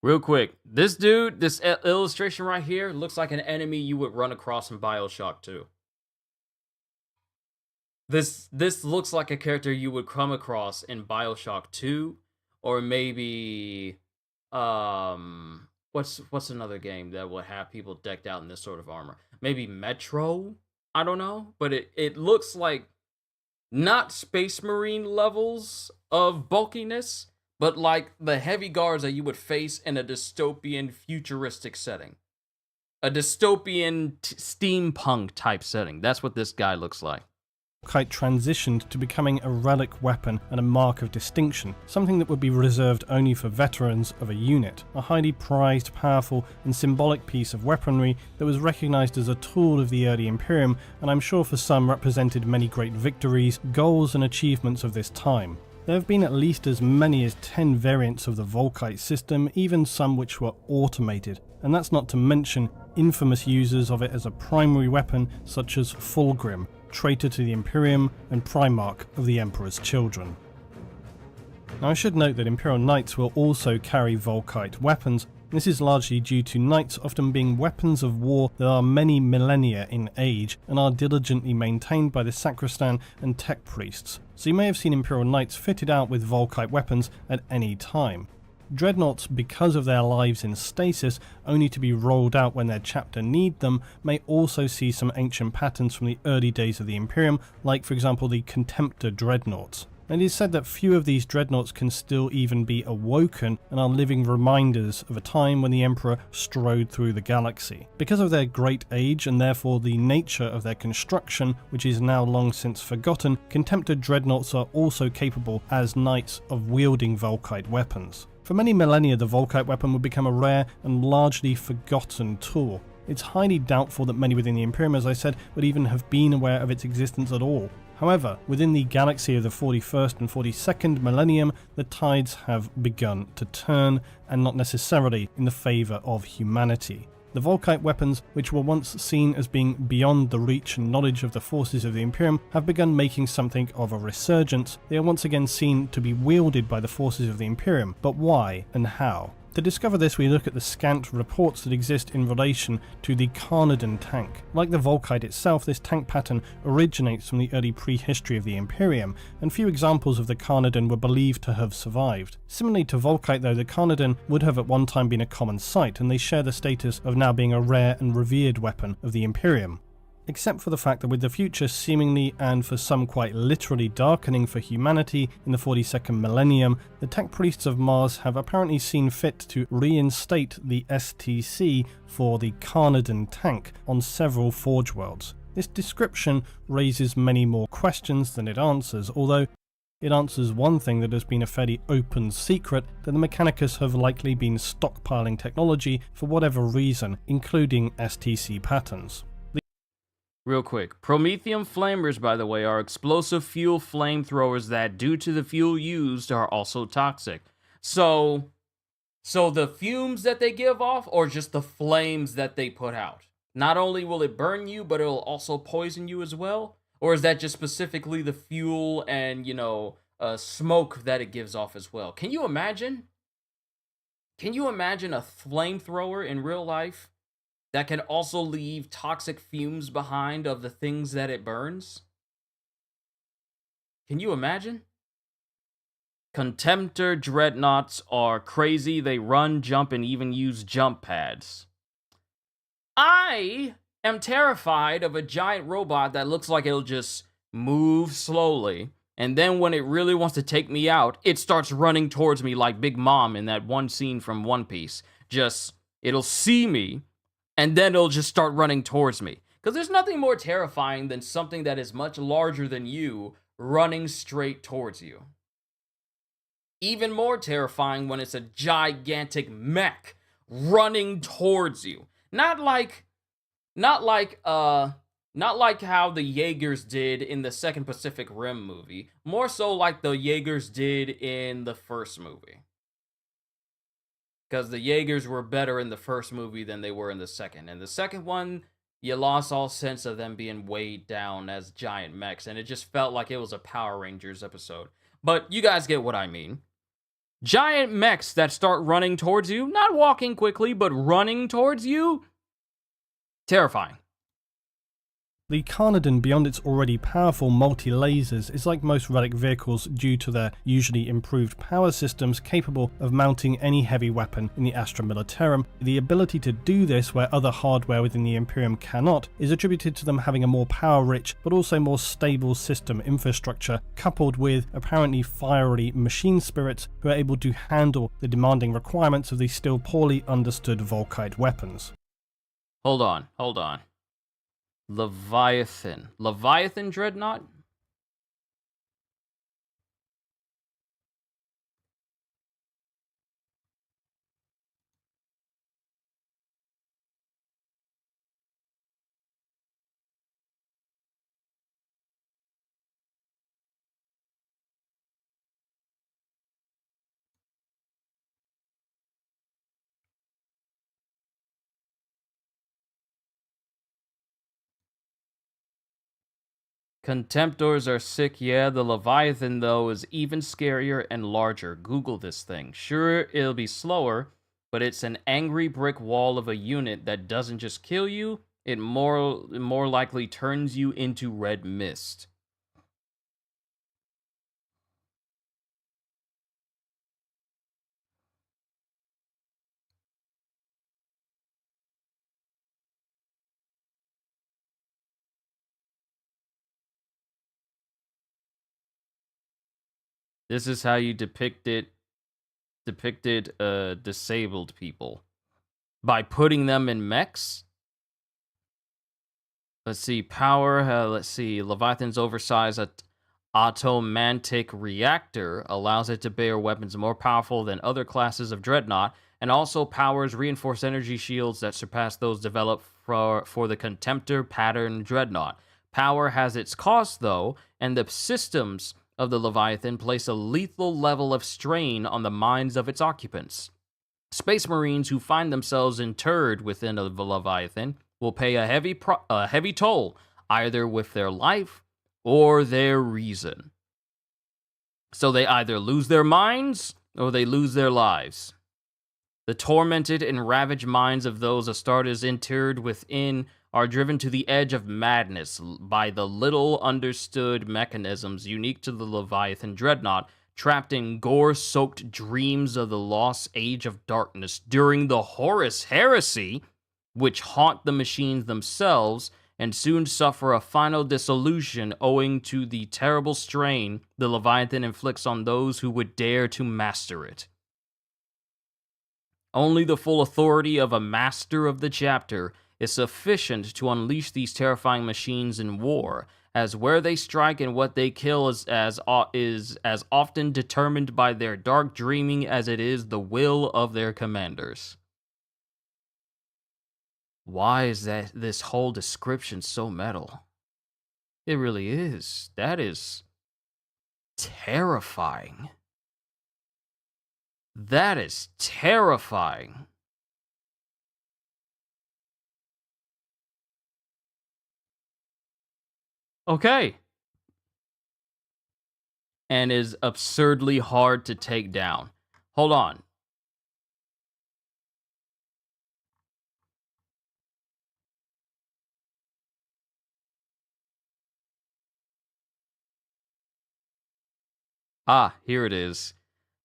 Real quick, this dude, this illustration right here, looks like an enemy you would run across in BioShock 2. This looks like a character you would come across in BioShock 2, or maybe, what's another game that would have people decked out in this sort of armor? Maybe Metro? I don't know, but it looks like not Space Marine levels of bulkiness, but like the heavy guards that you would face in a dystopian futuristic setting. A dystopian steampunk type setting. That's what this guy looks like. Volkite transitioned to becoming a relic weapon and a mark of distinction, something that would be reserved only for veterans of a unit, a highly prized, powerful and symbolic piece of weaponry that was recognised as a tool of the early Imperium, and I'm sure for some represented many great victories, goals and achievements of this time. There have been at least as many as 10 variants of the Volkite system, even some which were automated, and that's not to mention infamous users of it as a primary weapon such as Fulgrim, traitor to the Imperium and Primarch of the Emperor's Children. Now I should note that Imperial Knights will also carry Volkite weapons, This is largely due to knights often being weapons of war that are many millennia in age and are diligently maintained by the sacristan and tech priests, so you may have seen Imperial Knights fitted out with Volkite weapons at any time. Dreadnoughts, because of their lives in stasis, only to be rolled out when their chapter need them, may also see some ancient patterns from the early days of the Imperium, like for example the Contemptor Dreadnoughts. And it is said that few of these dreadnoughts can still even be awoken and are living reminders of a time when the Emperor strode through the galaxy. Because of their great age and therefore the nature of their construction, which is now long since forgotten, Contemptor Dreadnoughts are also capable as knights of wielding Volkite weapons. For many millennia, the Volkite weapon would become a rare and largely forgotten tool. It's highly doubtful that many within the Imperium, as I said, would even have been aware of its existence at all. However, within the galaxy of the 41st and 42nd millennium, the tides have begun to turn, and not necessarily in the favour of humanity. The Volkite weapons, which were once seen as being beyond the reach and knowledge of the forces of the Imperium, have begun making something of a resurgence. They are once again seen to be wielded by the forces of the Imperium, but why and how? To discover this, we look at the scant reports that exist in relation to the Carnarvon tank. Like the Volkite itself, this tank pattern originates from the early prehistory of the Imperium, and few examples of the Carnarvon were believed to have survived. Similarly to Volkite though, the Carnarvon would have at one time been a common sight, and they share the status of now being a rare and revered weapon of the Imperium. Except for the fact that with the future seemingly and for some quite literally darkening for humanity in the 42nd millennium, the tech priests of Mars have apparently seen fit to reinstate the STC for the Carnarvon tank on several Forge worlds. This description raises many more questions than it answers, although it answers one thing that has been a fairly open secret, that the Mechanicus have likely been stockpiling technology for whatever reason, including STC patterns. Real quick, Promethium flamers, by the way, are explosive fuel flamethrowers that, due to the fuel used, are also toxic. So the fumes that they give off, or just the flames that they put out? Not only will it burn you, but it'll also poison you as well? Or is that just specifically the fuel and, smoke that it gives off as well? Can you imagine? Can you imagine a flamethrower in real life that can also leave toxic fumes behind of the things that it burns? Can you imagine? Contemptor dreadnoughts are crazy. They run, jump, and even use jump pads. I am terrified of a giant robot that looks like it'll just move slowly, and then when it really wants to take me out, it starts running towards me like Big Mom in that one scene from One Piece. It'll see me, and then it'll just start running towards me. Because there's nothing more terrifying than something that is much larger than you running straight towards you. Even more terrifying when it's a gigantic mech running towards you. Not like how the Jaegers did in the second Pacific Rim movie. More so like the Jaegers did in the first movie. Because the Jaegers were better in the first movie than they were in the second. In the second one, you lost all sense of them being weighed down as giant mechs, and it just felt like it was a Power Rangers episode. But you guys get what I mean. Giant mechs that start running towards you, not walking quickly, but running towards you, terrifying. The Carnarvon, beyond its already powerful multi-lasers, is like most relic vehicles due to their usually improved power systems capable of mounting any heavy weapon in the Astra Militarum. The ability to do this where other hardware within the Imperium cannot is attributed to them having a more power-rich but also more stable system infrastructure, coupled with apparently fiery machine spirits who are able to handle the demanding requirements of these still poorly understood Volkite weapons. Hold on. Leviathan Dreadnought? Contemptors are sick, yeah. The Leviathan, though, is even scarier and larger. Google this thing. Sure, it'll be slower, but it's an angry brick wall of a unit that doesn't just kill you, it more likely turns you into red mist. This is how you depicted disabled people. By putting them in mechs. Let's see, power, Leviathan's oversized automantic reactor allows it to bear weapons more powerful than other classes of dreadnought, and also powers reinforced energy shields that surpass those developed for the Contemptor pattern dreadnought. Power has its cost, though, and the systems of the Leviathan place a lethal level of strain on the minds of its occupants. Space Marines who find themselves interred within a Leviathan will pay a heavy toll, either with their life or their reason. So they either lose their minds or they lose their lives. The tormented and ravaged minds of those Astartes interred within are driven to the edge of madness by the little understood mechanisms unique to the Leviathan dreadnought, trapped in gore-soaked dreams of the lost age of darkness during the Horus Heresy, which haunt the machines themselves and soon suffer a final dissolution owing to the terrible strain the Leviathan inflicts on those who would dare to master it. Only the full authority of a master of the chapter is sufficient to unleash these terrifying machines in war, as where they strike and what they kill is as often determined by their dark dreaming as it is the will of their commanders. Why is this whole description so metal? It really is. That is terrifying. That is terrifying. Okay. And is absurdly hard to take down. Hold on. Ah, here it is.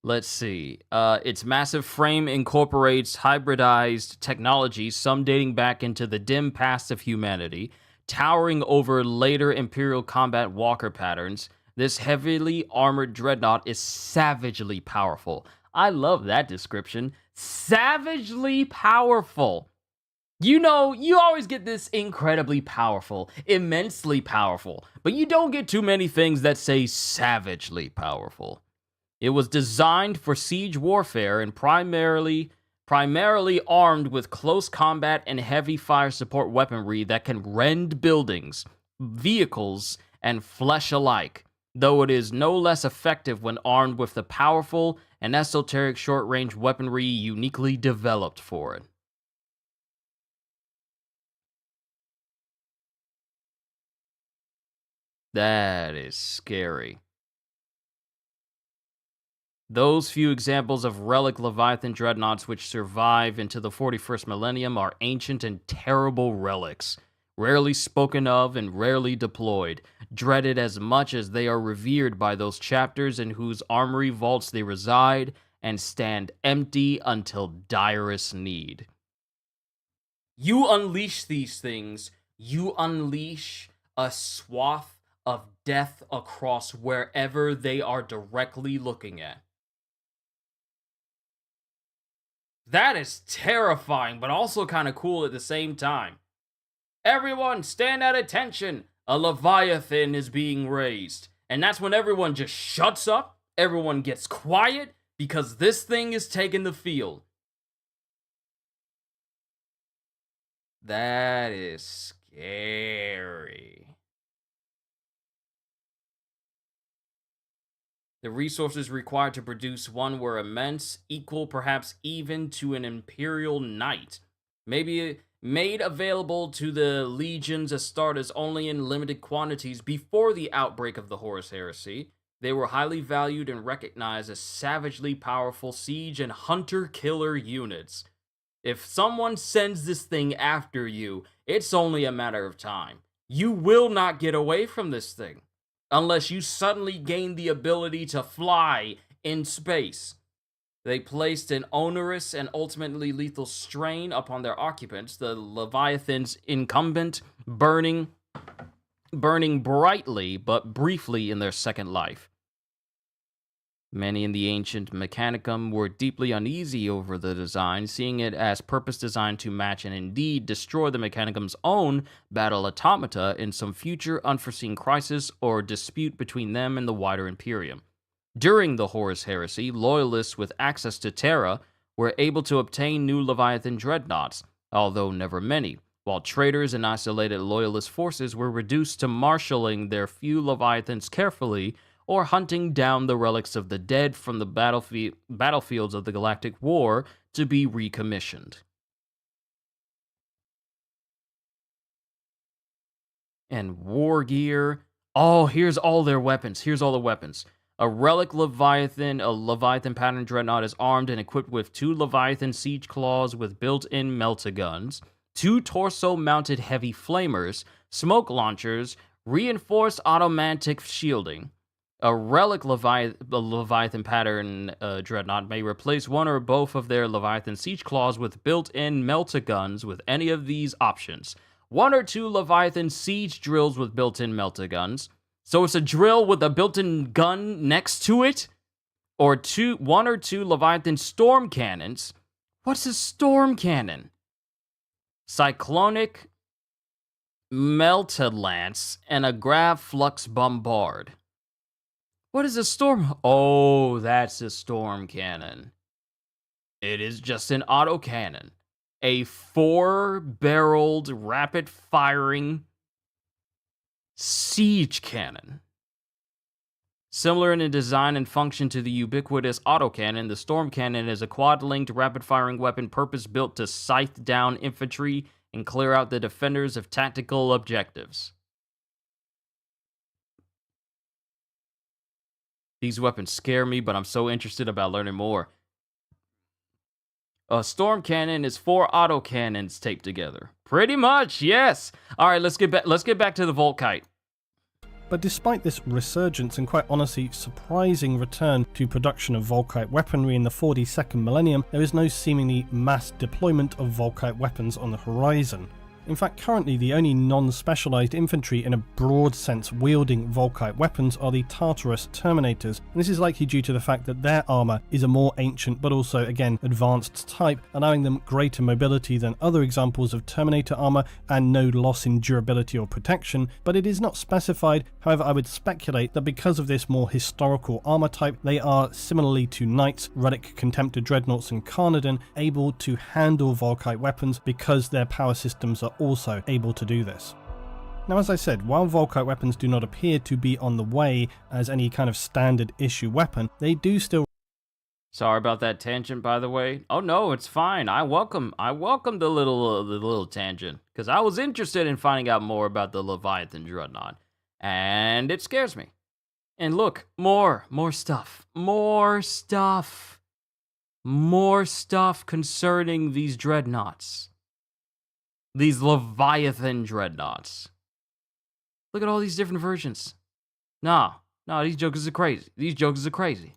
Let's see. Its massive frame incorporates hybridized technology, some dating back into the dim past of humanity, towering over later Imperial combat walker patterns. This heavily armored dreadnought is savagely powerful. I love that description. Savagely powerful. You know, you always get this incredibly powerful, immensely powerful, but you don't get too many things that say savagely powerful. It was designed for siege warfare and primarily armed with close combat and heavy fire support weaponry that can rend buildings, vehicles, and flesh alike, though it is no less effective when armed with the powerful and esoteric short-range weaponry uniquely developed for it. That is scary. Those few examples of relic Leviathan dreadnoughts which survive into the 41st millennium are ancient and terrible relics, rarely spoken of and rarely deployed, dreaded as much as they are revered by those chapters in whose armory vaults they reside, and stand empty until direst need. You unleash these things, you unleash a swath of death across wherever they are directly looking at. That is terrifying, but also kind of cool at the same time. Everyone, stand at attention! A Leviathan is being raised. And that's when everyone just shuts up, everyone gets quiet, because this thing is taking the field. That is scary. The resources required to produce one were immense, equal, perhaps even to an Imperial Knight. Maybe made available to the legions Astartes only in limited quantities before the outbreak of the Horus Heresy. They were highly valued and recognized as savagely powerful siege and hunter-killer units. If someone sends this thing after you, it's only a matter of time. You will not get away from this thing, unless you suddenly gain the ability to fly in space. They placed an onerous and ultimately lethal strain upon their occupants, the Leviathan's incumbent, burning brightly but briefly in their second life. Many in the ancient Mechanicum were deeply uneasy over the design, seeing it as purpose-designed to match and indeed destroy the Mechanicum's own battle automata in some future unforeseen crisis or dispute between them and the wider Imperium. During the Horus Heresy, loyalists with access to Terra were able to obtain new Leviathan dreadnoughts, although never many, while traitors and isolated loyalist forces were reduced to marshalling their few Leviathans carefully or hunting down the relics of the dead from the battlefields of the Galactic War to be recommissioned. And Wargear. Oh, here's all their weapons. Here's all the weapons. A relic Leviathan, a Leviathan pattern dreadnought is armed and equipped with 2 Leviathan siege claws with built-in melta-guns, 2 torso-mounted heavy flamers, smoke launchers, reinforced automatic shielding. A relic Leviathan pattern dreadnought may replace one or both of their Leviathan siege claws with built-in melta-guns with any of these options. 1 or 2 Leviathan siege drills with built-in melta-guns. So it's a drill with a built-in gun next to it? Or 1 or 2 Leviathan storm cannons. What's a storm cannon? Cyclonic melta-lance and a grav flux bombard. What is a storm? Oh, that's a storm cannon. It is just an autocannon. A 4-barreled, rapid-firing siege cannon. Similar in design and function to the ubiquitous autocannon, the storm cannon is a quad-linked, rapid-firing weapon purpose-built to scythe down infantry and clear out the defenders of tactical objectives. These weapons scare me, but I'm so interested about learning more. A storm cannon is 4 autocannons taped together. Pretty much, yes. All right, let's get back to the Volkite. But despite this resurgence and quite honestly surprising return to production of Volkite weaponry in the 42nd millennium, there is no seemingly mass deployment of Volkite weapons on the horizon. In fact, currently the only non-specialized infantry in a broad sense wielding Volkite weapons are the Tartarus Terminators, and this is likely due to the fact that their armor is a more ancient but also, again, advanced type, allowing them greater mobility than other examples of Terminator armor and no loss in durability or protection, but it is not specified. However, I would speculate that because of this more historical armor type, they are, similarly to Knights, Relic, Contemptor Dreadnoughts and Carnarvon, able to handle Volkite weapons because their power systems are also able to do this. Now, as I said, while Volkite weapons do not appear to be on the way as any kind of standard issue weapon, they do still... Sorry about that tangent, by the way. Oh no, it's fine. I welcome the little tangent, because I was interested in finding out more about the Leviathan Dreadnought, and it scares me. And look, more stuff concerning these dreadnoughts. These Leviathan dreadnoughts. Look at all these different versions. No, these jokers are crazy.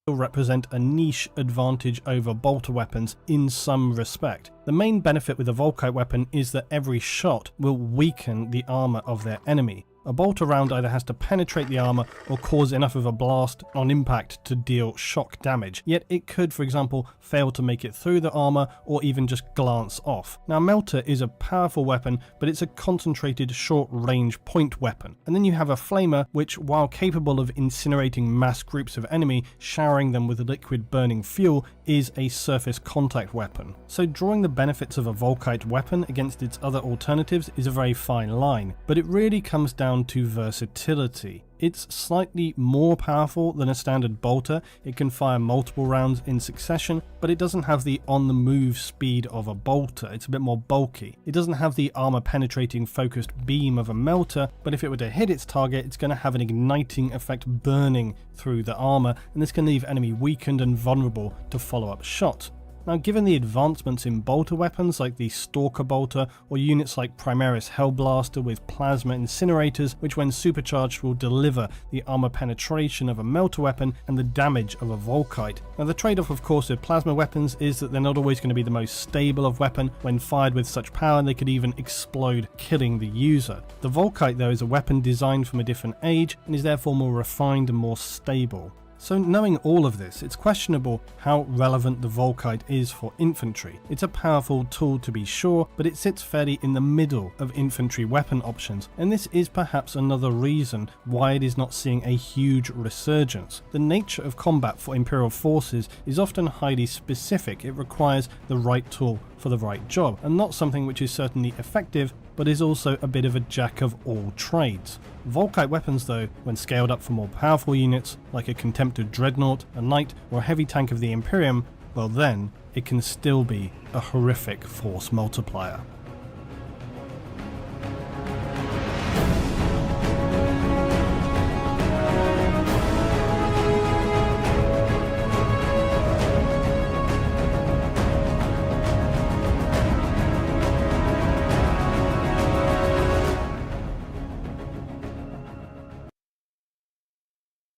Represent a niche advantage over bolter weapons in some respect. The main benefit with a Volkite weapon is that every shot will weaken the armor of their enemy. A bolter round either has to penetrate the armor or cause enough of a blast on impact to deal shock damage, yet it could, for example, fail to make it through the armor or even just glance off. Now, Melta is a powerful weapon, but it's a concentrated short-range point weapon. And then you have a Flamer, which, while capable of incinerating mass groups of enemy, showering them with liquid burning fuel, is a surface contact weapon. So drawing the benefits of a Volkite weapon against its other alternatives is a very fine line, but it really comes down down to versatility. It's slightly more powerful than a standard bolter, it can fire multiple rounds in succession, but it doesn't have the on-the-move speed of a bolter, it's a bit more bulky. It doesn't have the armor-penetrating focused beam of a melter, but if it were to hit its target, it's going to have an igniting effect burning through the armor, and this can leave enemy weakened and vulnerable to follow-up shots. Now, given the advancements in bolter weapons like the Stalker Bolter or units like Primaris Hellblaster with plasma incinerators, which when supercharged will deliver the armor penetration of a melter weapon and the damage of a Volkite. Now, the trade-off of course with plasma weapons is that they're not always going to be the most stable of weapon. When fired with such power, they could even explode, killing the user. The Volkite though is a weapon designed from a different age and is therefore more refined and more stable. So knowing all of this, it's questionable how relevant the Volkite is for infantry. It's a powerful tool to be sure, but it sits fairly in the middle of infantry weapon options, and this is perhaps another reason why it is not seeing a huge resurgence. The nature of combat for Imperial forces is often highly specific. It requires the right tool for the right job, and not something which is certainly effective, but is also a bit of a jack of all trades. Volkite weapons though, when scaled up for more powerful units, like a Contemptor Dreadnought, a Knight, or a heavy tank of the Imperium, well then, it can still be a horrific force multiplier.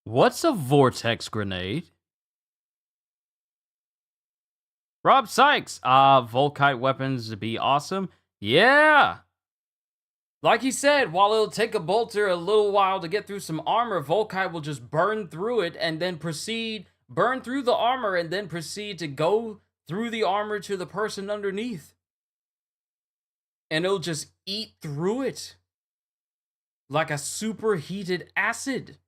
What's a vortex grenade? Rob Sykes, Volkite weapons to be awesome? Yeah! Like he said, while it'll take a bolter a little while to get through some armor, Volkite will just burn through it and then burn through the armor and then proceed to go through the armor to the person underneath. And it'll just eat through it like a superheated acid.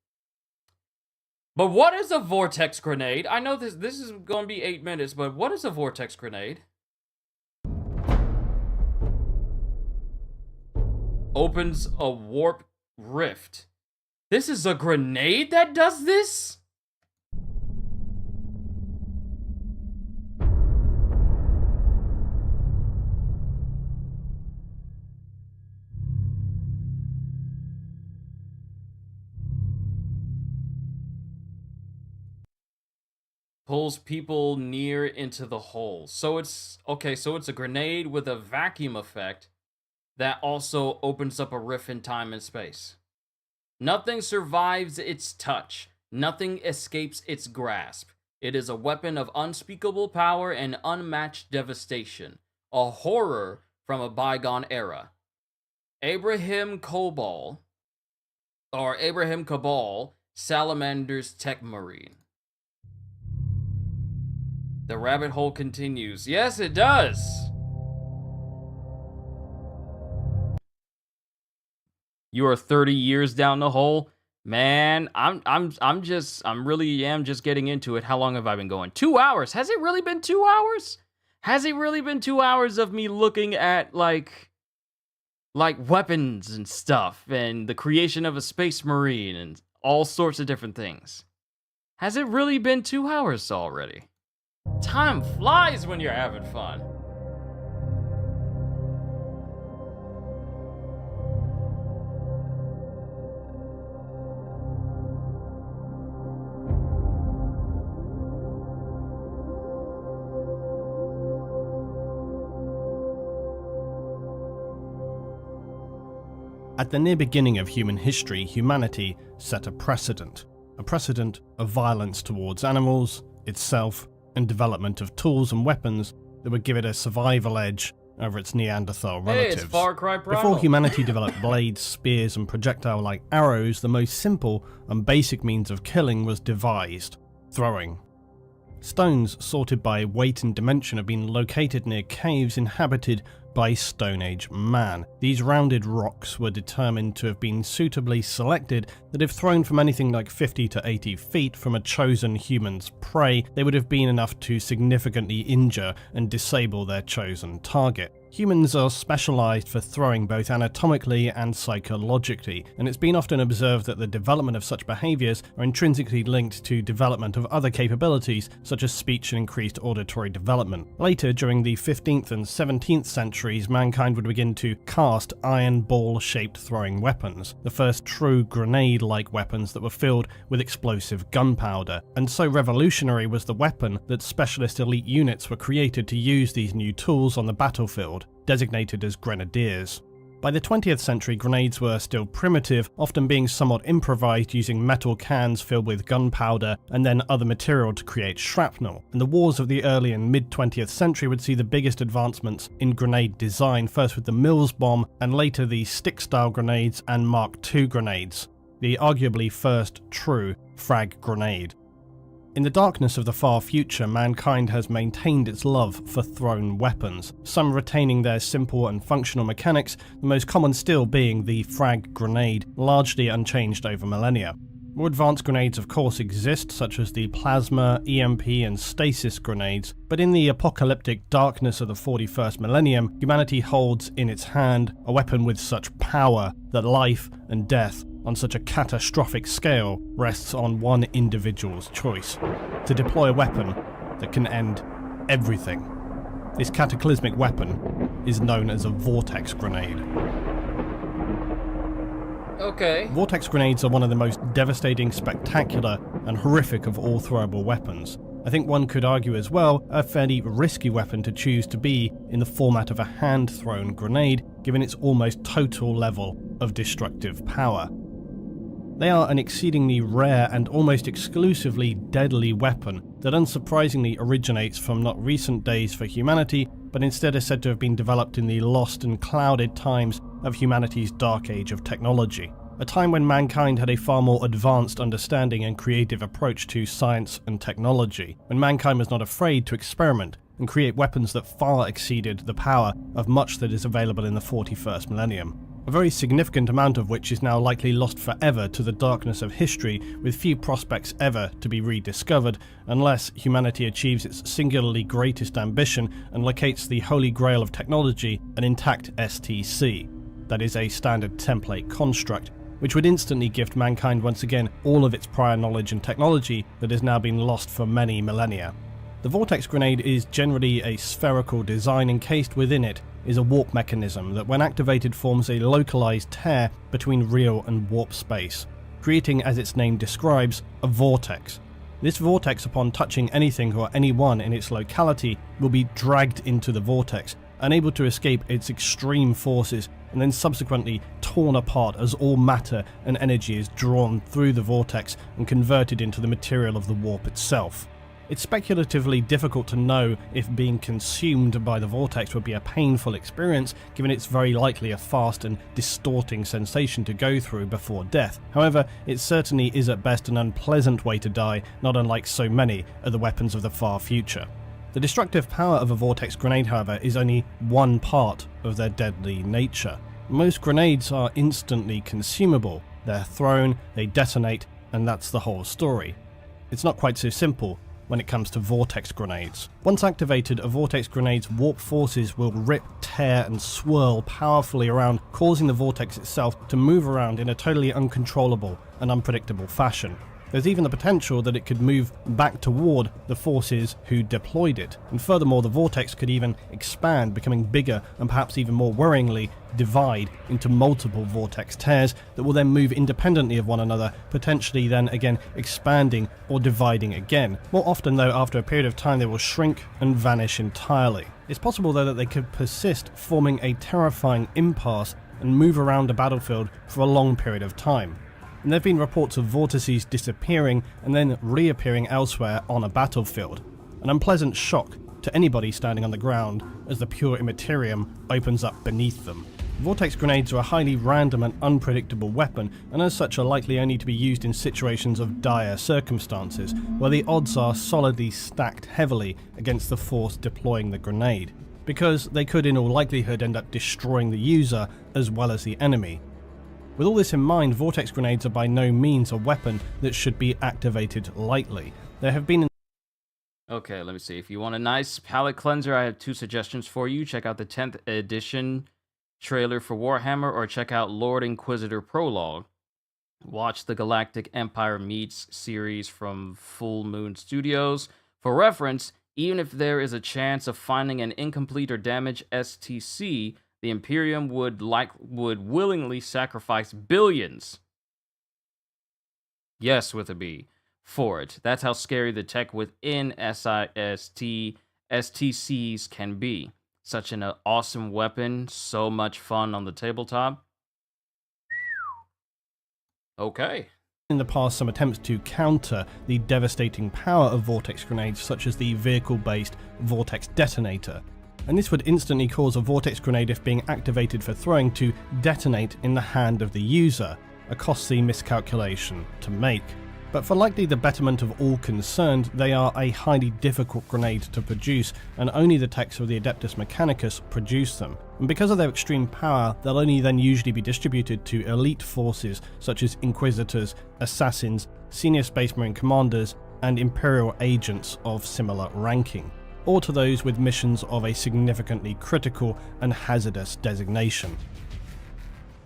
But what is a vortex grenade? I know this is going to be 8 minutes, but what is a vortex grenade? Opens a warp rift. This is a grenade that does this? Pulls people near into the hole. So it's okay, so it's a grenade with a vacuum effect that also opens up a rift in time and space. Nothing survives its touch. Nothing escapes its grasp. It is a weapon of unspeakable power and unmatched devastation. A horror from a bygone era. Abraham Cabal, Salamander's Tech Marine. The rabbit hole continues. Yes, it does. You are 30 years down the hole, man. I'm really just getting into it. How long have I been going? 2 hours. Has it really been 2 hours? Has it really been 2 hours of me looking at like weapons and stuff and the creation of a space marine and all sorts of different things? Has it really been 2 hours already? Time flies when you're having fun. At the near beginning of human history, humanity set a precedent of violence towards animals, itself, and development of tools and weapons that would give it a survival edge over its Neanderthal relatives. Hey, it's Far Cry Primal. Before humanity developed blades, spears, and projectile-like arrows, the most simple and basic means of killing was devised: throwing. Stones sorted by weight and dimension have been located near caves inhabited by Stone Age man. These rounded rocks were determined to have been suitably selected that if thrown from anything like 50 to 80 feet from a chosen human's prey, they would have been enough to significantly injure and disable their chosen target. Humans are specialised for throwing both anatomically and psychologically, and it's been often observed that the development of such behaviours are intrinsically linked to development of other capabilities such as speech and increased auditory development. Later, during the 15th and 17th centuries, mankind would begin to cast iron ball-shaped throwing weapons, the first true grenade-like weapons that were filled with explosive gunpowder, and so revolutionary was the weapon that specialist elite units were created to use these new tools on the battlefield, designated as grenadiers. By the 20th century, grenades were still primitive, often being somewhat improvised using metal cans filled with gunpowder and then other material to create shrapnel. And the wars of the early and mid-20th century would see the biggest advancements in grenade design, first with the Mills bomb and later the stick-style grenades and Mark II grenades, the arguably first true frag grenade. In the darkness of the far future, mankind has maintained its love for thrown weapons, some retaining their simple and functional mechanics, the most common still being the frag grenade, largely unchanged over millennia. More advanced grenades of course exist, such as the plasma, EMP and stasis grenades, but in the apocalyptic darkness of the 41st millennium, humanity holds in its hand a weapon with such power that life and death on such a catastrophic scale rests on one individual's choice: to deploy a weapon that can end everything. This cataclysmic weapon is known as a vortex grenade. Okay. Vortex grenades are one of the most devastating, spectacular, and horrific of all throwable weapons. I think one could argue as well a fairly risky weapon to choose to be in the format of a hand-thrown grenade, given its almost total level of destructive power. They are an exceedingly rare and almost exclusively deadly weapon that unsurprisingly originates from not recent days for humanity, but instead is said to have been developed in the lost and clouded times of humanity's dark age of technology, a time when mankind had a far more advanced understanding and creative approach to science and technology, when mankind was not afraid to experiment and create weapons that far exceeded the power of much that is available in the 41st millennium. A very significant amount of which is now likely lost forever to the darkness of history, with few prospects ever to be rediscovered, unless humanity achieves its singularly greatest ambition and locates the holy grail of technology, an intact STC, that is a standard template construct, which would instantly gift mankind once again all of its prior knowledge and technology that has now been lost for many millennia. The vortex grenade is generally a spherical design. Encased within it is a warp mechanism that when activated forms a localized tear between real and warp space, creating, as its name describes, a vortex. This vortex, upon touching anything or anyone in its locality, will be dragged into the vortex, unable to escape its extreme forces, and then subsequently torn apart as all matter and energy is drawn through the vortex and converted into the material of the warp itself. It's speculatively difficult to know if being consumed by the vortex would be a painful experience, given it's very likely a fast and distorting sensation to go through before death. However, it certainly is at best an unpleasant way to die, not unlike so many of the weapons of the far future. The destructive power of a vortex grenade, however, is only one part of their deadly nature. Most grenades are instantly consumable. They're thrown, they detonate, and that's the whole story. It's not quite so simple when it comes to vortex grenades. Once activated, a vortex grenade's warp forces will rip, tear and swirl powerfully around, causing the vortex itself to move around in a totally uncontrollable and unpredictable fashion. There's even the potential that it could move back toward the forces who deployed it, and furthermore the vortex could even expand, becoming bigger and perhaps even more worryingly divide into multiple vortex tears that will then move independently of one another, potentially then again expanding or dividing again. More often though, after a period of time they will shrink and vanish entirely. It's possible though that they could persist, forming a terrifying impasse and move around a battlefield for a long period of time. And there have been reports of vortices disappearing and then reappearing elsewhere on a battlefield. An unpleasant shock to anybody standing on the ground as the pure immaterium opens up beneath them. Vortex grenades are a highly random and unpredictable weapon, and as such are likely only to be used in situations of dire circumstances, where the odds are solidly stacked heavily against the force deploying the grenade, because they could in all likelihood end up destroying the user as well as the enemy. With all this in mind, vortex grenades are by no means a weapon that should be activated lightly. There have been Okay, let me see. If you want a nice palate cleanser, I have 2 suggestions for you. Check out the 10th edition trailer for Warhammer, or check out Lord Inquisitor Prologue. Watch the Galactic Empire Meets series from Full Moon Studios. For reference, even if there is a chance of finding an incomplete or damaged STC, the Imperium would willingly sacrifice billions. Yes, with a B. For it. That's how scary the tech within STCs can be. Such an awesome weapon, so much fun on the tabletop. Okay. In the past, some attempts to counter the devastating power of vortex grenades, such as the vehicle-based vortex detonator. And this would instantly cause a vortex grenade, if being activated for throwing, to detonate in the hand of the user, a costly miscalculation to make. But for likely the betterment of all concerned, they are a highly difficult grenade to produce, and only the techs of the Adeptus Mechanicus produce them. And because of their extreme power, they'll only then usually be distributed to elite forces such as Inquisitors, Assassins, Senior Space Marine Commanders, and Imperial agents of similar ranking, or to those with missions of a significantly critical and hazardous designation.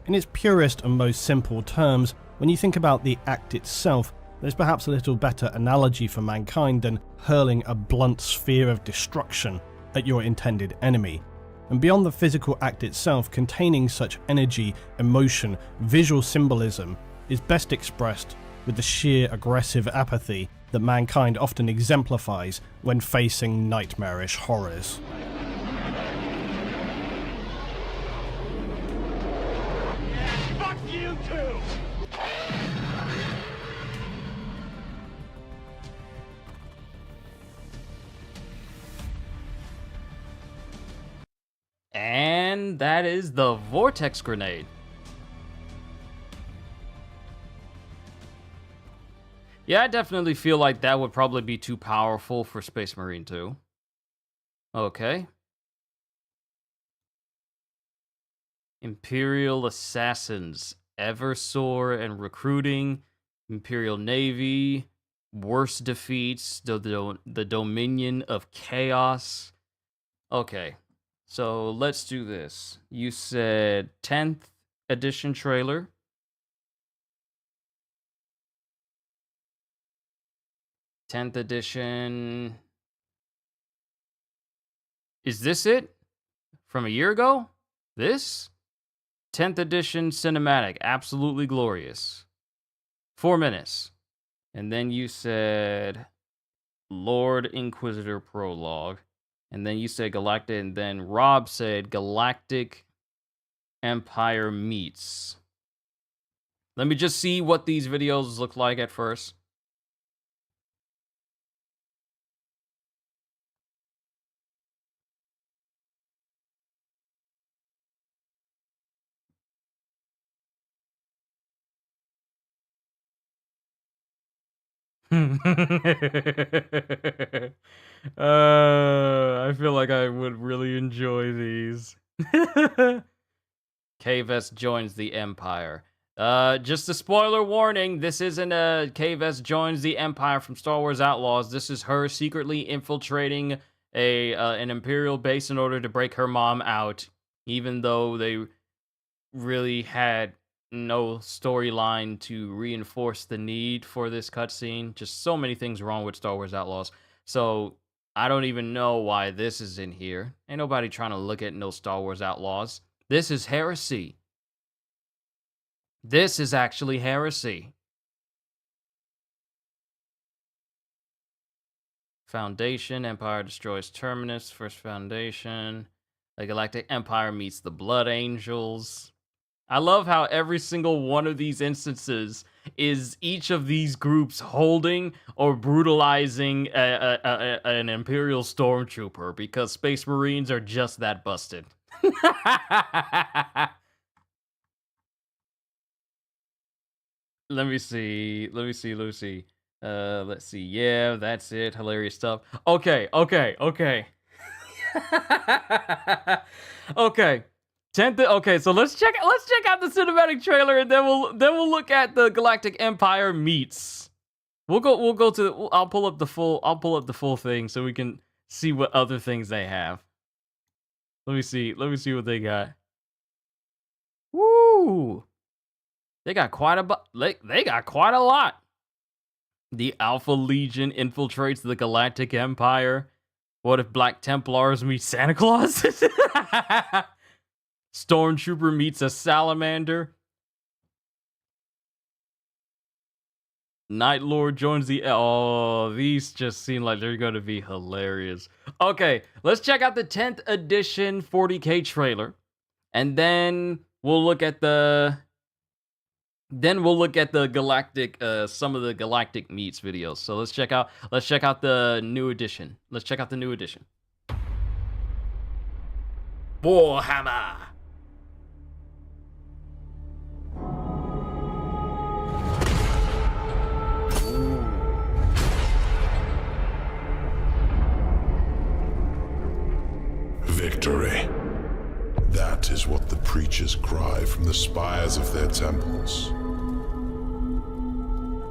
In its purest and most simple terms, when you think about the act itself, there's perhaps a little better analogy for mankind than hurling a blunt sphere of destruction at your intended enemy. And beyond the physical act itself, containing such energy, emotion, visual symbolism is best expressed with the sheer aggressive apathy that mankind often exemplifies when facing nightmarish horrors. Fuck you too! And that is the Vortex Grenade. Yeah, I definitely feel like that would probably be too powerful for Space Marine 2. Okay. Imperial Assassins, Eversor and Recruiting, Imperial Navy, Worst Defeats, the Dominion of Chaos. Okay. So let's do this. You said 10th edition trailer. '10th edition. Is this it? From a year ago? This? 10th edition cinematic. Absolutely glorious. 4 minutes. And then you said Lord Inquisitor Prologue. And then you said Galactic, and then Rob said Galactic Empire Meets. Let me just see what these videos look like at first. I feel like I would really enjoy these. K-Vest joins the Empire. Just a spoiler warning, this isn't a K-Vest joins the Empire from Star Wars Outlaws. This is her secretly infiltrating an Imperial base in order to break her mom out, even though they really had no storyline to reinforce the need for this cutscene. Just so many things wrong with Star Wars Outlaws. So I don't even know why this is in here. Ain't nobody trying to look at no Star Wars Outlaws. This is heresy. This is actually heresy. Foundation, Empire destroys Terminus, First Foundation. The Galactic Empire meets the Blood Angels. I love how every single one of these instances is each of these groups holding or brutalizing an Imperial Stormtrooper, because Space Marines are just that busted. Let me see. Let's see. Yeah, that's it. Hilarious stuff. Okay. Okay. 10th. Okay, so let's check out the cinematic trailer, and then we'll look at the Galactic Empire Meets. We'll go to. I'll pull up the full thing so we can see what other things they have. Let me see what they got. Woo! They got quite they got quite a lot. The Alpha Legion infiltrates the Galactic Empire. What if Black Templars meet Santa Claus? Stormtrooper meets a salamander. Night Lord joins the... Oh, these just seem like they're going to be hilarious. Okay, let's check out the 10th edition 40K trailer. And then we'll look at the... galactic, some of the galactic meets videos. So let's check out the new edition. Warhammer. Victory. That is what the preachers cry from the spires of their temples.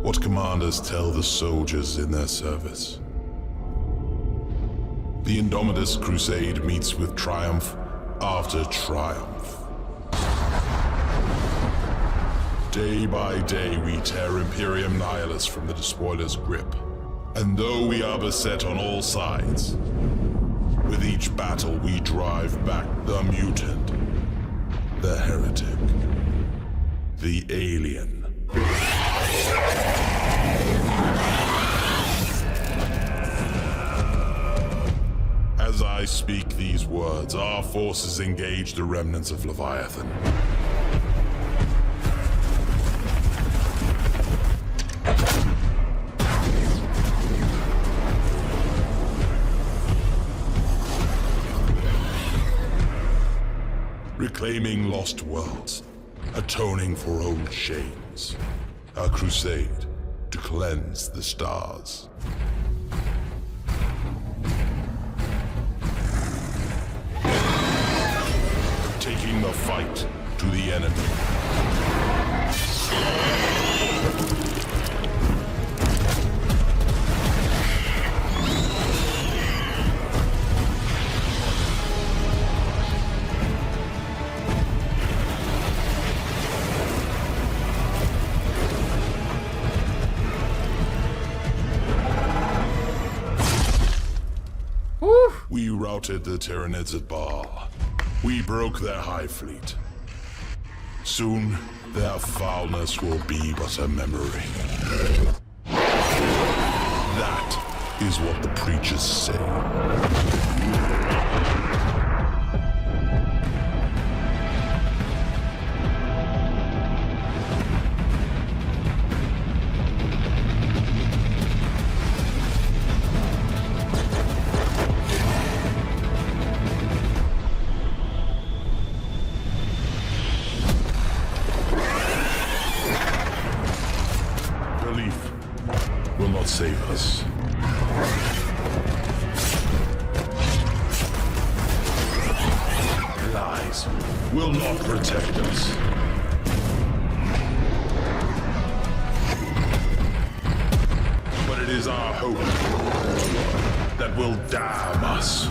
What commanders tell the soldiers in their service. The Indomitus Crusade meets with triumph after triumph. Day by day we tear Imperium Nihilus from the Despoiler's grip. And though we are beset on all sides, with each battle we drive back the mutant, the heretic, the alien. As I speak these words, our forces engage the remnants of Leviathan. Reclaiming lost worlds, atoning for old shames. A crusade to cleanse the stars. Taking the fight to the enemy. We routed the Tyranids at Baal. We broke their high fleet. Soon, their foulness will be but a memory. That is what the preachers say. Will not save us. Lies will not protect us. But it is our hope that will damn us.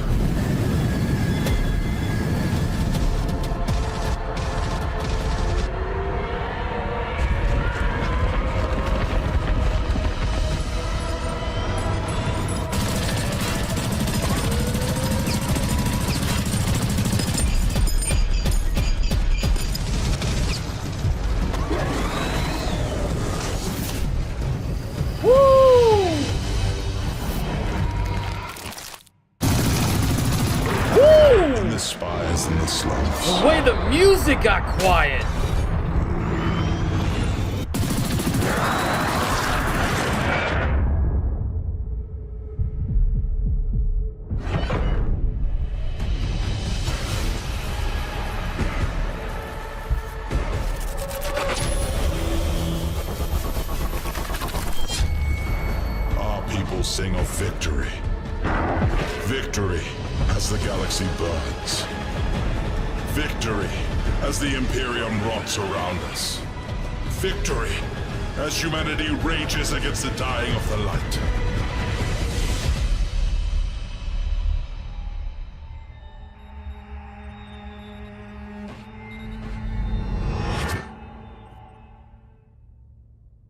The spires and the slums. The way the music got quiet. Our people sing of victory. Victory as the galaxy burns. Victory as the Imperium rots around us. Victory as humanity rages against the dying of the light.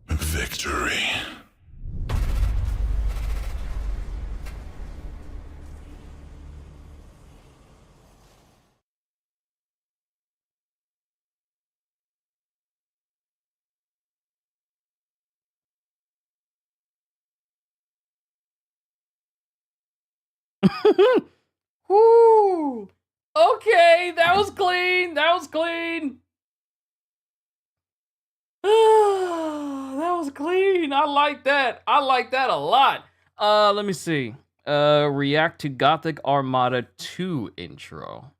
Victory. Whoo! Okay, that was clean. That was clean. That was clean. I like that. I like that a lot. Let me see. React to Gothic Armada 2 intro.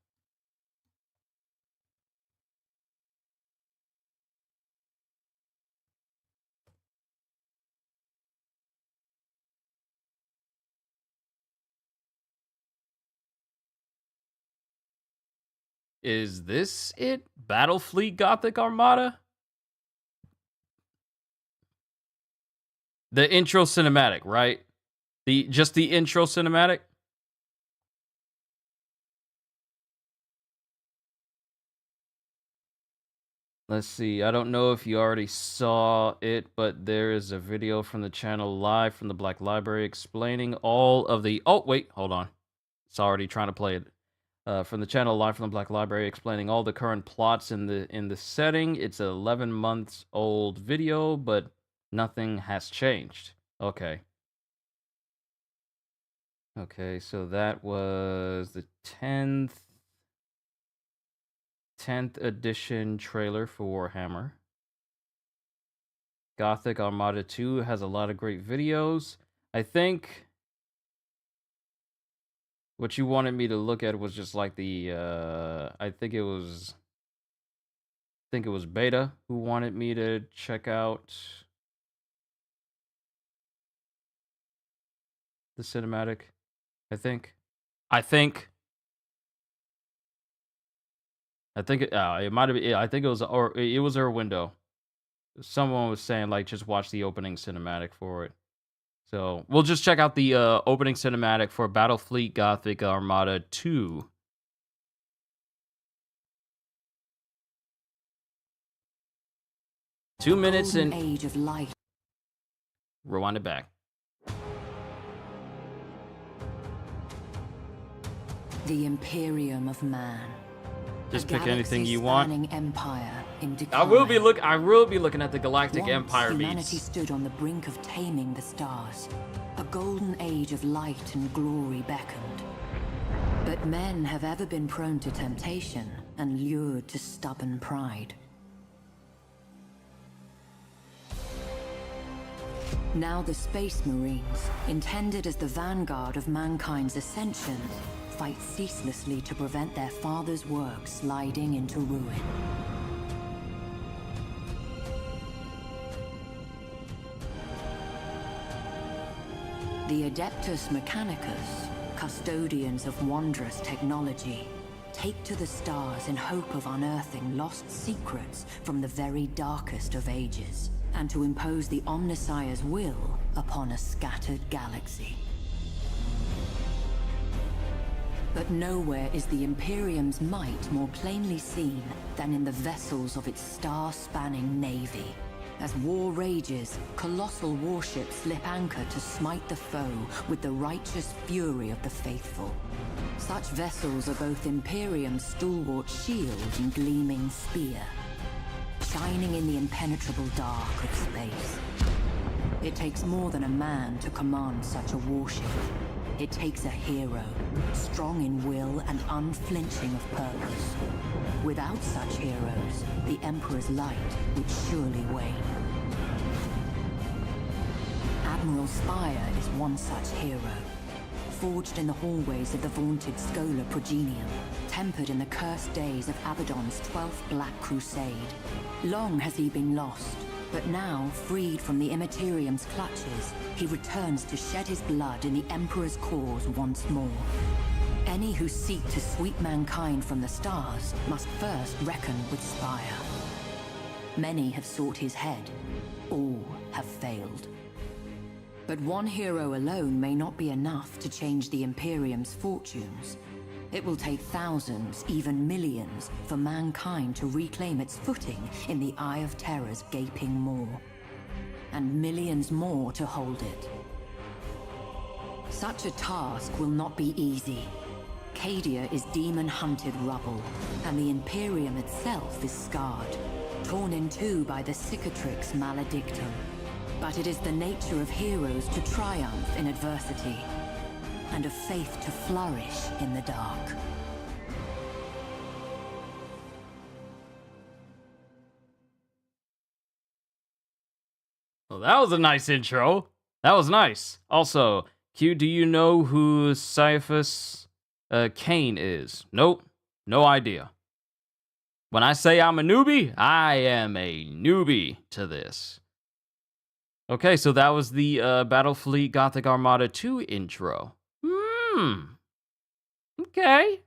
Is this it? Battlefleet Gothic Armada? The intro cinematic, right? Just the intro cinematic? Let's see. I don't know if you already saw it, but there is a video from the channel live from the Black Library explaining all of the... Oh, wait, hold on. It's already trying to play it. From the channel live from the Black Library explaining all the current plots in the setting. It's an 11 months old video, but nothing has changed. Okay. Okay, so that was the 10th edition trailer for Warhammer. Gothic Armada 2 has a lot of great videos. I think what you wanted me to look at was just like the I think it was Beta who wanted me to check out the cinematic. I think it might have been. I think it was, or it was her window. Someone was saying like just watch the opening cinematic for it. So we'll just check out the opening cinematic for Battlefleet Gothic Armada 2. Two minutes and Age of light. Rewind it back. The Imperium of Man. Just A pick anything you want. galaxy-spanning empire in I will be decline. looking at the Galactic Once, Empire humanity beats. stood on the brink of taming the stars. A golden age of light and glory beckoned. But men have ever been prone to temptation and lured to stubborn pride. Now the Space Marines, intended as the vanguard of mankind's ascension, fight ceaselessly to prevent their father's work sliding into ruin. The Adeptus Mechanicus, custodians of wondrous technology, take to the stars in hope of unearthing lost secrets from the very darkest of ages, and to impose the Omnissiah's will upon a scattered galaxy. But nowhere is the Imperium's might more plainly seen than in the vessels of its star-spanning navy. As war rages, colossal warships slip anchor to smite the foe with the righteous fury of the faithful. Such vessels are both Imperium's stalwart shield and gleaming spear, shining in the impenetrable dark of space. It takes more than a man to command such a warship. It takes a hero, strong in will and unflinching of purpose. Without such heroes, the Emperor's light would surely wane. Admiral Spire is one such hero, forged in the hallways of the vaunted Schola Progenium, tempered in the cursed days of Abaddon's 12th Black Crusade. Long has he been lost, but now, freed from the Immaterium's clutches, he returns to shed his blood in the Emperor's cause once more. Any who seek to sweep mankind from the stars must first reckon with Spire. Many have sought his head, all have failed. But one hero alone may not be enough to change the Imperium's fortunes. It will take thousands, even millions, for mankind to reclaim its footing in the Eye of Terror's gaping maw. And millions more to hold it. Such a task will not be easy. Cadia is demon-hunted rubble, and the Imperium itself is scarred, torn in two by the Cicatrix Maledictum. But it is the nature of heroes to triumph in adversity, and of faith to flourish in the dark. Well, that was a nice intro. That was nice. Also, Q, do you know who Caiaphas Cain is? Nope. No idea. When I say I'm a newbie, I am a newbie to this. Okay, so that was the Battlefleet Gothic Armada 2 intro. Okay.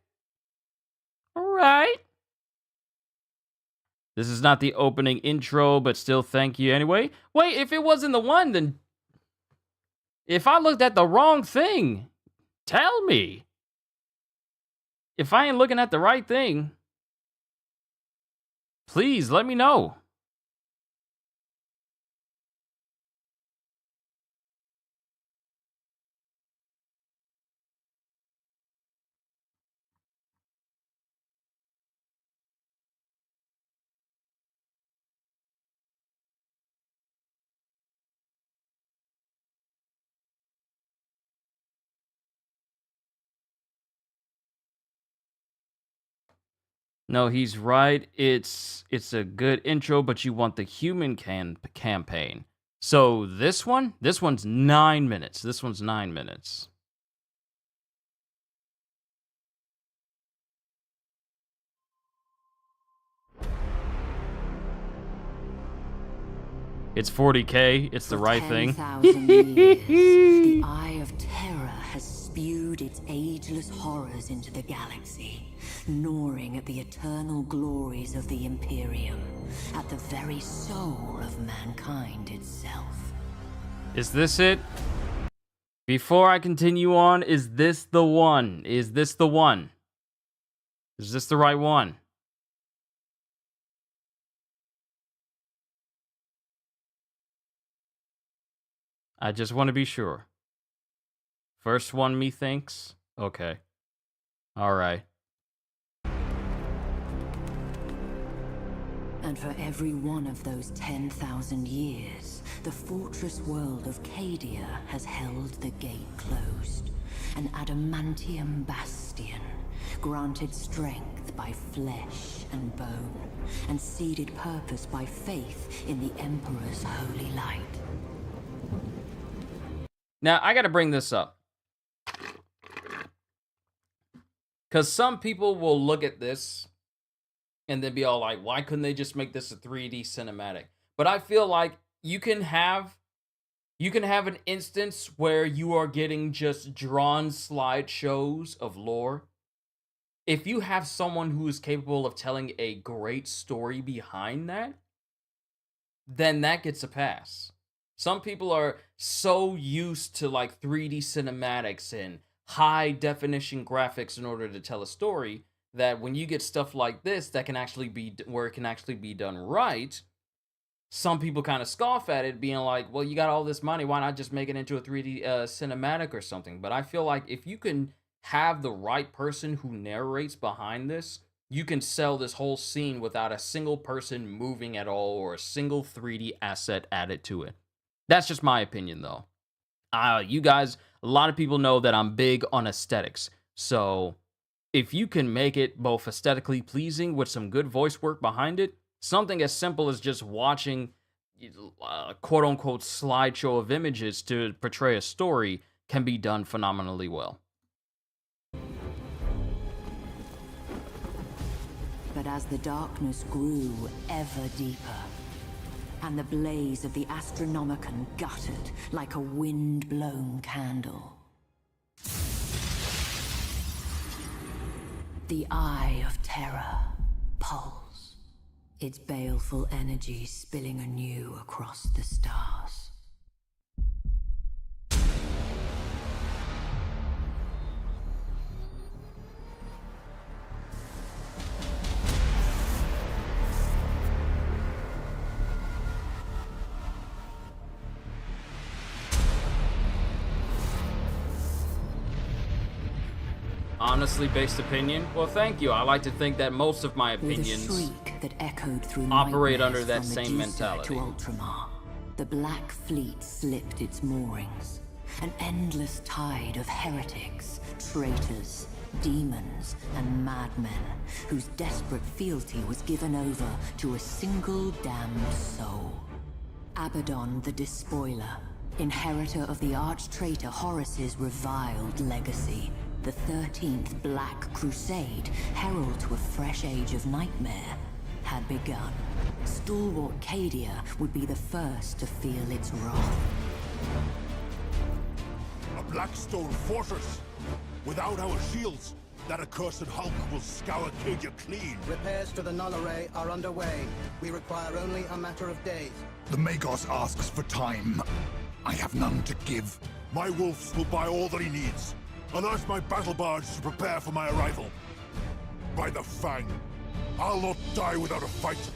Alright. This is not the opening intro, but still thank you anyway. Wait, if it wasn't the one, then... If I looked at the wrong thing, tell me. If I ain't looking at the right thing, please let me know. No, he's right. It's a good intro, but you want the human campaign. So this one's 9 minutes. This one's 9 minutes. It's 40K. It's the right thing. 10,000 years, the Eye of Terror has spewed its ageless horrors into the galaxy, gnawing at the eternal glories of the Imperium, at the very soul of mankind itself. Is this it? Before I continue on, is this the one? Is this the one? Is this the right one? I just want to be sure. First one, methinks? Okay. Alright. And for every one of those 10,000 years, the fortress world of Cadia has held the gate closed. An adamantium bastion, granted strength by flesh and bone, and seeded purpose by faith in the Emperor's holy light. Now, I gotta bring this up. Because some people will look at this and then be all like, why couldn't they just make this a 3D cinematic? But I feel like you can have an instance where you are getting just drawn slideshows of lore. If you have someone who is capable of telling a great story behind that, then that gets a pass. Some people are so used to like 3D cinematics and high definition graphics in order to tell a story that when you get stuff like this that can actually be where it can actually be done right, some people kind of scoff at it, being like, well, you got all this money, why not just make it into a 3D cinematic or something? But I feel like if you can have the right person who narrates behind this, you can sell this whole scene without a single person moving at all or a single 3D asset added to it. That's just my opinion, though. You guys, a lot of people know that I'm big on aesthetics. So if you can make it both aesthetically pleasing with some good voice work behind it, something as simple as just watching a quote-unquote slideshow of images to portray a story can be done phenomenally well. But as the darkness grew ever deeper, and the blaze of the Astronomicon guttered like a wind-blown candle, the Eye of Terror pulsed. its baleful energy spilling anew across the stars. Honestly based opinion? Well, thank you. I like to think that most of my With a opinions shriek that echoed through operate under nightmares that from same Medusa mentality. to Ultramar, the Black Fleet slipped its moorings. An endless tide of heretics, traitors, demons, and madmen whose desperate fealty was given over to a single damned soul. Abaddon the Despoiler, inheritor of the arch-traitor Horus's reviled legacy. The 13th Black Crusade, herald to a fresh age of nightmare, had begun. Stalwart Cadia would be the first to feel its wrath. A Blackstone fortress! Without our shields, that accursed Hulk will scour Cadia clean. Repairs to the null array are underway. We require only a matter of days. The Magos asks for time. I have none to give. My wolves will buy all that he needs. I'll urge my battle bards to prepare for my arrival. By the Fang, I'll not die without a fight.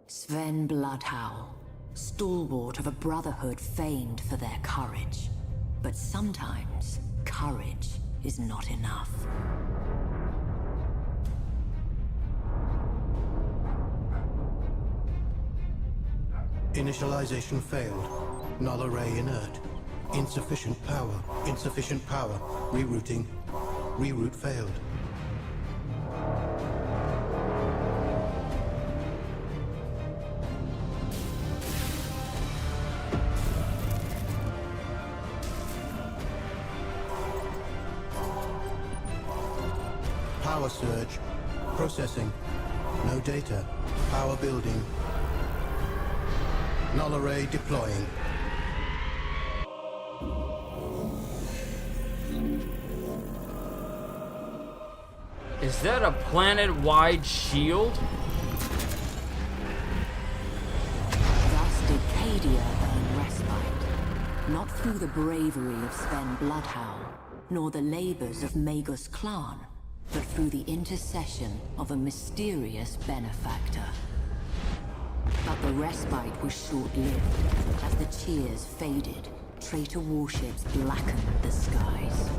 Sven Bloodhowl, stalwart of a brotherhood famed for their courage. But sometimes, courage is not enough. Initialization failed. Null array inert. Insufficient power. Insufficient power. Rerouting. Reroute failed. Power surge. Processing. No data. Power building. Null array deploying. Is that a planet-wide shield? Thus did Cadia earn respite, not through the bravery of Sven Bloodhowl, nor the labors of Magus Clan, but through the intercession of a mysterious benefactor. But the respite was short-lived. As the cheers faded, traitor warships blackened the skies.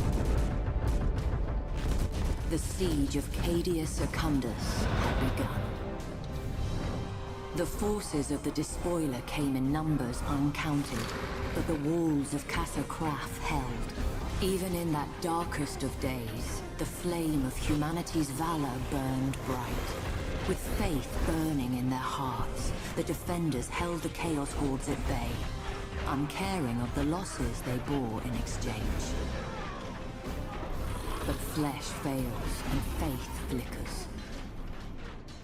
The siege of Cadia Secundus had begun. The forces of the Despoiler came in numbers uncounted, but the walls of Casa Kraf held. Even in that darkest of days, the flame of humanity's valor burned bright. With faith burning in their hearts, the defenders held the Chaos Hordes at bay, uncaring of the losses they bore in exchange. But flesh fails and faith flickers.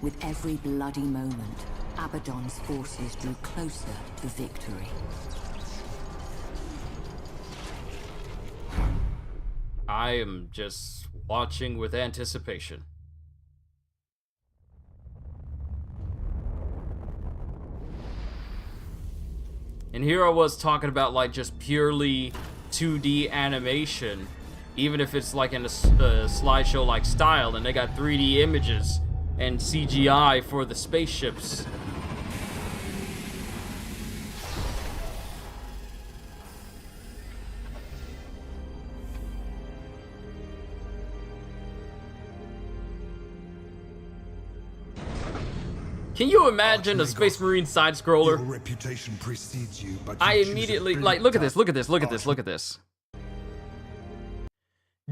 With every bloody moment, Abaddon's forces drew closer to victory. I am just watching with anticipation. And here I was talking about like just purely 2D animation, even if it's like in a slideshow like style, and they got 3D images and CGI for the spaceships. Can you imagine a Space Marine side-scroller? Your reputation precedes you, but I you choose a immediately, brilliant like, look at this, task. look at this, look at this, look at this.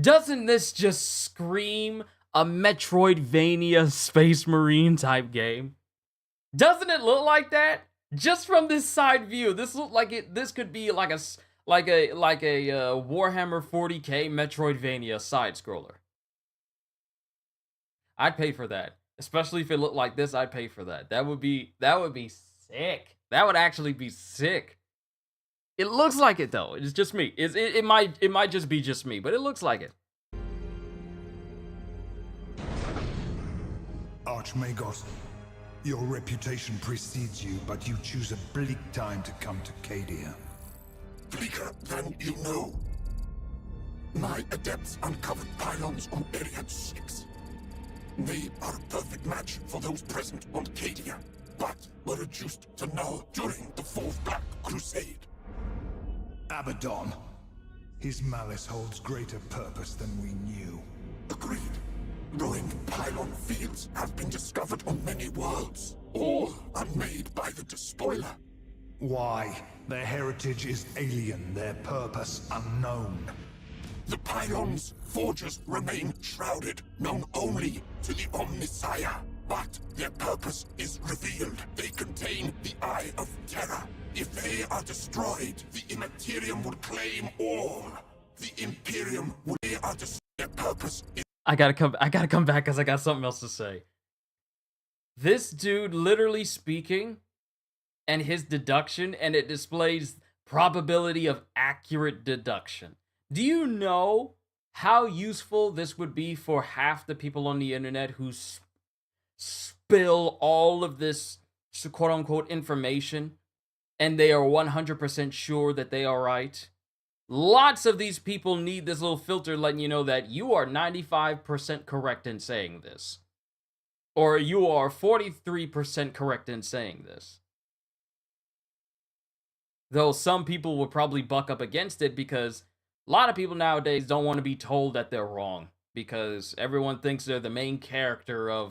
Doesn't this just scream a Metroidvania Space Marine type game? Doesn't it look like that? Just from this side view, this look like it. This could be like a Warhammer 40k Metroidvania side scroller. I'd pay for that, especially if it looked like this. I'd pay for that. That would be sick. That would actually be sick. It looks like it though. It's just me. It might just be just me, but it looks like it. Archmagos. Your reputation precedes you, but you choose a bleak time to come to Cadia. Bleaker than you know. My adepts uncovered pylons on Area 6. They are a perfect match for those present on Cadia, but were reduced to null during the Fourth Black Crusade. Abaddon. His malice holds greater purpose than we knew. Agreed. Ruined pylon fields have been discovered on many worlds, all unmade by the Despoiler. Why? Their heritage is alien, their purpose unknown. The pylons' forges remain shrouded, known only to the Omnissiah. But their purpose is revealed. They contain the Eye of Terror. If they are destroyed, the Immaterium will claim all. The Imperium will be their purpose is... I gotta come back because I got something else to say. This dude literally speaking and his deduction, and it displays probability of accurate deduction. Do you know how useful this would be for half the people on the internet who spill all of this quote-unquote information and they are 100% sure that they are right? Lots of these people need this little filter letting you know that you are 95% correct in saying this. Or you are 43% correct in saying this. Though some people will probably buck up against it because a lot of people nowadays don't want to be told that they're wrong. Because everyone thinks they're the main character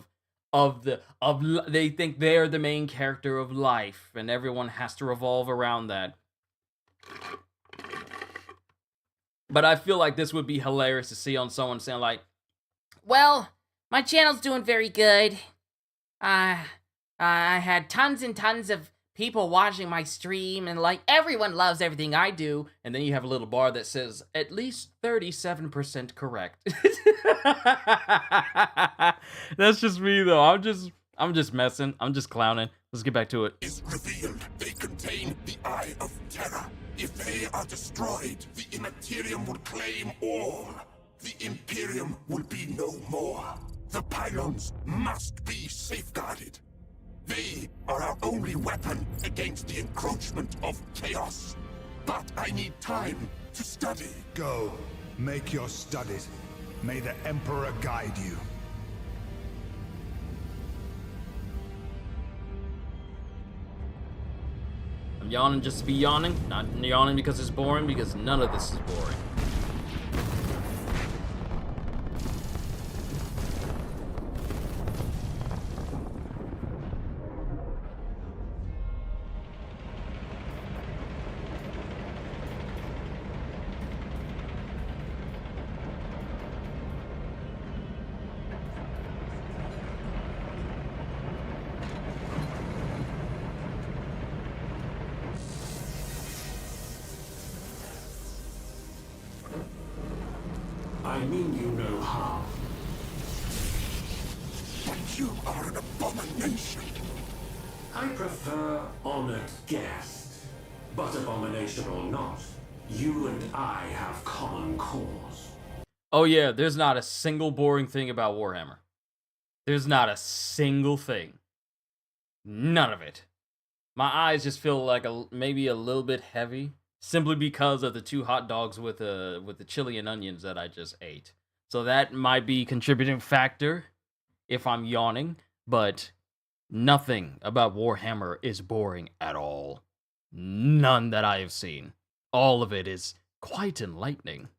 they think they're the main character of life. And everyone has to revolve around that. But I feel like this would be hilarious to see on someone saying like, well, my channel's doing very good. I had tons and tons of people watching my stream, and like, everyone loves everything I do. And then you have a little bar that says, at least 37% correct. That's just me though. I'm just messing. I'm just clowning. Let's get back to it. Is revealed. They contain the Eye of Terror. If they are destroyed, the Immaterium will claim all. The Imperium will be no more. The pylons must be safeguarded. They are our only weapon against the encroachment of chaos. But I need time to study. Go, make your studies. May the Emperor guide you. I'm yawning just to be yawning, not yawning because it's boring, because none of this is boring. I mean you no harm. But you are an abomination. I prefer honored guest. But abomination or not, you and I have common cause. Oh yeah, there's not a single boring thing about Warhammer. There's not a single thing. None of it. My eyes just feel like maybe a little bit heavy, simply because of the 2 hot dogs with the chili and onions that I just ate. So that might be a contributing factor if I'm yawning, but nothing about Warhammer is boring at all. None that I have seen. All of it is quite enlightening.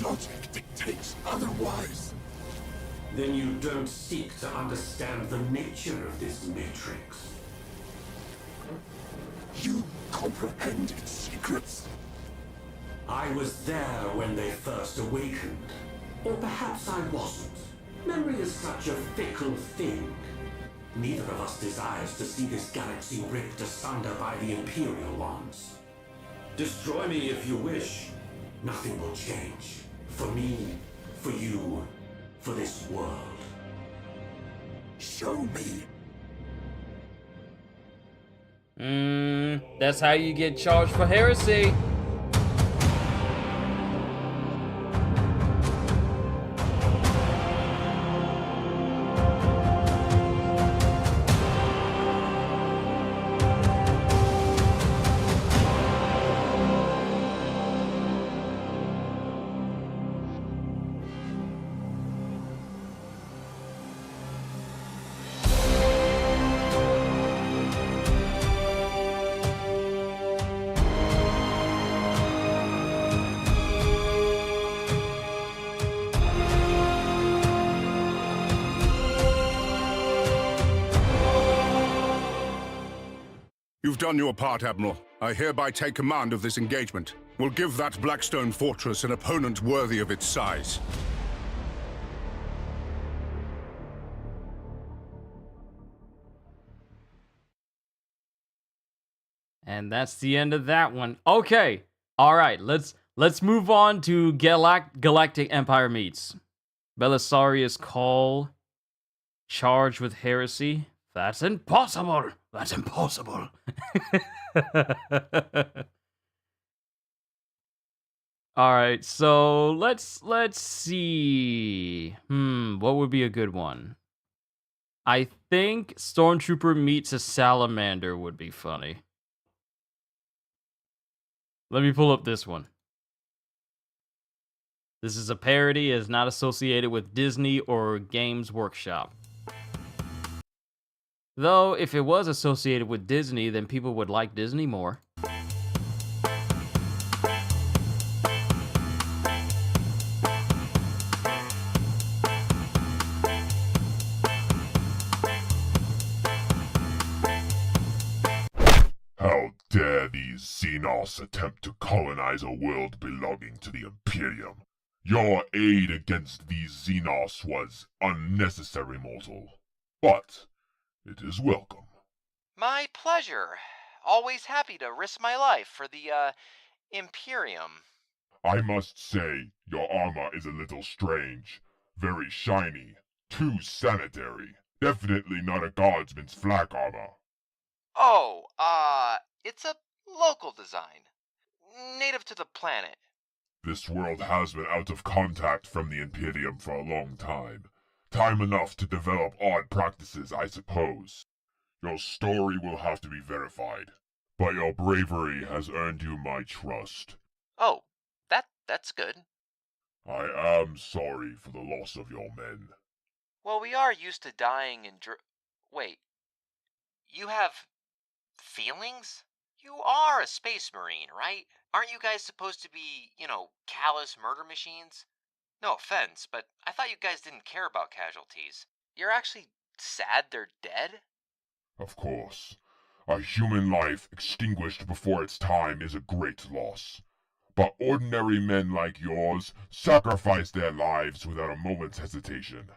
Logic dictates otherwise. Then you don't seek to understand the nature of this matrix. You comprehend its secrets. I was there when they first awakened. Or perhaps I wasn't. Memory is such a fickle thing. Neither of us desires to see this galaxy ripped asunder by the Imperial ones. Destroy me if you wish. Nothing will change. For me, for you, for this world. Show me. That's how you get charged for heresy. You've done your part, Admiral. I hereby take command of this engagement. We'll give that Blackstone fortress an opponent worthy of its size. And that's the end of that one. Okay. All right, let's move on to Galactic Empire meets. Belisarius Call, charged with heresy. That's impossible. That's impossible. All right, so let's see. What would be a good one? I think Stormtrooper meets a salamander would be funny. Let me pull up this one. This is a parody, is not associated with Disney or Games Workshop. Though, if it was associated with Disney, then people would like Disney more. How dare these Xenos attempt to colonize a world belonging to the Imperium? Your aid against these Xenos was unnecessary, mortal. But it is welcome. My pleasure. Always happy to risk my life for the, Imperium. I must say, your armor is a little strange. Very shiny. Too sanitary. Definitely not a guardsman's flak armor. Oh, it's a local design. Native to the planet. This world has been out of contact from the Imperium for a long time. Time enough to develop odd practices, I suppose. Your story will have to be verified, but your bravery has earned you my trust. Oh, that's good. I am sorry for the loss of your men. Well, we are used to dying and wait. You have feelings? You are a space marine, right? Aren't you guys supposed to be, callous murder machines? No offense, but I thought you guys didn't care about casualties. You're actually sad they're dead? Of course. A human life extinguished before its time is a great loss. But ordinary men like yours sacrifice their lives without a moment's hesitation.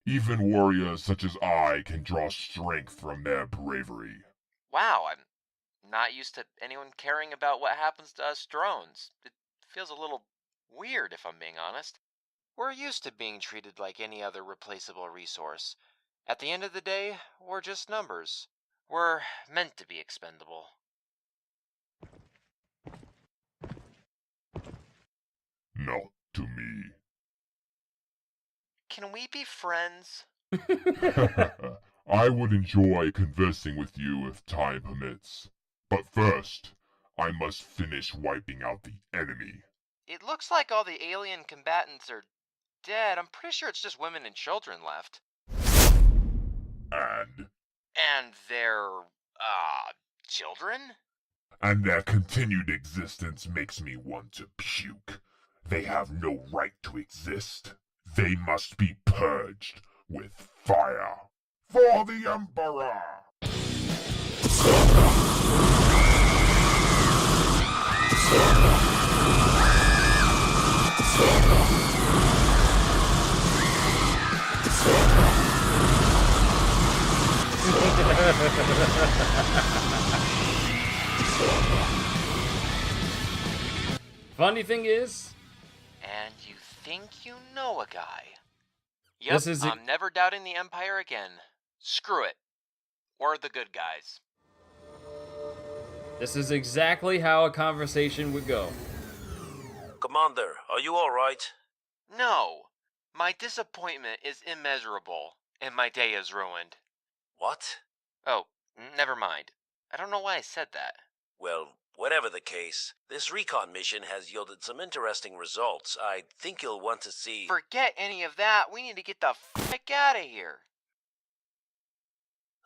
Even warriors such as I can draw strength from their bravery. Wow, I'm not used to anyone caring about what happens to us drones. It feels a little weird, if I'm being honest. We're used to being treated like any other replaceable resource. At the end of the day, we're just numbers. We're meant to be expendable. Not to me. Can we be friends? I would enjoy conversing with you if time permits. But first, I must finish wiping out the enemy. It looks like all the alien combatants are dead. I'm pretty sure it's just women and children left. And their, children? And their continued existence makes me want to puke. They have no right to exist. They must be purged with fire. For the Emperor! Funny thing is, And you think you know a guy. Yep, I'm never doubting the Empire again. Screw it. We're the good guys. this is exactly how a conversation would go. Commander, are you alright? No. My disappointment is immeasurable, and my day is ruined. What? Oh, never mind. I don't know why I said that. Well, whatever the case, this recon mission has yielded some interesting results. I think you'll want to see... Forget any of that. We need to get the frick out of here.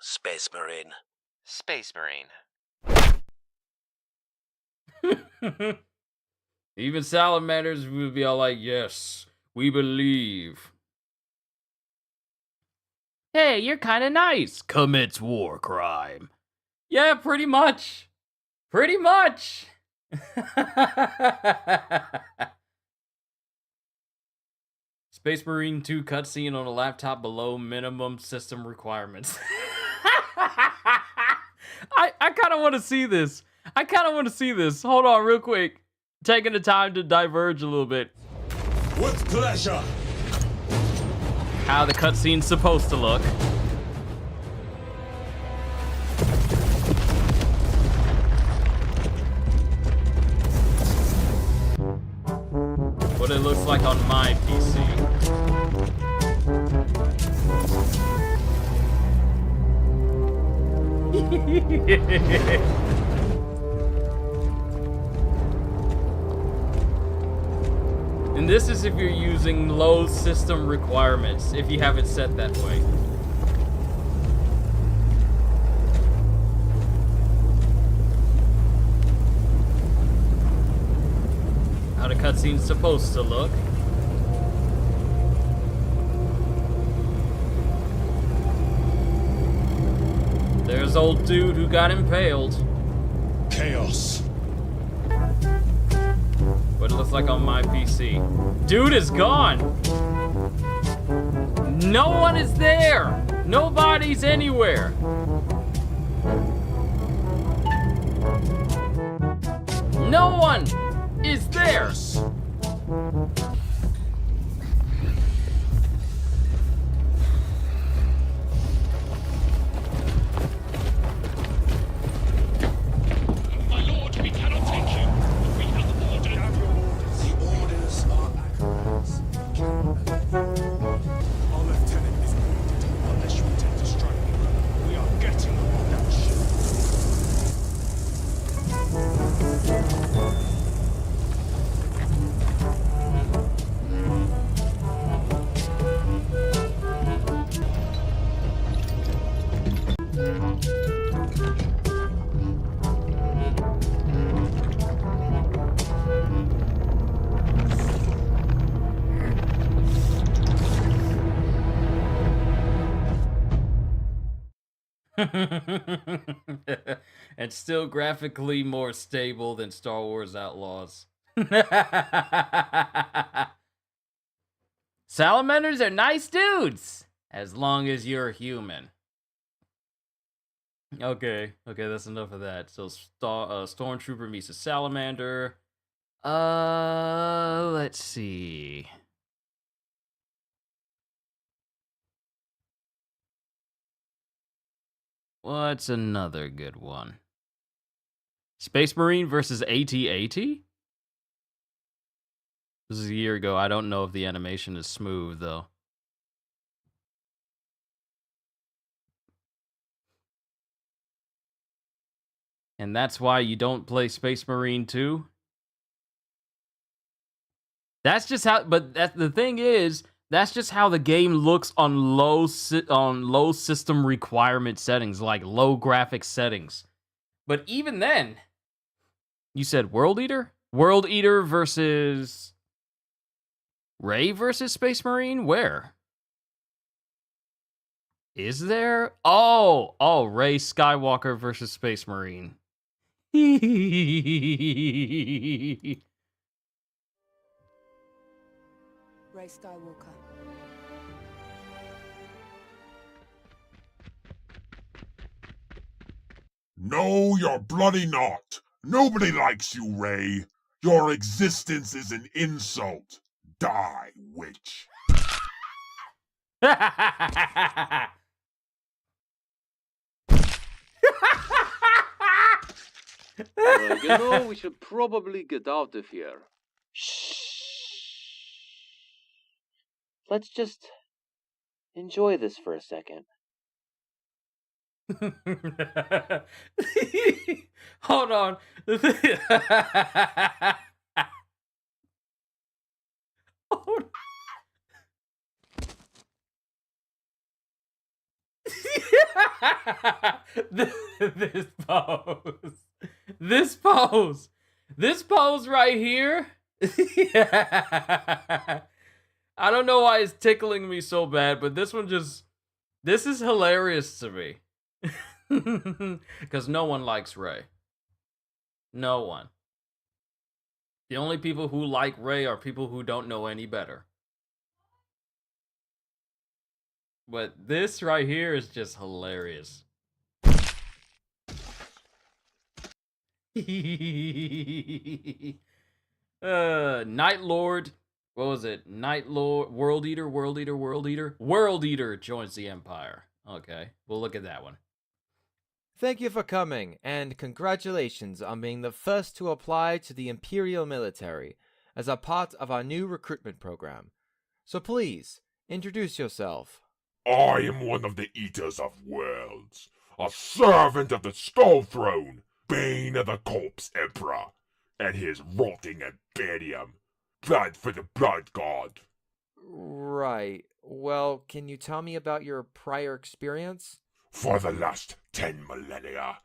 Space Marine. Space Marine. Even salamanders would be all like, yes, we believe. Hey, you're kind of nice. Commits war crime. Yeah, pretty much. Pretty much. Space Marine 2 cutscene on a laptop below minimum system requirements. I kind of want to see this. Hold on real quick. Taking the time to diverge a little bit. With pleasure. How the cutscene's supposed to look. What it looks like on my PC. And this is if you're using low system requirements, if you have it set that way. How the cutscene's supposed to look. There's old dude who got impaled. Chaos. What it looks like on my PC. Dude is gone. No one is there. Nobody's anywhere. No one is there. And still graphically more stable than Star Wars Outlaws. Salamanders are nice dudes, as long as you're human. Okay, that's enough of that. So, Stormtrooper meets a salamander. Let's see. What's another good one? Space Marine versus AT-AT? This is a year ago. I don't know if the animation is smooth, though. And that's why you don't play Space Marine 2? That's just how... But the thing is... That's just how the game looks on low system requirement settings, like low graphics settings. But even then, you said World Eater? World Eater versus Rey versus Space Marine? Where? Is there? Oh, Rey Skywalker versus Space Marine. Rey Skywalker. No, you're bloody not. Nobody likes you, Rey. Your existence is an insult. Die, witch. We should probably get out of here. Shh. Let's just enjoy this for a second. Hold on. Hold on. This pose right here. I don't know why it's tickling me so bad, but this is hilarious to me. Because no one likes Rey. No one. The only people who like Rey are people who don't know any better. But this right here is just hilarious. Night Lord. What was it? Night Lord. World Eater. World Eater. World Eater. World Eater joins the Empire. Okay. We'll look at that one. Thank you for coming, and congratulations on being the first to apply to the Imperial military as a part of our new recruitment program. So please, introduce yourself. I am one of the Eaters of Worlds, a servant of the Skull Throne, bane of the Corpse Emperor, and his rotting Imperium. Blood for the Blood God. Right. Well, can you tell me about your prior experience? For the last 10 millennia,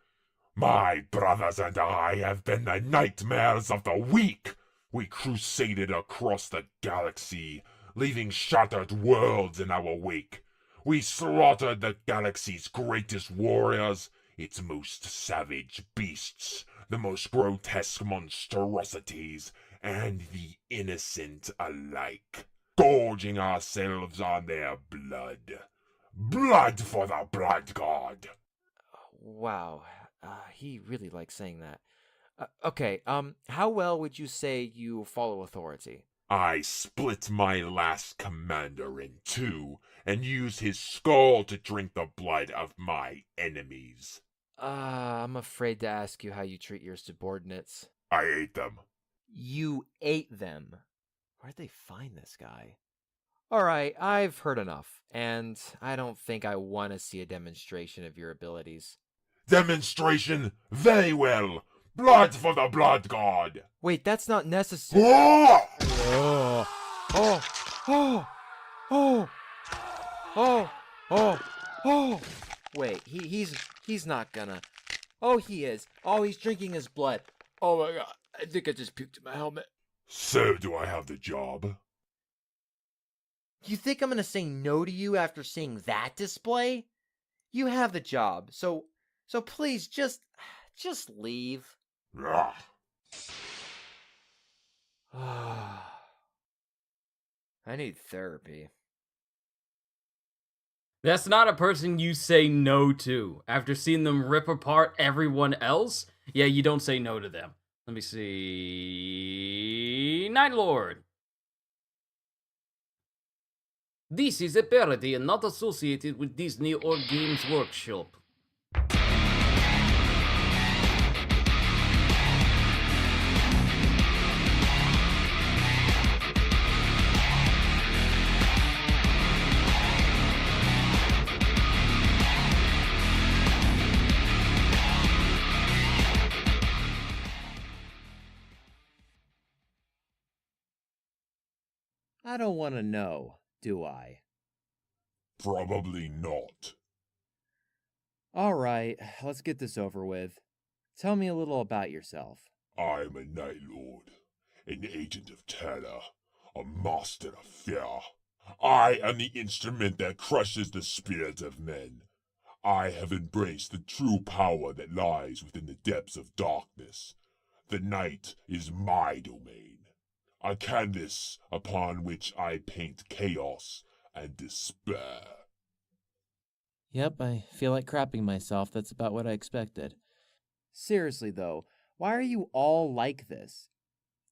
my brothers and I have been the nightmares of the weak. We crusaded across the galaxy, leaving shattered worlds in our wake. We slaughtered the galaxy's greatest warriors, its most savage beasts, the most grotesque monstrosities, and the innocent alike, gorging ourselves on their blood. Blood for the Blood God. Wow, he really likes saying that. Okay, how well would you say you follow authority? I split my last commander in two and used his skull to drink the blood of my enemies. I'm afraid to ask you how you treat your subordinates. I ate them. You ate them? Where'd they find this guy? Alright, I've heard enough, and I don't think I want to see a demonstration of your abilities. Demonstration? Very well. Blood for the Blood God. Wait, that's not necessary. Wait, he's not gonna. Oh, he is. Oh, he's drinking his blood. Oh my god, I think I just puked in my helmet. So do I have the job? You think I'm gonna say no to you after seeing that display? You have the job, so please just leave. Ah. I need therapy. That's not a person you say no to. After seeing them rip apart everyone else, yeah, you don't say no to them. Let me see. Night Lord. This is a parody and not associated with Disney or Games Workshop. I don't want to know, do I? Probably not. Alright, let's get this over with. Tell me a little about yourself. I'm a Night Lord, an agent of terror, a master of fear. I am the instrument that crushes the spirits of men. I have embraced the true power that lies within the depths of darkness. The night is my domain. A canvas upon which I paint chaos and despair. Yep, I feel like crapping myself. That's about what I expected. Seriously, though, why are you all like this?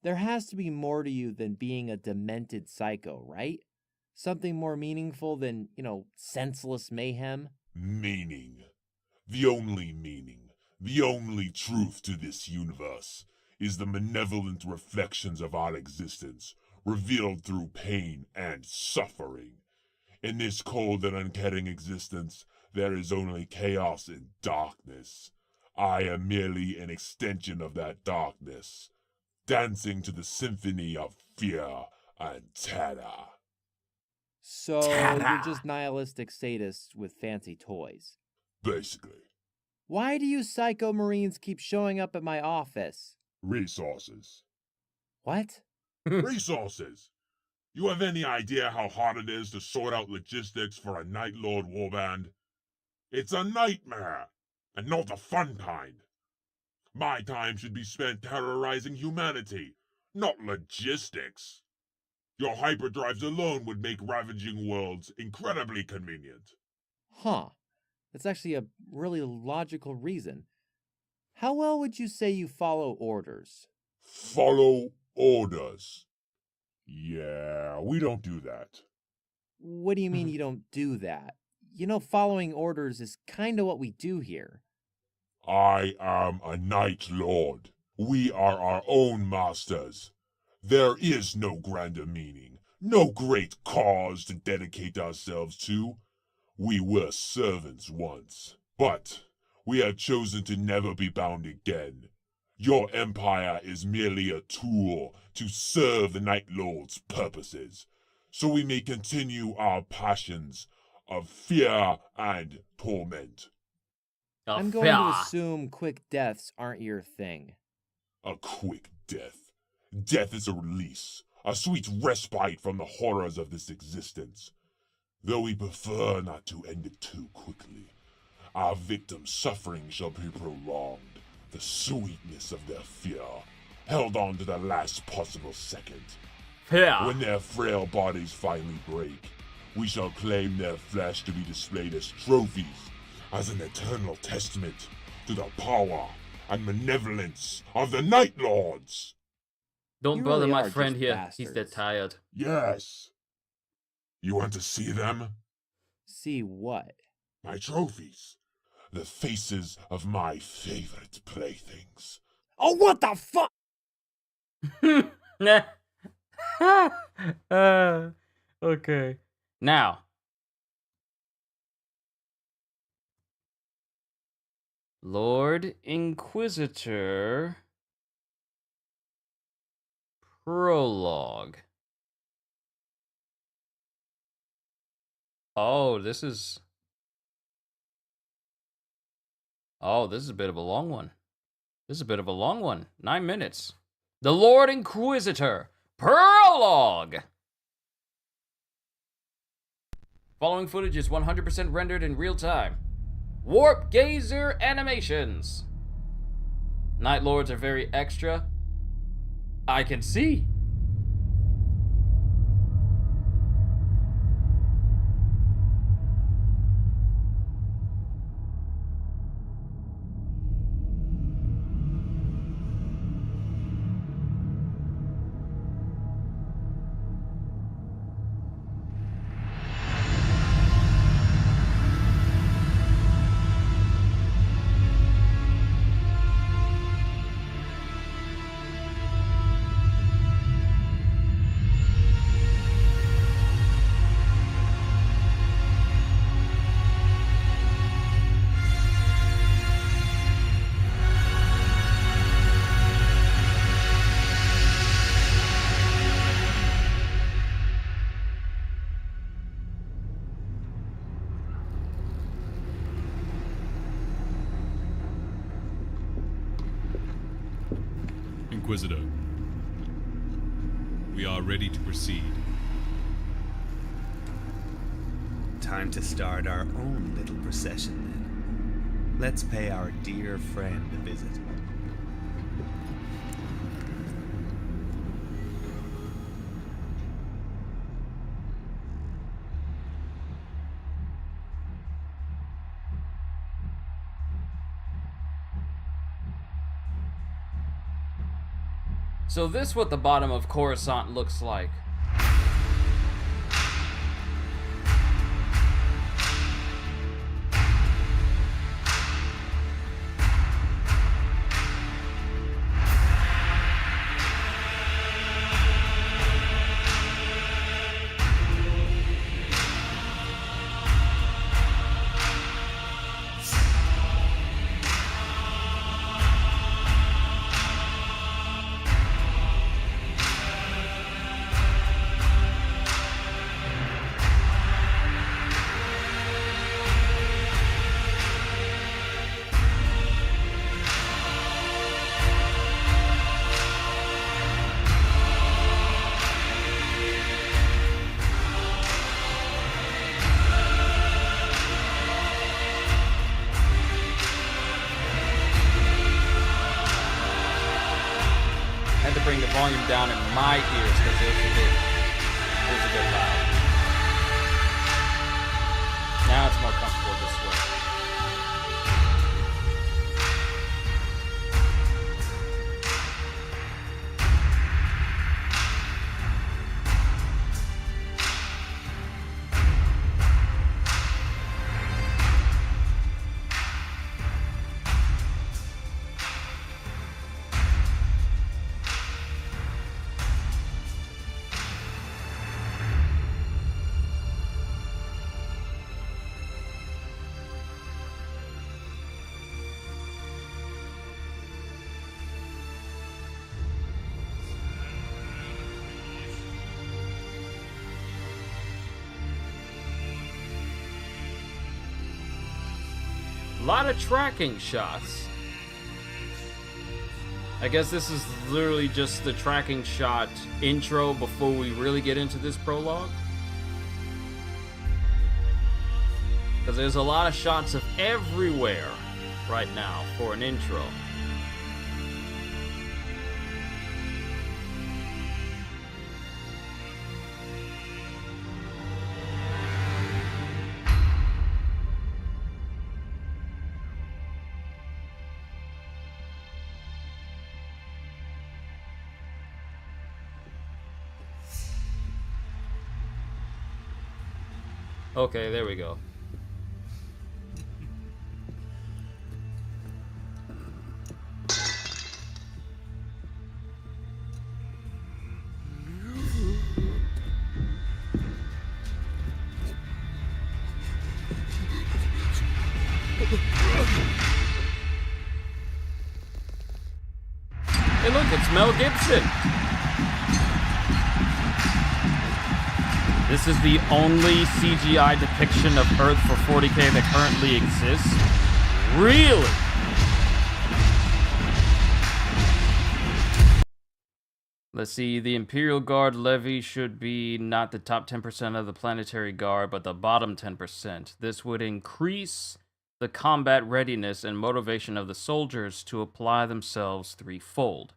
There has to be more to you than being a demented psycho, right? Something more meaningful than, senseless mayhem? Meaning. The only meaning, the only truth to this universe, is the malevolent reflections of our existence, revealed through pain and suffering. In this cold and uncaring existence, there is only chaos and darkness. I am merely an extension of that darkness, dancing to the symphony of fear and terror. So, you're just nihilistic sadists with fancy toys. Basically. Why do you psycho Marines keep showing up at my office? Resources. What? Resources! You have any idea how hard it is to sort out logistics for a Night Lord warband? It's a nightmare! and not the fun kind. My time should be spent terrorizing humanity, not logistics. Your hyperdrives alone would make ravaging worlds incredibly convenient. Huh. That's actually a really logical reason. How well would you say you follow orders? Follow orders. Yeah, we don't do that. What do you mean you don't do that? You know, following orders is kind of what we do here. I am a Night Lord. We are our own masters. There is no grander meaning, no great cause to dedicate ourselves to. We were servants once, but we have chosen to never be bound again. Your empire is merely a tool to serve the Night Lord's purposes, so we may continue our passions of fear and torment. I'm going to assume quick deaths aren't your thing. A quick death. Death is a release, a sweet respite from the horrors of this existence. Though we prefer not to end it too quickly, our victims' suffering shall be prolonged. The sweetness of their fear, held on to the last possible second. Yeah. When their frail bodies finally break, we shall claim their flesh to be displayed as trophies, as an eternal testament to the power and malevolence of the Night Lords. Don't You bother really my are friend just here. bastards. He's dead tired. Yes. You want to see them? See what? My trophies. The faces of my favorite playthings. Oh, what the fuck? Okay. Now. Lord Inquisitor. Prologue. Oh, this is a bit of a long one. This is a bit of a long one. 9 minutes. The Lord Inquisitor. Prologue! Following footage is 100% rendered in real time. Warp Gazer animations. Night Lords are very extra. I can see. Inquisitor, we are ready to proceed. Time to start our own little procession then. Let's pay our dear friend a visit. So this is what the bottom of Coruscant looks like. bring the volume down in my ears because it was a bit loud. Now it's more comfortable this way. A lot of tracking shots. I guess this is literally just the tracking shot intro before we really get into this prologue. Because there's a lot of shots of everywhere right now for an intro. Okay, there we go. Hey look, it's Mel Gibson! This is the only CGI depiction of Earth for 40K that currently exists. Really? Let's see, the Imperial Guard levy should be not the top 10% of the Planetary Guard, but the bottom 10%. This would increase the combat readiness and motivation of the soldiers to apply themselves threefold.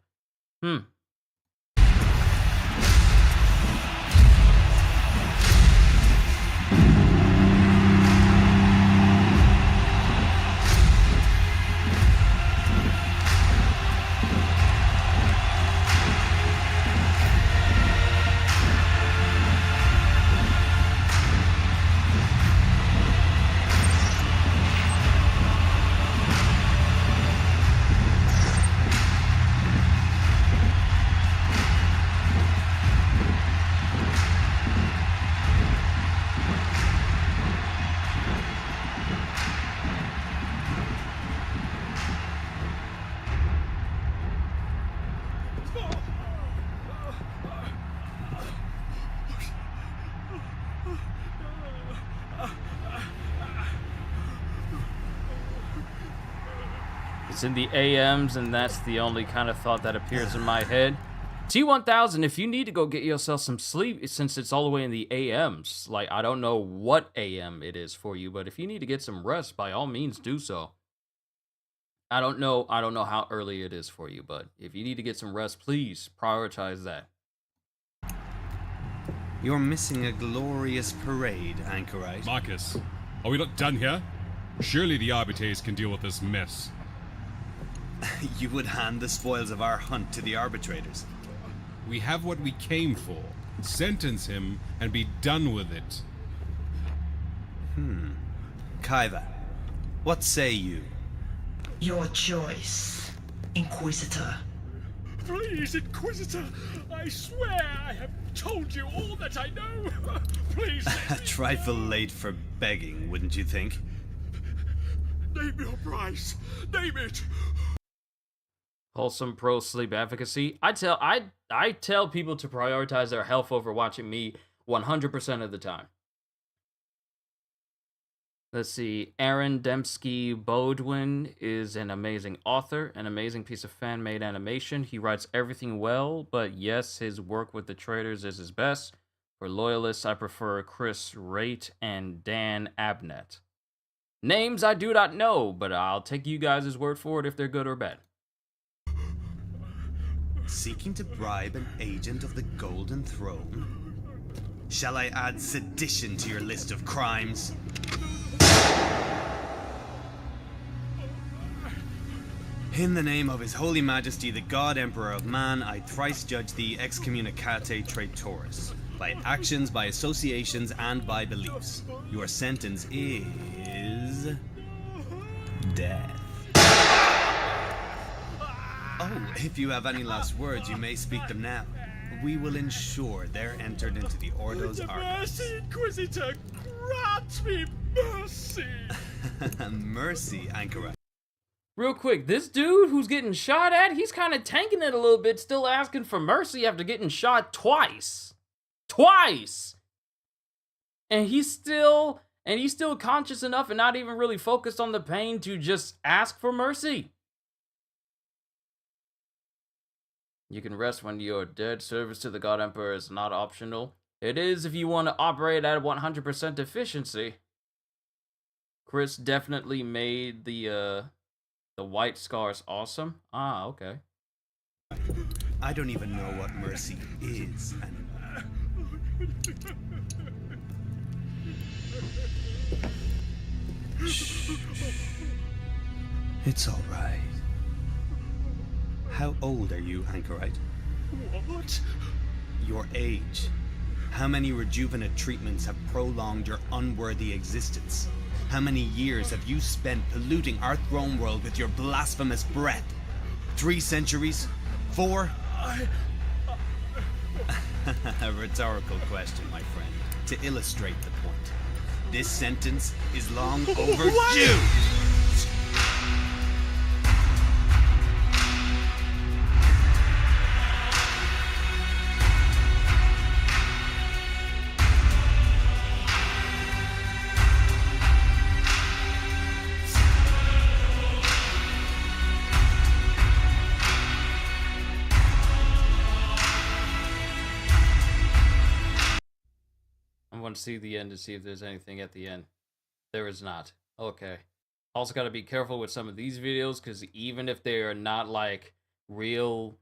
It's in the AMs, and that's the only kind of thought that appears in my head. T1000, if you need to go get yourself some sleep, since it's all the way in the AMs, like, I don't know what AM it is for you, but if you need to get some rest, by all means do so. I don't know how early it is for you, but if you need to get some rest, please prioritize that. You're missing a glorious parade, Anchorite. Marcus, are we not done here? Surely the arbiters can deal with this mess. You would hand the spoils of our hunt to the arbitrators. We have what we came for. Sentence him and be done with it. Kaiva, what say you? Your choice, Inquisitor. Please, Inquisitor, I swear I have told you all that I know. Please. A trifle late for begging, wouldn't you think? Name your price. Name it. Wholesome pro sleep advocacy. I tell people to prioritize their health over watching me 100% of the time. Let's see. Aaron Dembski Bodwin is an amazing author, an amazing piece of fan-made animation. He writes everything well, but yes, his work with the traders is his best. For loyalists, I prefer Chris Raitt and Dan Abnett. Names I do not know, but I'll take you guys' word for it if they're good or bad. Seeking to bribe an agent of the Golden Throne? Shall I add sedition to your list of crimes? In the name of His Holy Majesty, the God Emperor of Man, I thrice judge thee excommunicate traitoris, by actions, by associations, and by beliefs. Your sentence is... death. Oh, if you have any last words, you may speak them now. We will ensure they're entered into the Ordo's archives. Mercy, Inquisitor! Grant me mercy! Mercy, Anchorite. Real quick, this dude who's getting shot at, he's kind of tanking it a little bit, still asking for mercy after getting shot twice. Twice! And he's still conscious enough and not even really focused on the pain to just ask for mercy. You can rest when you're dead. Service to the God Emperor is not optional. It is if you want to operate at 100% efficiency. Chris definitely made the white scars awesome. Ah, okay. I don't even know what mercy is anymore. Shh. It's all right. How old are you, Anchorite? What? Your age. How many rejuvenate treatments have prolonged your unworthy existence? How many years have you spent polluting our throne world with your blasphemous breath? 3 centuries? 4? A rhetorical question, my friend, to illustrate the point. This sentence is long overdue! I want to see the end to see if there's anything at the end. There is not. Okay. Also got to be careful with some of these videos, because even if they are not like real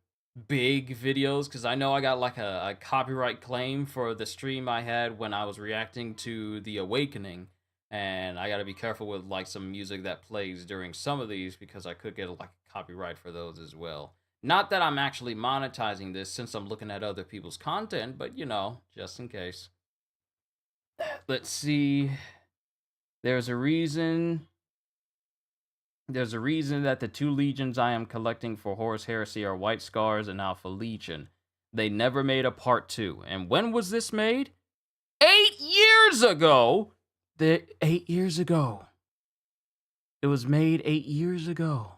big videos, because I know I got like a copyright claim for the stream I had when I was reacting to The Awakening, and I got to be careful with like some music that plays during some of these, because I could get like a copyright for those as well. Not that I'm actually monetizing this since I'm looking at other people's content, but you know, just in case. Let's see. There's a reason that the 2 legions I am collecting for Horus Heresy are White Scars and Alpha Legion. They never made a part 2. And when was this made? 8 years ago! 8 years ago. It was made 8 years ago.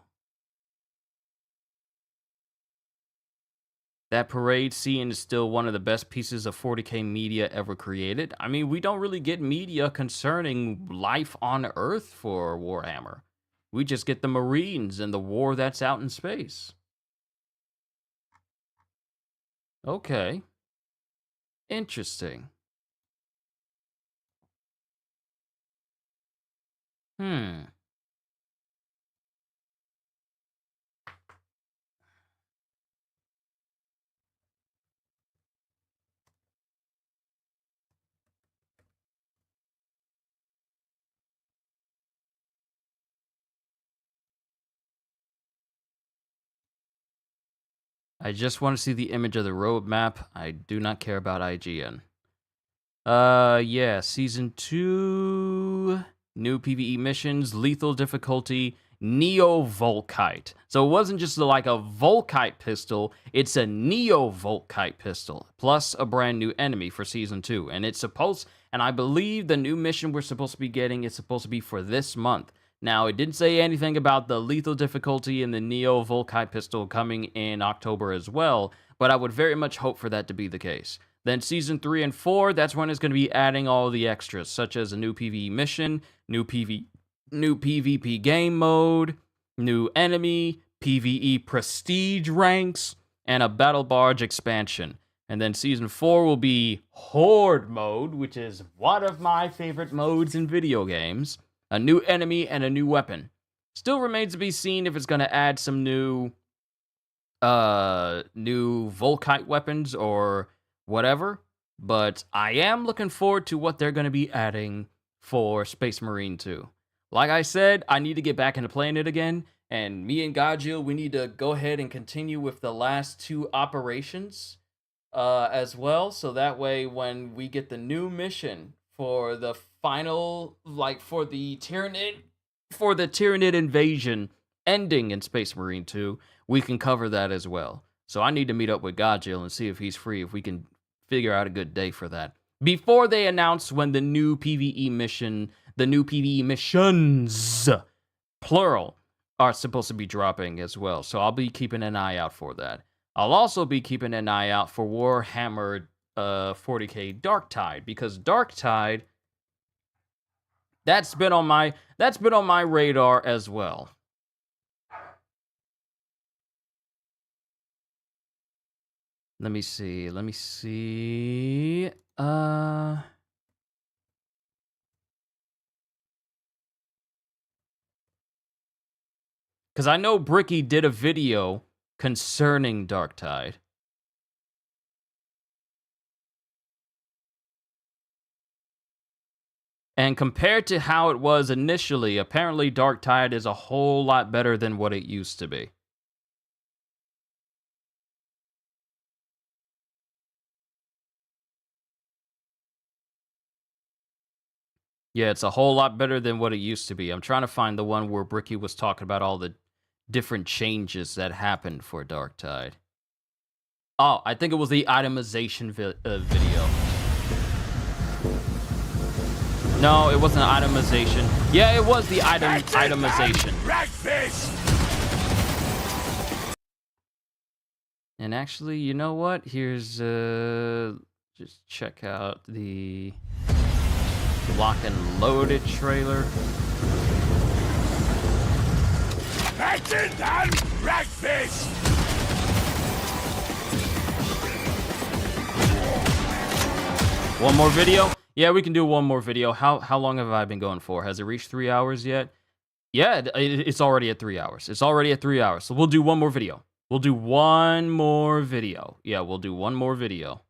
That parade scene is still one of the best pieces of 40K media ever created. I mean, we don't really get media concerning life on Earth for Warhammer. We just get the Marines and the war that's out in space. Okay. Interesting. I just want to see the image of the roadmap. I do not care about IGN. Yeah, Season 2, new PvE missions, lethal difficulty, Neo-Volkite. So it wasn't just like a Volkite pistol, it's a Neo-Volkite pistol, plus a brand new enemy for Season 2. And it's supposed, and I believe the new mission we're supposed to be getting is supposed to be for this month. Now, it didn't say anything about the lethal difficulty and the Neo-Volkite pistol coming in October as well, but I would very much hope for that to be the case. Then Season 3 and 4, that's when it's going to be adding all the extras, such as a new PvE mission, new PvP game mode, new enemy, PvE prestige ranks, and a Battle Barge expansion. And then Season 4 will be Horde mode, which is one of my favorite modes in video games. A new enemy and a new weapon. Still remains to be seen if it's going to add some new new Volkite weapons or whatever, but I am looking forward to what they're going to be adding for Space Marine 2. Like I said, I need to get back into playing it again, and me and Gajil, we need to go ahead and continue with the last 2 operations as well, so that way when we get the new mission for the final, like for the Tyranid invasion ending in Space Marine 2, we can cover that as well. So I need to meet up with Gajil and see if he's free, if we can figure out a good day for that. Before they announce when the new PvE missions, plural, are supposed to be dropping as well. So I'll be keeping an eye out for that. I'll also be keeping an eye out for Warhammer 40k Darktide, because Darktide, that's been on my radar as well. Let me see. Because I know Bricky did a video concerning Darktide. And compared to how it was initially, apparently Darktide is a whole lot better than what it used to be. Yeah, it's a whole lot better than what it used to be. I'm trying to find the one where Bricky was talking about all the different changes that happened for Darktide. Oh, I think it was the itemization video. No, it wasn't itemization. Yeah, it was the itemization. And actually, you know what? Here's, just check out the Lock and Loaded trailer. One more video? Yeah, we can do one more video. How long have I been going for? Has it reached 3 hours yet? Yeah, it's already at 3 hours. It's already at 3 hours. So we'll do one more video. We'll do one more video. Yeah, we'll do one more video.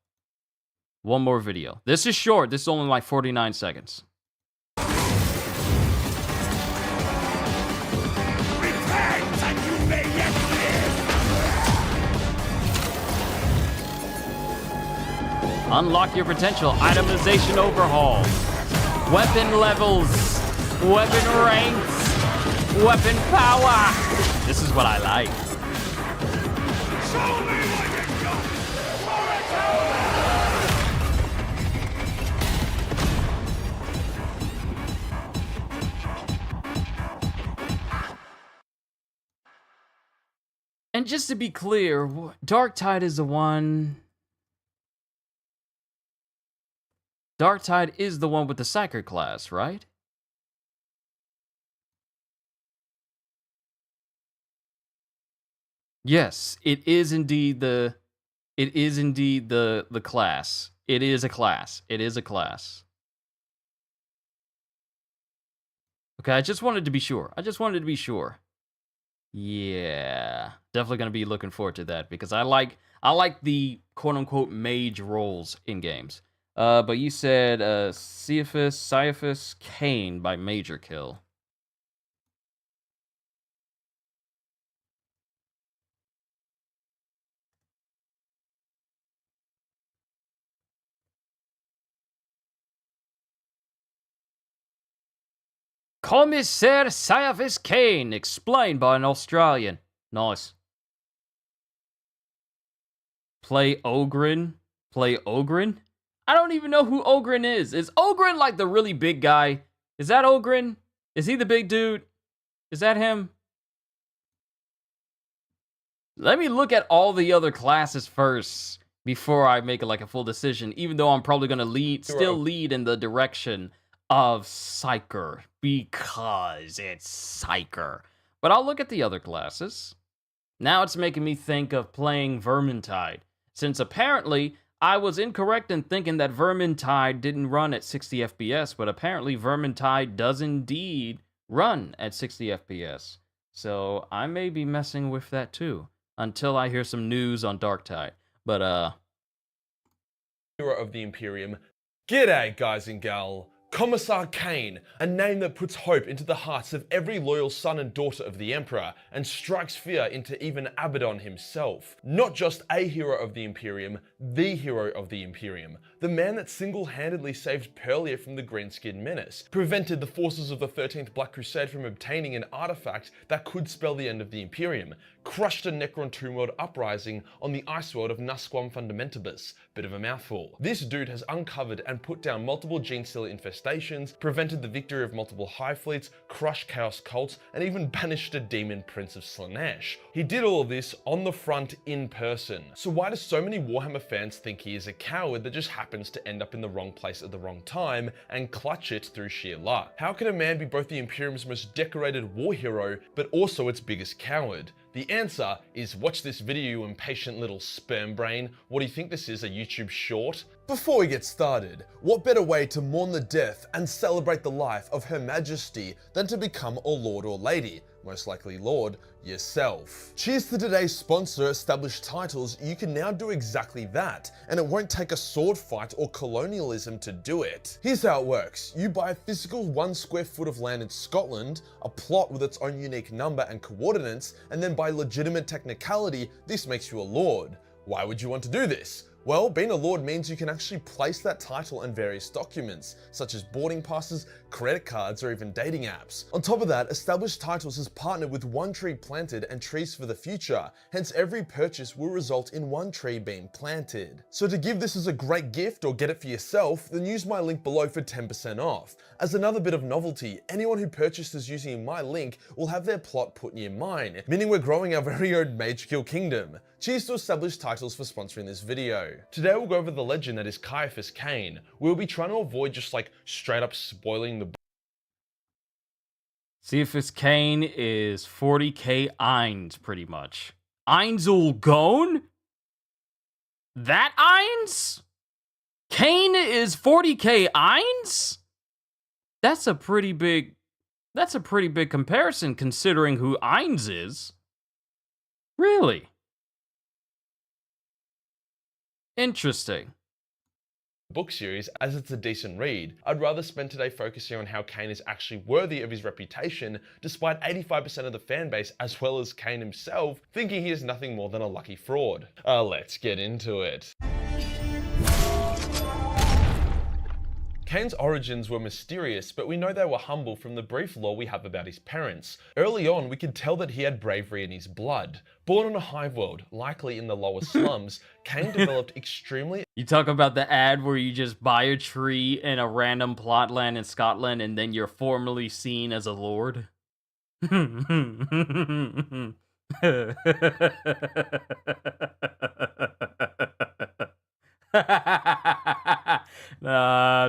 One more video. This is short. This is only like 49 seconds. Unlock your potential. Itemization overhaul. Weapon levels. Weapon ranks. Weapon power. This is what I like. And just to be clear, Darktide is the one... Darktide is the one with the Psyker class, right? Yes, it is indeed the class. It is a class. It is a class. Okay, I just wanted to be sure. Yeah, definitely gonna be looking forward to that because I like the quote-unquote mage roles in games. But you said Caiaphas Cain by Major Kill. Commissaire Caiaphas Cain, explained by an Australian. Nice. Play Ogren? Play Ogren? I don't even know who Ogren is. Is Ogren like the really big guy? Is that Ogren? Is he the big dude? Is that him? Let me look at all the other classes first before I make like a full decision, even though I'm probably going to still lead in the direction of Psyker because it's Psyker. But I'll look at the other classes. Now it's making me think of playing Vermintide, since apparently I was incorrect in thinking that Vermintide didn't run at 60 FPS, but apparently Vermintide does indeed run at 60 FPS. So I may be messing with that too. until I hear some news on Darktide. But, Hero of the Imperium. G'day, guys and gal. Commissar Kane, a name that puts hope into the hearts of every loyal son and daughter of the Emperor, and strikes fear into even Abaddon himself. Not just a hero of the Imperium, the hero of the Imperium. The man that single-handedly saved Pearlia from the Greenskin Menace, prevented the forces of the 13th Black Crusade from obtaining an artifact that could spell the end of the Imperium, crushed a Necron Tomb World uprising on the ice world of Nusquam Fundamentibus. Bit of a mouthful. This dude has uncovered and put down multiple Genestealer infestations, prevented the victory of multiple Hive fleets, crushed Chaos cults, and even banished a demon Prince of Slaanesh. He did all of this on the front in person. So why do so many Warhammer fans think he is a coward that just happens to end up in the wrong place at the wrong time and clutch it through sheer luck? How can a man be both the Imperium's most decorated war hero, but also its biggest coward? The answer is watch this video, you impatient little sperm brain. What do you think this is, a YouTube short? Before we get started, what better way to mourn the death and celebrate the life of Her Majesty than to become a lord or lady? Most likely lord, yourself. Cheers to today's sponsor, Established Titles. You can now do exactly that, and it won't take a sword fight or colonialism to do it. Here's how it works. You buy a physical 1 square foot of land in Scotland, a plot with its own unique number and coordinates, and then by legitimate technicality, this makes you a lord. Why would you want to do this? Well, being a lord means you can actually place that title in various documents, such as boarding passes, credit cards, or even dating apps. On top of that, Established Titles has partnered with One Tree Planted and Trees for the Future, hence every purchase will result in one tree being planted. So to give this as a great gift or get it for yourself, then use my link below for 10% off. As another bit of novelty, anyone who purchases using my link will have their plot put near mine, meaning we're growing our very own Mage Kill Kingdom. Cheers to Established Titles for sponsoring this video. Today we'll go over the legend that is Caiaphas Cain. We'll be trying to avoid just like straight up spoiling the Caiaphas Cain is 40k Eins, pretty much. Einzel Gone? That Eins? Cain is 40k Eins? That's a pretty big comparison considering who Eins is. Really? Interesting. book series, as it's a decent read. I'd rather spend today focusing on how Cain is actually worthy of his reputation, despite 85% of the fanbase, as well as Cain himself, thinking he is nothing more than a lucky fraud. Let's get into it. Cain's origins were mysterious, but we know they were humble from the brief lore we have about his parents. Early on, we could tell that he had bravery in his blood. Born on a hive world, likely in the lower slums, Cain developed extremely... You talk about the ad where you just buy a tree in a random plot land in Scotland and then you're formally seen as a lord? Nah,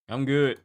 I'm good.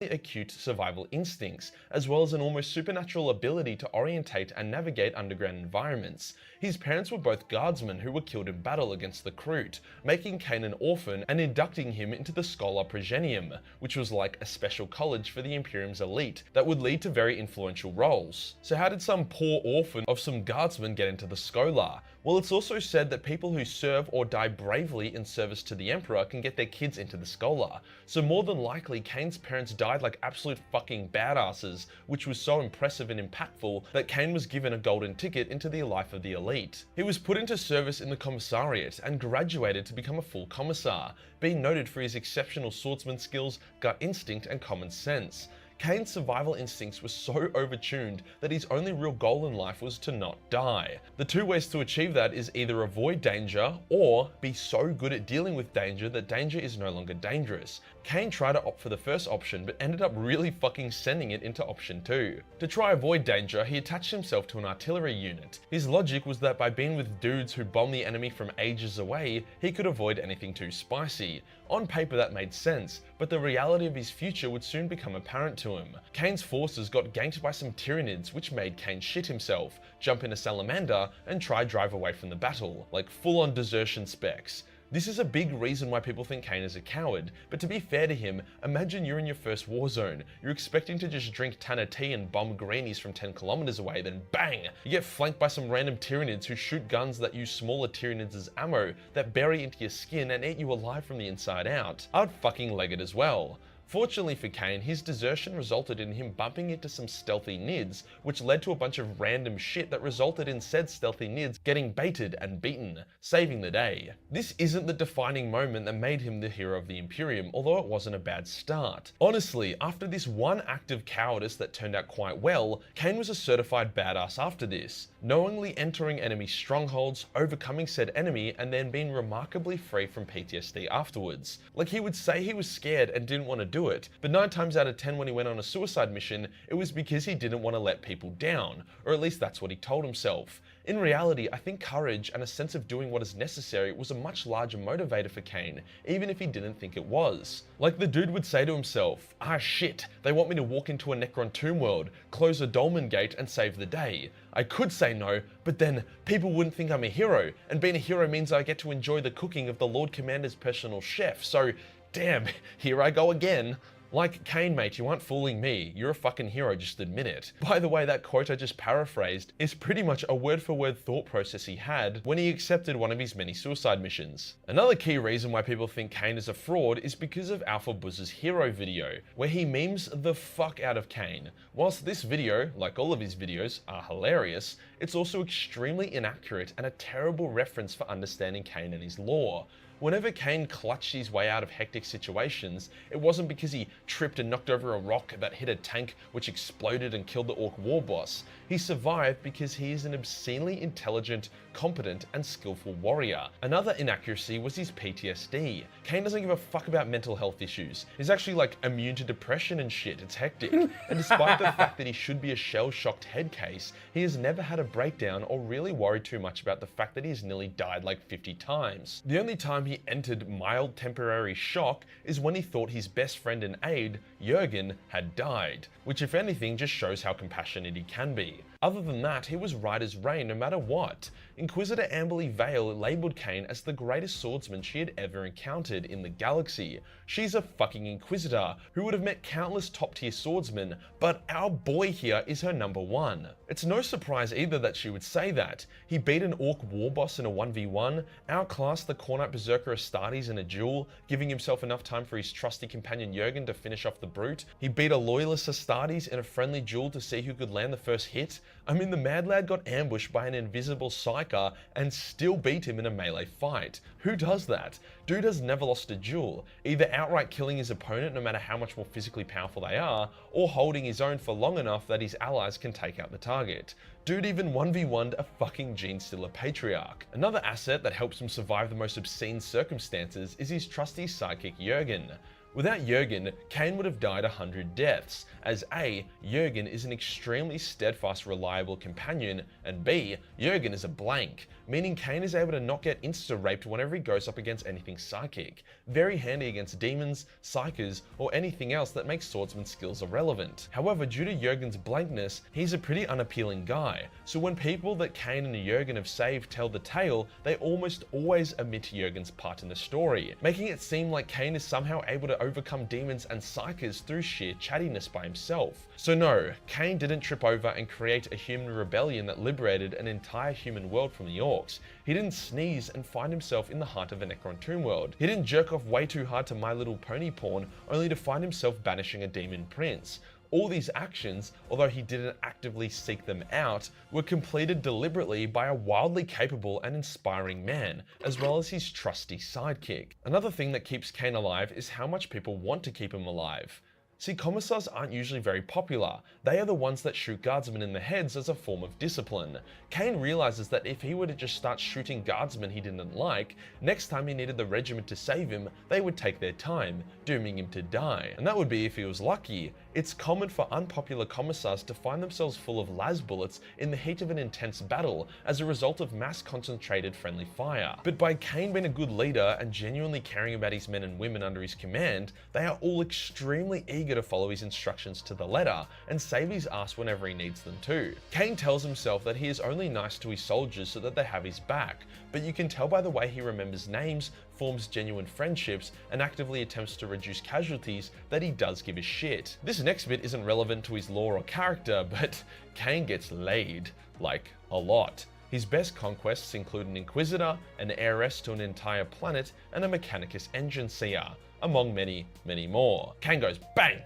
Acute survival instincts, as well as an almost supernatural ability to orientate and navigate underground environments. His parents were both guardsmen who were killed in battle against the Kroot, making Cain an orphan and inducting him into the Schola Progenium, which was like a special college for the Imperium's elite that would lead to very influential roles. So how did some poor orphan of some guardsmen get into the Schola? Well, it's also said that people who serve or die bravely in service to the Emperor can get their kids into the Schola. So more than likely, Cain's parents died like absolute fucking badasses, which was so impressive and impactful that Cain was given a golden ticket into the life of the elite. He was put into service in the commissariat and graduated to become a full commissar, being noted for his exceptional swordsman skills, gut instinct, and common sense. Cain's survival instincts were so overtuned that his only real goal in life was to not die. The two ways to achieve that is either avoid danger or be so good at dealing with danger that danger is no longer dangerous. Cain tried to opt for the first option, but ended up really fucking sending it into option 2. To try avoid danger, he attached himself to an artillery unit. His logic was that by being with dudes who bomb the enemy from ages away, he could avoid anything too spicy. On paper that made sense, but the reality of his future would soon become apparent to him. Cain's forces got ganked by some Tyranids, which made Cain shit himself, jump in a salamander, and try drive away from the battle, like full-on desertion specs. This is a big reason why people think Kane is a coward, but to be fair to him, imagine you're in your first war zone. You're expecting to just drink Tanner tea and bomb greenies from 10 kilometers away, then bang! You get flanked by some random Tyranids who shoot guns that use smaller Tyranids as ammo, that bury into your skin and eat you alive from the inside out. I'd fucking leg it as well. Fortunately for Kane, his desertion resulted in him bumping into some stealthy Nids, which led to a bunch of random shit that resulted in said stealthy Nids getting baited and beaten, saving the day. This isn't the defining moment that made him the hero of the Imperium, although it wasn't a bad start. Honestly, after this one act of cowardice that turned out quite well, Kane was a certified badass after this, knowingly entering enemy strongholds, overcoming said enemy, and then being remarkably free from PTSD afterwards. Like, he would say he was scared and didn't want to do it, but 9 times out of 10 when he went on a suicide mission, it was because he didn't want to let people down, or at least that's what he told himself. In reality, I think courage and a sense of doing what is necessary was a much larger motivator for Kane, even if he didn't think it was. Like, the dude would say to himself, ah shit, they want me to walk into a Necron tomb world, close a dolmen gate and save the day. I could say no, but then people wouldn't think I'm a hero, and being a hero means I get to enjoy the cooking of the Lord Commander's personal chef, so damn, here I go again. Like, Kane, mate, you aren't fooling me. You're a fucking hero, just admit it. By the way, that quote I just paraphrased is pretty much a word-for-word thought process he had when he accepted one of his many suicide missions. Another key reason why people think Kane is a fraud is because of Alpha Buzz's hero video, where he memes the fuck out of Kane. Whilst this video, like all of his videos, are hilarious, it's also extremely inaccurate and a terrible reference for understanding Kane and his lore. Whenever Kane clutched his way out of hectic situations, it wasn't because he tripped and knocked over a rock that hit a tank which exploded and killed the Orc war boss. He survived because he is an obscenely intelligent, competent, and skillful warrior. Another inaccuracy was his PTSD. Kane doesn't give a fuck about mental health issues. He's actually like immune to depression and shit, it's hectic. And despite the fact that he should be a shell-shocked head case, he has never had a breakdown or really worried too much about the fact that he's nearly died like 50 times. The only time he entered mild temporary shock is when he thought his best friend and aide, Jurgen, had died, which if anything just shows how compassionate he can be. Other than that, he was right as rain no matter what. Inquisitor Amberly Vale labelled Kane as the greatest swordsman she had ever encountered in the galaxy. She's a fucking Inquisitor who would have met countless top tier swordsmen, but our boy here is her number one. It's no surprise either that she would say that. He beat an Orc war boss in a 1v1, outclassed the Cornite Berserker Astartes in a duel, giving himself enough time for his trusty companion Jurgen to finish off the brute. He beat a loyalist Astartes in a friendly duel to see who could land the first hit. I mean, the mad lad got ambushed by an invisible psyker and still beat him in a melee fight. Who does that? Dude has never lost a duel, either outright killing his opponent no matter how much more physically powerful they are, or holding his own for long enough that his allies can take out the target. Dude even 1v1'd a fucking Genestealer Patriarch. Another asset that helps him survive the most obscene circumstances is his trusty sidekick Jurgen. Without Jurgen, Kane would have died 100 deaths, as A, Jurgen is an extremely steadfast, reliable companion, and B, Jurgen is a blank, meaning Kane is able to not get insta-raped whenever he goes up against anything psychic. Very handy against demons, psychers, or anything else that makes swordsman skills irrelevant. However, due to Jurgen's blankness, he's a pretty unappealing guy, so when people that Kane and Jurgen have saved tell the tale, they almost always omit Jurgen's part in the story, making it seem like Kane is somehow able to overcome demons and psychers through sheer chattiness by himself. So no, Kane didn't trip over and create a human rebellion that liberated an entire human world from the Orcs. He didn't sneeze and find himself in the heart of a Necron tomb world. He didn't jerk off way too hard to My Little Pony porn only to find himself banishing a demon prince. All these actions, although he didn't actively seek them out, were completed deliberately by a wildly capable and inspiring man, as well as his trusty sidekick. Another thing that keeps Kane alive is how much people want to keep him alive. See, commissars aren't usually very popular. They are the ones that shoot guardsmen in the heads as a form of discipline. Kane realizes that if he were to just start shooting guardsmen he didn't like, next time he needed the regiment to save him, they would take their time, dooming him to die. And that would be if he was lucky. It's common for unpopular commissars to find themselves full of las bullets in the heat of an intense battle as a result of mass concentrated friendly fire. But by Kane being a good leader and genuinely caring about his men and women under his command, they are all extremely eager to follow his instructions to the letter and save his ass whenever he needs them to. Kane tells himself that he is only nice to his soldiers so that they have his back, but you can tell by the way he remembers names, forms genuine friendships, and actively attempts to reduce casualties, that he does give a shit. This next bit isn't relevant to his lore or character, but Kane gets laid. Like, a lot. His best conquests include an Inquisitor, an heiress to an entire planet, and a Mechanicus engine seer, among many, many more. Kane goes bang!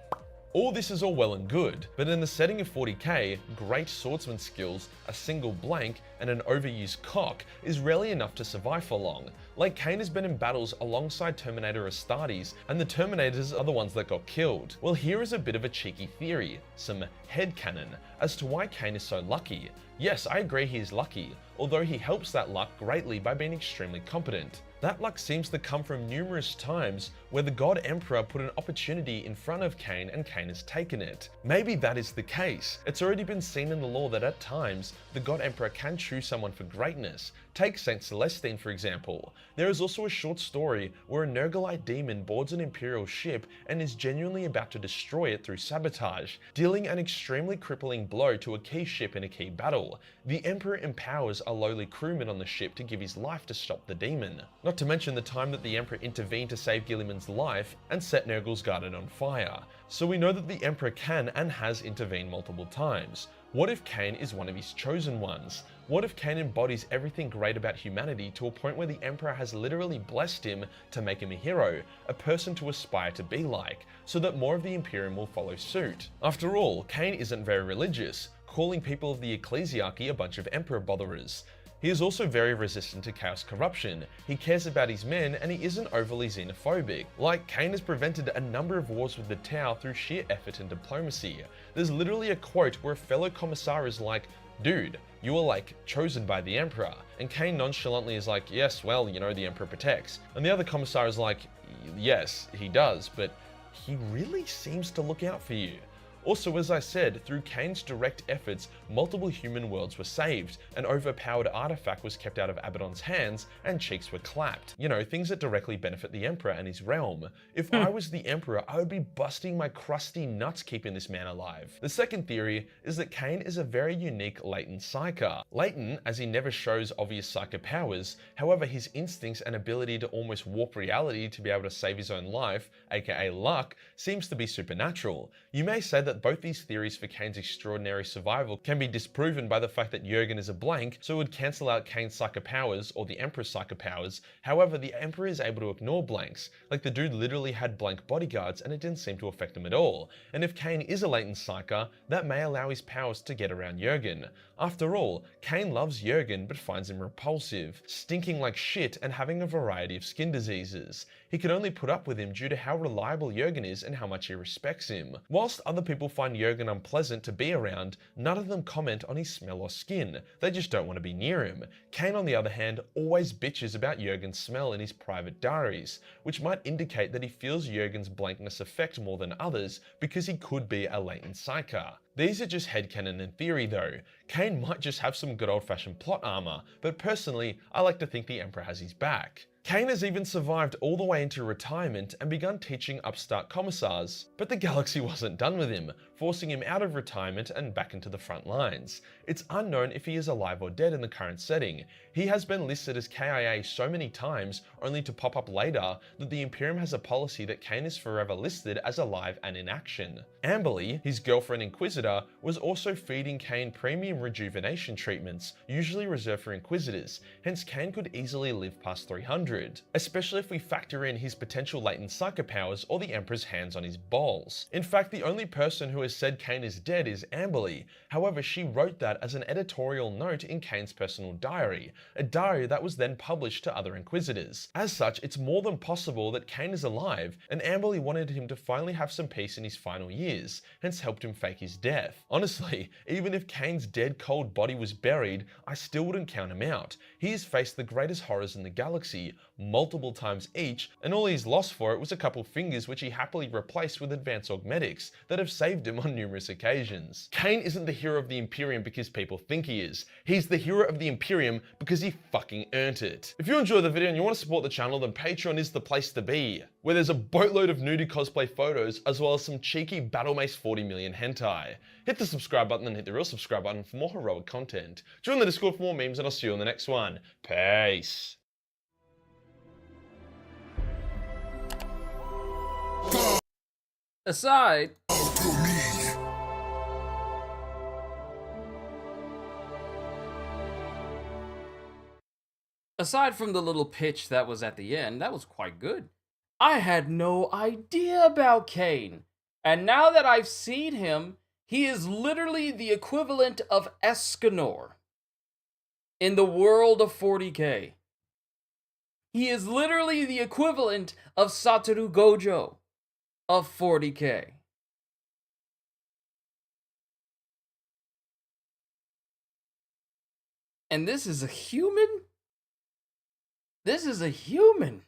All this is all well and good, but in the setting of 40k, great swordsman skills, a single blank, and an overused cock is rarely enough to survive for long. Like, Kane has been in battles alongside Terminator Astartes, and the Terminators are the ones that got killed. Well, here is a bit of a cheeky theory, some headcanon, as to why Kane is so lucky. Yes, I agree he is lucky, although he helps that luck greatly by being extremely competent. That luck seems to come from numerous times where the God Emperor put an opportunity in front of Kane and Kane has taken it. Maybe that is the case. It's already been seen in the lore that at times, the God Emperor can choose someone for greatness. Take Saint Celestine for example. There is also a short story where a Nergalite demon boards an Imperial ship and is genuinely about to destroy it through sabotage, dealing an extremely crippling blow to a key ship in a key battle. The Emperor empowers a lowly crewman on the ship to give his life to stop the demon. Not to mention the time that the Emperor intervened to save Guilliman's life and set Nurgle's garden on fire. So we know that the Emperor can and has intervened multiple times. What if Kane is one of his chosen ones? What if Kane embodies everything great about humanity to a point where the Emperor has literally blessed him to make him a hero, a person to aspire to be like, so that more of the Imperium will follow suit? After all, Kane isn't very religious, calling people of the Ecclesiarchy a bunch of Emperor botherers. He is also very resistant to chaos corruption, he cares about his men, and he isn't overly xenophobic. Like, Kane has prevented a number of wars with the Tau through sheer effort and diplomacy. There's literally a quote where a fellow commissar is like, "Dude, you were like chosen by the Emperor," and Kane nonchalantly is like, "Yes, well, you know, the Emperor protects." And the other commissar is like, "Yes, he does, but he really seems to look out for you." Also, as I said, through Kane's direct efforts, multiple human worlds were saved, an overpowered artifact was kept out of Abaddon's hands, and cheeks were clapped. You know, things that directly benefit the Emperor and his realm. If I was the Emperor, I would be busting my crusty nuts keeping this man alive. The second theory is that Kane is a very unique latent psyker. Latent, as he never shows obvious psyker powers, however his instincts and ability to almost warp reality to be able to save his own life, aka luck, seems to be supernatural. You may say that both these theories for Kane's extraordinary survival can be disproven by the fact that Jurgen is a blank, so it would cancel out Kane's psyker powers or the Emperor's psyker powers. However, the Emperor is able to ignore blanks. Like, the dude literally had blank bodyguards and it didn't seem to affect him at all. And if Kane is a latent psyker, that may allow his powers to get around Jurgen. After all, Kane loves Jurgen but finds him repulsive, stinking like shit and having a variety of skin diseases. He can only put up with him due to how reliable Jurgen is and how much he respects him. Whilst other people find Jurgen unpleasant to be around, none of them comment on his smell or skin. They just don't want to be near him. Kane, on the other hand, always bitches about Jurgen's smell in his private diaries, which might indicate that he feels Jurgen's blankness effect more than others because he could be a latent psyker. These are just headcanon and theory though. Kane might just have some good old-fashioned plot armor, but personally, I like to think the Emperor has his back. Kane has even survived all the way into retirement and begun teaching upstart commissars, but the galaxy wasn't done with him, forcing him out of retirement and back into the front lines. It's unknown if he is alive or dead in the current setting. He has been listed as KIA so many times, only to pop up later, that the Imperium has a policy that Kane is forever listed as alive and in action. Amberly, his girlfriend Inquisitor, was also feeding Kane premium rejuvenation treatments, usually reserved for Inquisitors, hence Kane could easily live past 300, especially if we factor in his potential latent psyker powers or the Emperor's hands on his balls. In fact, the only person who has said Kane is dead is Amberly. However, she wrote that as an editorial note in Kane's personal diary, a diary that was then published to other Inquisitors. As such, it's more than possible that Kane is alive, and Amberly wanted him to finally have some peace in his final years, hence helped him fake his death. Honestly, even if Kane's dead cold body was buried, I still wouldn't count him out. He has faced the greatest horrors in the galaxy, multiple times each, and all he's lost for it was a couple fingers which he happily replaced with advanced augmetics that have saved him on numerous occasions. Kane isn't the hero of the Imperium because people think he is. He's the hero of the Imperium because he fucking earned it. If you enjoyed the video and you want to support the channel, then Patreon is the place to be, where there's a boatload of nudie cosplay photos as well as some cheeky Battle Mace 40 million hentai. Hit the subscribe button and hit the real subscribe button for more heroic content. Join the Discord for more memes and I'll see you in the next one. Peace. aside, aside from the little pitch that was at the end, that was quite good. I had no idea about Kane. And now that I've seen him, he is literally the equivalent of Escanor in the world of 40k. He is literally the equivalent of Satoru Gojo of 40k. And this is a human? This is a human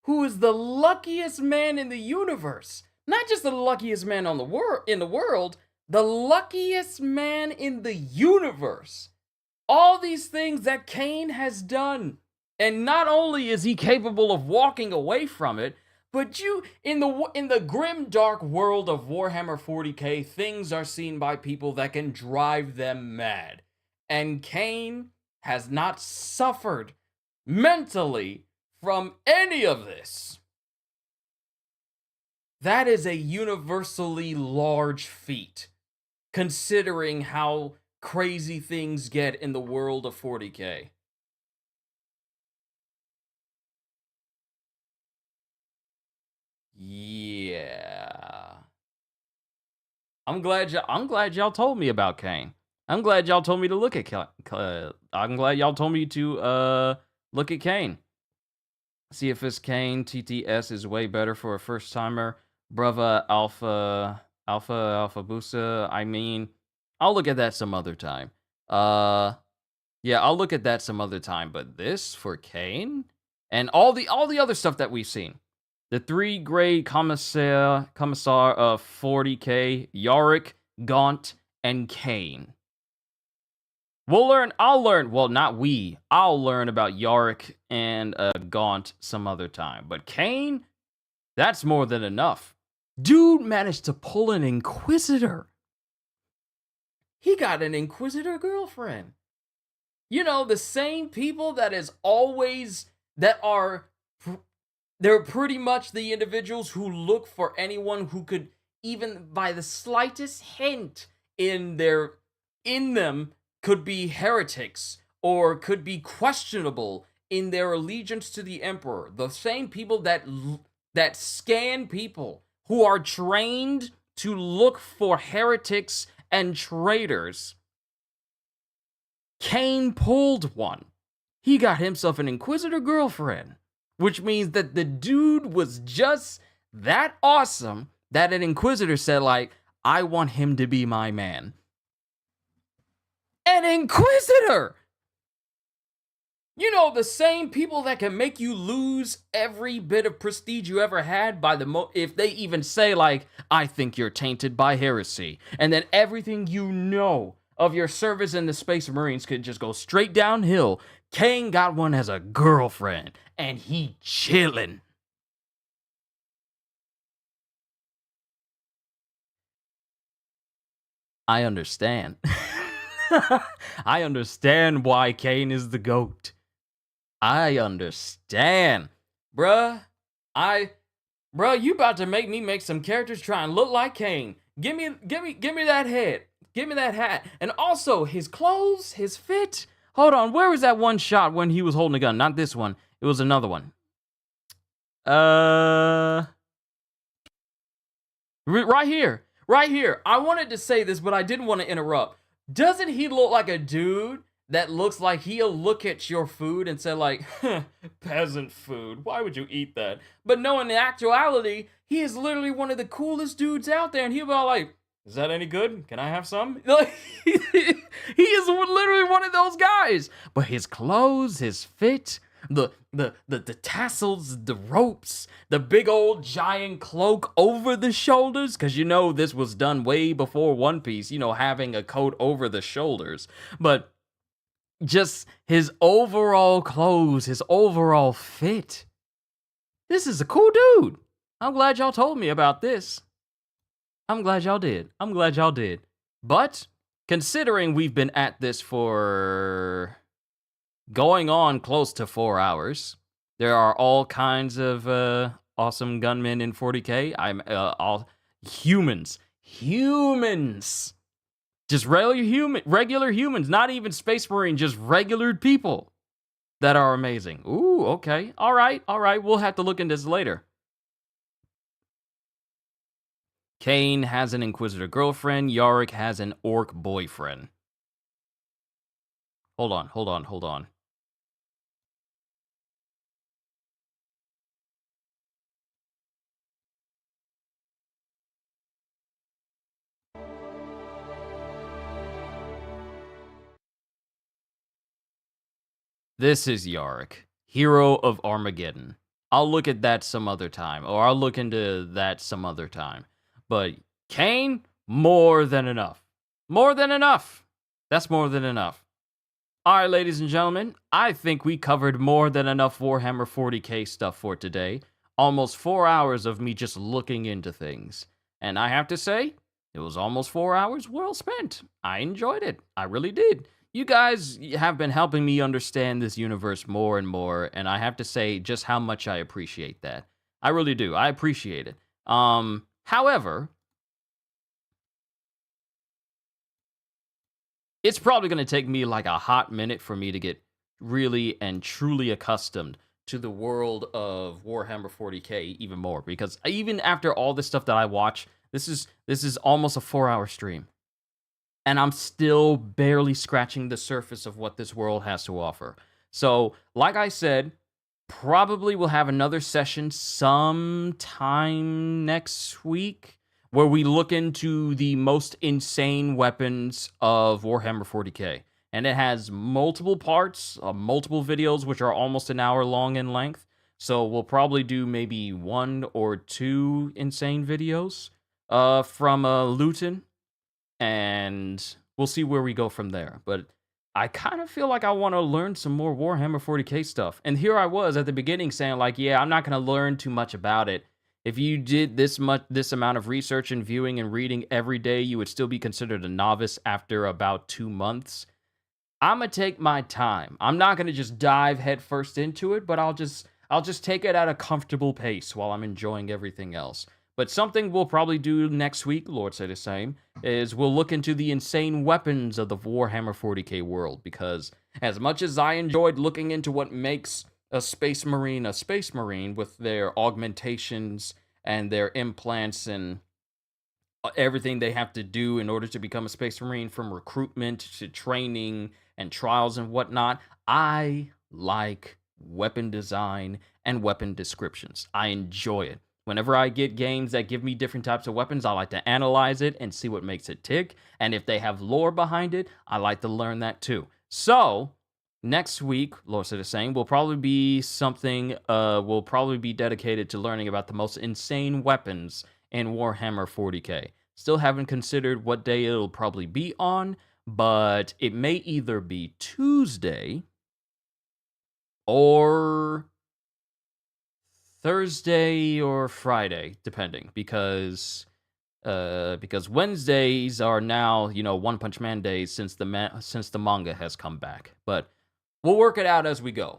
who is the luckiest man in the universe. Not just the luckiest man on the in the world, the luckiest man in the universe. All these things that Kane has done. And not only is he capable of walking away from it, but in the grim dark world of Warhammer 40k, things are seen by people that can drive them mad. And Kane has not suffered mentally from any of this. That is a universally large feat, considering how crazy things get in the world of 40k. Yeah. I'm glad y'all told me about Kane. I'm glad y'all told me to look at I'm glad y'all told me to look at Kane. See if this Kane TTS is way better for a first timer. Brava Alpha Busa. I mean, I'll look at that some other time. Yeah, I'll look at that some other time. But this for Kane and all the other stuff that we've seen. The 3-grade commissar of 40k, Yarick, Gaunt, and Kane. I'll learn about Yarick and Gaunt some other time. But Kane, that's more than enough. Dude managed to pull an Inquisitor. He got an Inquisitor girlfriend. You know, the same people they're pretty much the individuals who look for anyone who could, even by the slightest hint in them, could be heretics or could be questionable in their allegiance to the Emperor. The same people that scan people who are trained to look for heretics and traitors. Kane pulled one. He got himself an Inquisitor girlfriend. Which means that the dude was just that awesome that an Inquisitor said, like, I want him to be my man. An Inquisitor! You know, the same people that can make you lose every bit of prestige you ever had if they even say, like, I think you're tainted by heresy. And then everything you know of your service in the Space Marines could just go straight downhill. Kane got one as a girlfriend, and he chillin'. I understand. I understand why Kane is the GOAT. I understand. Bruh, you about to make me make some characters try and look like Kane. Give me that head. Give me that hat. And also, his clothes, his fit. Hold on, where was that one shot when he was holding a gun? Not this one. It was another one. Right here. Right here. I wanted to say this, but I didn't want to interrupt. Doesn't he look like a dude that looks like he'll look at your food and say, like, peasant food. Why would you eat that? But no, in actuality, he is literally one of the coolest dudes out there, and he'll be all like, is that any good? Can I have some? Like, he is literally one of those guys. But his clothes, his fit, the tassels, the ropes, the big old giant cloak over the shoulders, because you know this was done way before One Piece, you know, having a coat over the shoulders. But just his overall clothes, his overall fit. This is a cool dude. I'm glad y'all told me about this. I'm glad y'all did. I'm glad y'all did. But considering we've been at this for going on close to 4 hours, there are all kinds of awesome gunmen in 40k. I'm all humans. Just regular humans, not even Space Marine, just regular people that are amazing. Ooh, okay. All right. We'll have to look into this later. Kane has an Inquisitor girlfriend. Yarick has an Orc boyfriend. Hold on. This is Yarick, hero of Armageddon. I'll look at that some other time, or I'll look into that some other time. But Kane, more than enough. More than enough. That's more than enough. All right, ladies and gentlemen, I think we covered more than enough Warhammer 40k stuff for today. Almost 4 hours of me just looking into things. And I have to say, it was almost 4 hours well spent. I enjoyed it. I really did. You guys have been helping me understand this universe more and more, and I have to say just how much I appreciate that. I really do. I appreciate it. However, it's probably going to take me like a hot minute for me to get really and truly accustomed to the world of Warhammer 40k even more, because even after all this stuff that I watch, this is almost a 4-hour stream. And I'm still barely scratching the surface of what this world has to offer. So, like I said, probably we'll have another session sometime next week where we look into the most insane weapons of Warhammer 40k. And it has multiple parts, multiple videos, which are almost an hour long in length. So we'll probably do maybe 1 or 2 insane videos from Luetin. And we'll see where we go from there. But I kind of feel like I want to learn some more Warhammer 40k stuff. And here I was at the beginning saying like, yeah, I'm not going to learn too much about it. If you did this amount of research and viewing and reading every day, you would still be considered a novice after about 2 months. I'm going to take my time. I'm not going to just dive headfirst into it, but I'll just take it at a comfortable pace while I'm enjoying everything else. But something we'll probably do next week, Lord say the same, is we'll look into the insane weapons of the Warhammer 40k world, because as much as I enjoyed looking into what makes a Space Marine with their augmentations and their implants and everything they have to do in order to become a Space Marine, from recruitment to training and trials and whatnot, I like weapon design and weapon descriptions. I enjoy it. Whenever I get games that give me different types of weapons, I like to analyze it and see what makes it tick. And if they have lore behind it, I like to learn that too. So, next week, Lord said the same, will probably be something, will probably be dedicated to learning about the most insane weapons in Warhammer 40k. Still haven't considered what day it'll probably be on, but it may either be Tuesday or Thursday or Friday, depending, because Wednesdays are now, One Punch Man days since the manga has come back. But we'll work it out as we go.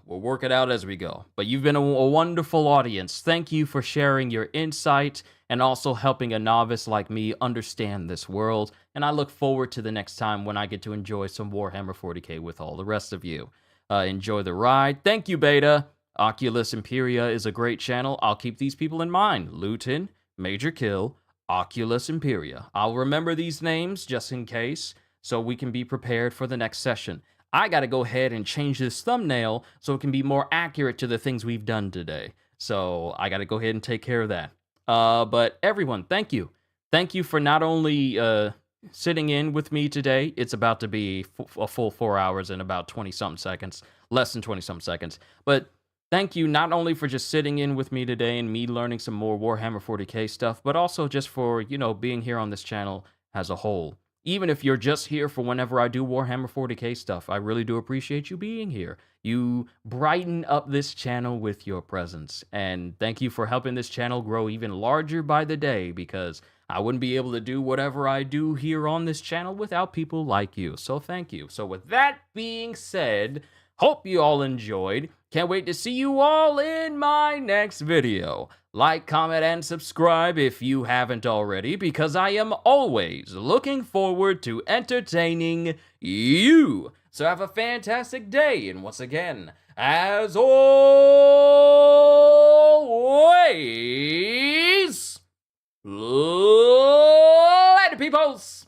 But you've been a wonderful audience. Thank you for sharing your insight and also helping a novice like me understand this world. And I look forward to the next time when I get to enjoy some Warhammer 40k with all the rest of you. Enjoy the ride. Thank you, Beta. Oculus Imperia is a great channel. I'll keep these people in mind. Luetin, Major Kill, Oculus Imperia. I'll remember these names just in case, so we can be prepared for the next session. I gotta go ahead and change this thumbnail so it can be more accurate to the things we've done today. So I gotta go ahead and take care of that. But everyone, thank you. Thank you for not only sitting in with me today. It's about to be a full 4 hours and about 20-something seconds. Less than 20-something seconds. But thank you not only for just sitting in with me today and me learning some more Warhammer 40k stuff, but also just for, being here on this channel as a whole. Even if you're just here for whenever I do Warhammer 40k stuff, I really do appreciate you being here. You brighten up this channel with your presence. And thank you for helping this channel grow even larger by the day, because I wouldn't be able to do whatever I do here on this channel without people like you. So thank you. So with that being said, Hope you all enjoyed. Can't wait to see you all in my next video. Like, comment, and subscribe if you haven't already, because I am always looking forward to entertaining you. So have a fantastic day, and once again, as always, later, peoples!